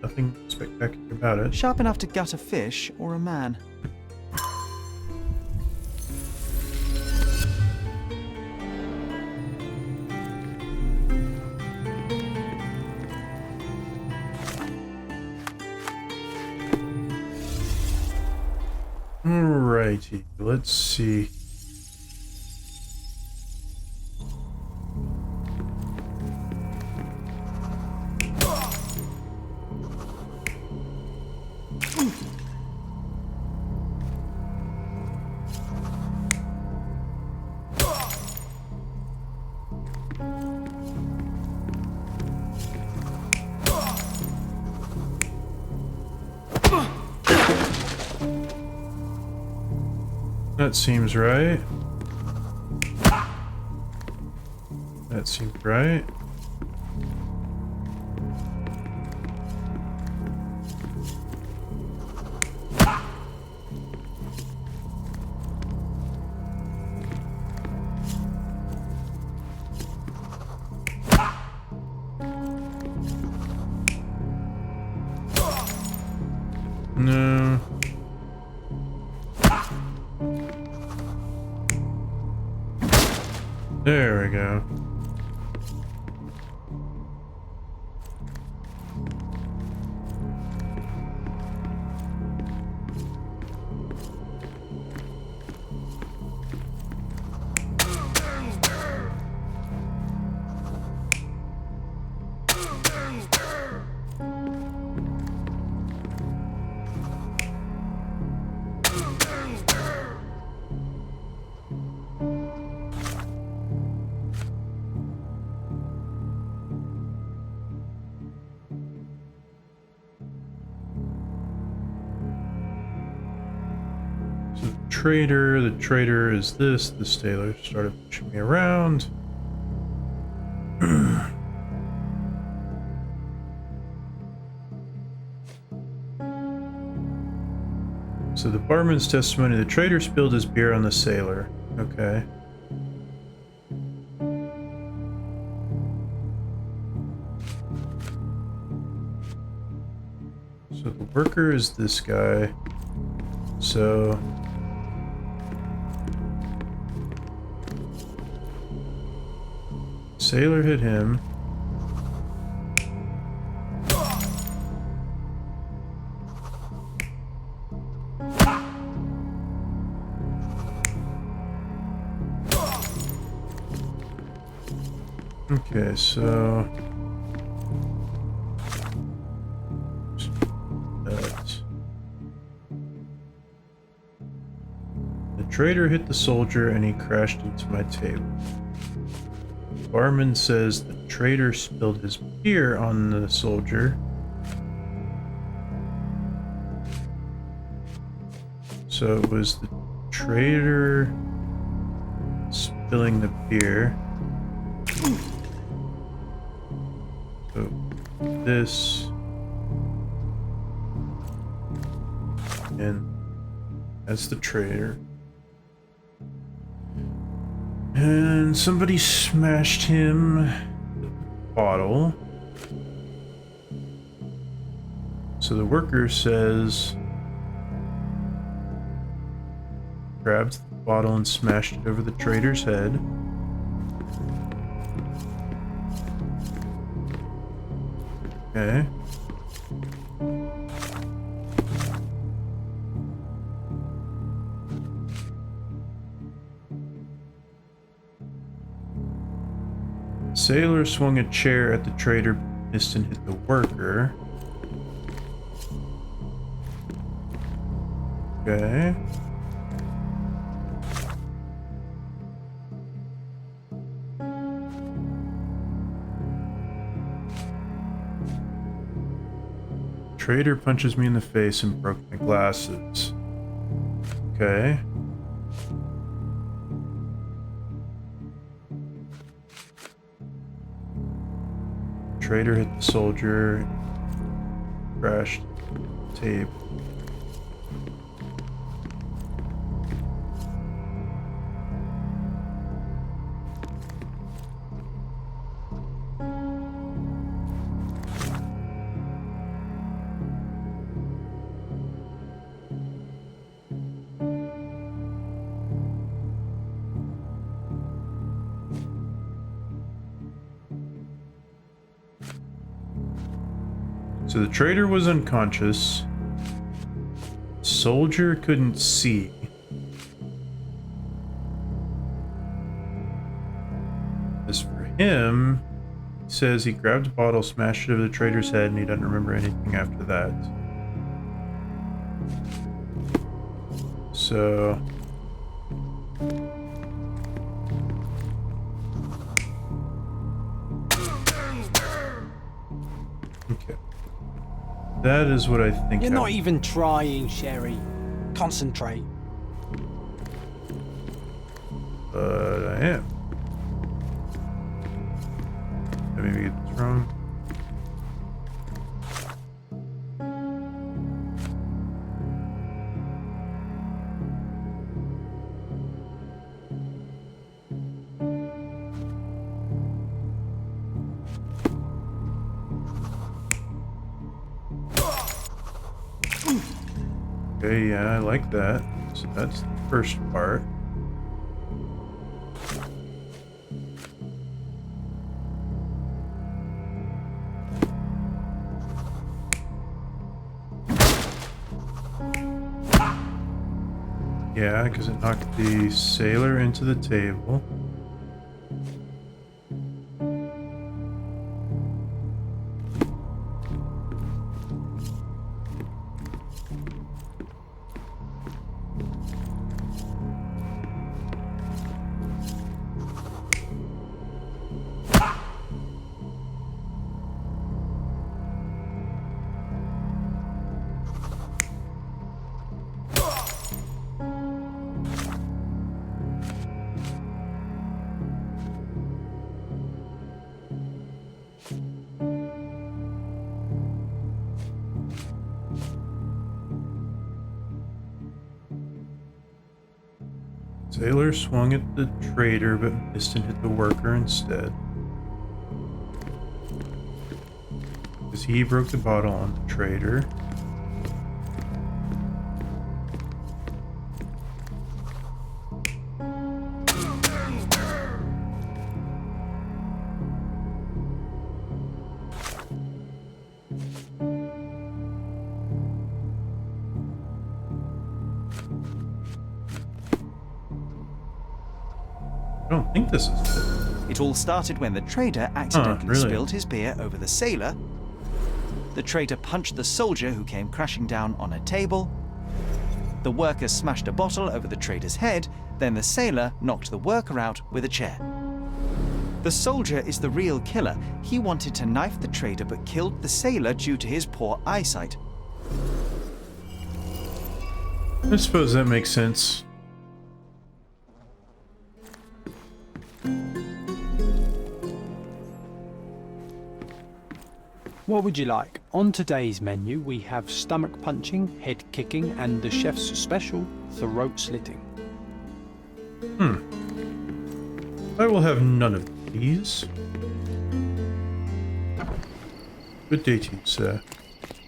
Nothing spectacular about it. Sharp enough to gut a fish or a man. Alrighty, let's see. That seems right. That seems right. No. There we go. The trader is this. The tailor started pushing me around. So the barman's testimony, the trader spilled his beer on the sailor. Okay. So the worker is this guy. So sailor hit him. Okay, so that. The trader hit the soldier and he crashed into my table. Barman says the trader spilled his beer on the soldier. So it was the trader spilling the beer. So this and that's the trader. And somebody smashed him with a bottle. So the worker says grabbed the bottle and smashed it over the trader's head. Okay. Sailor swung a chair at the trader, missed and hit the worker. Okay. Trader punches me in the face and broke my glasses. Okay. Trader hit the soldier, crashed the table. So the trader was unconscious. Soldier couldn't see. As for him, he says he grabbed a bottle, smashed it over the trader's head, and he doesn't remember anything after that. So... okay. That is what I think. You're not even trying, Sherry. Concentrate. But I am. Did I maybe get this wrong? Okay, yeah, I like that. So that's the first part. Yeah, because it knocked the sailor into the table. Sailor swung at the trader, but missed and hit the worker instead. Because he broke the bottle on the trader. I don't think this is it. It all started when the trader accidentally really? spilled his beer over the sailor. The trader punched the soldier who came crashing down on a table. The worker smashed a bottle over the trader's head, then the sailor knocked the worker out with a chair. The soldier is the real killer. He wanted to knife the trader but killed the sailor due to his poor eyesight. I suppose that makes sense. What would you like? On today's menu, we have stomach punching, head kicking, and the chef's special, throat slitting. I will have none of these. Good day to you, sir.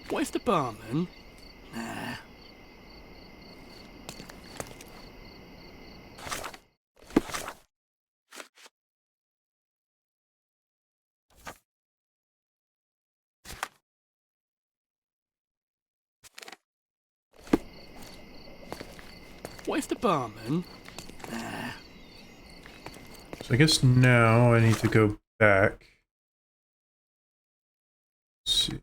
What if the barman? Nah. What if the barman? Nah. So I guess now I need to go back. Let's see.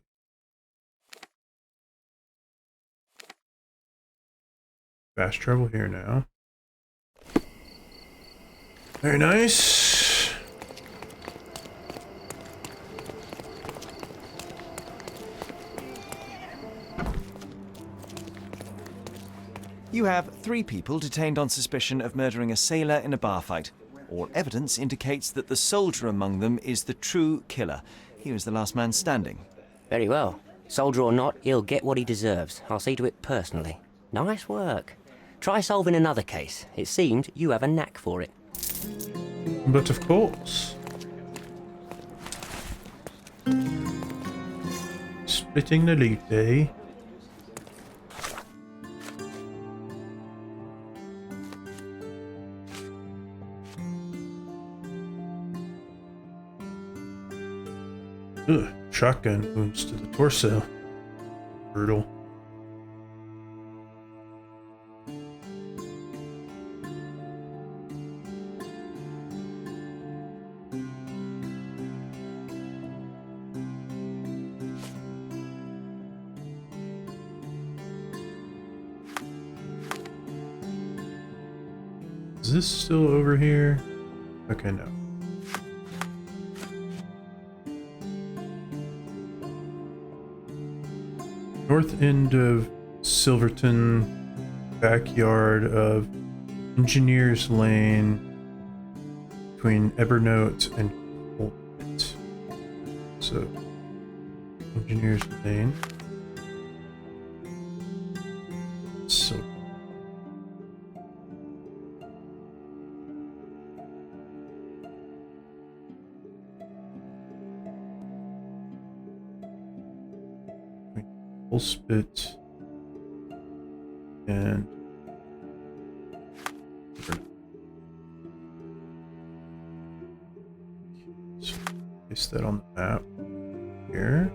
Fast travel here now. Very nice. You have 3 people detained on suspicion of murdering a sailor in a bar fight. All evidence indicates that the soldier among them is the true killer. He was the last man standing. Very well. Soldier or not, he'll get what he deserves. I'll see to it personally. Nice work. Try solving another case. It seems you have a knack for it. But of course. Splitting the loot, eh? Ugh, shotgun wounds to the torso. Brutal. Is this still over here? Okay, no. North end of Silverton, backyard of Engineers Lane, between Evernote and Colbert. So, Engineers Lane. So. Spit and so place that on the map here.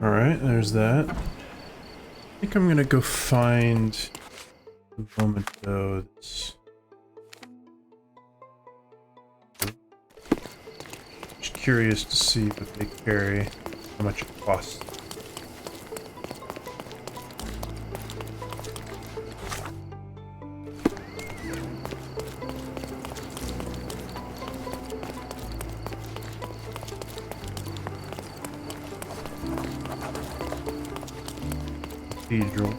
Alright, there's that. I think I'm gonna go find the memento that's just curious to see what they carry, how much it costs. Cathedral.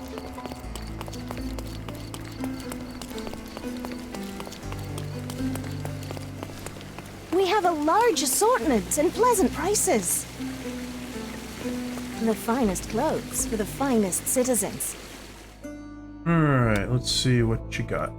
We have a large assortment and pleasant prices. The finest clothes for the finest citizens. Alright, let's see what you got.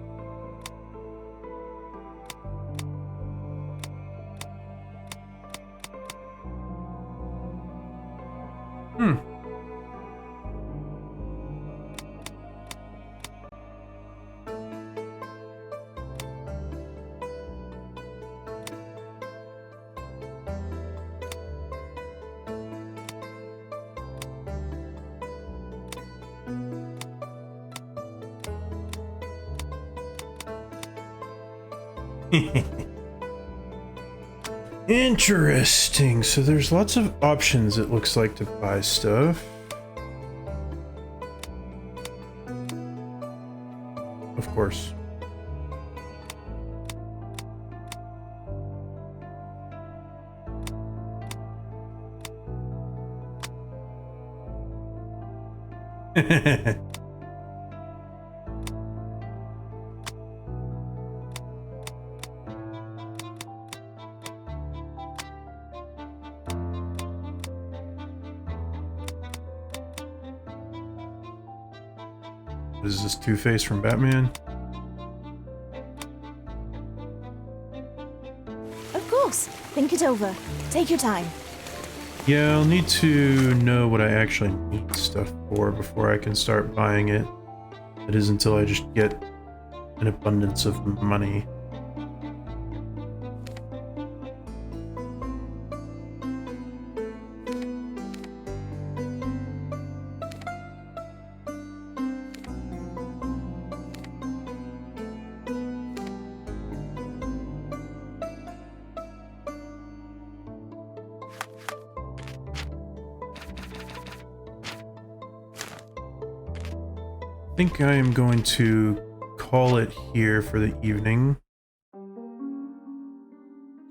Interesting. So there's lots of options, it looks like, to buy stuff. Of course. What is this, Two-Face from Batman? Of course. Think it over. Take your time. Yeah, I'll need to know what I actually need stuff for before I can start buying it. It is until I just get an abundance of money. I think I am going to call it here for the evening,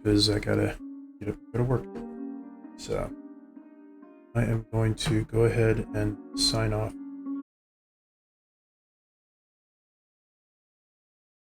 because I gotta get up, go to work. So I am going to go ahead and sign off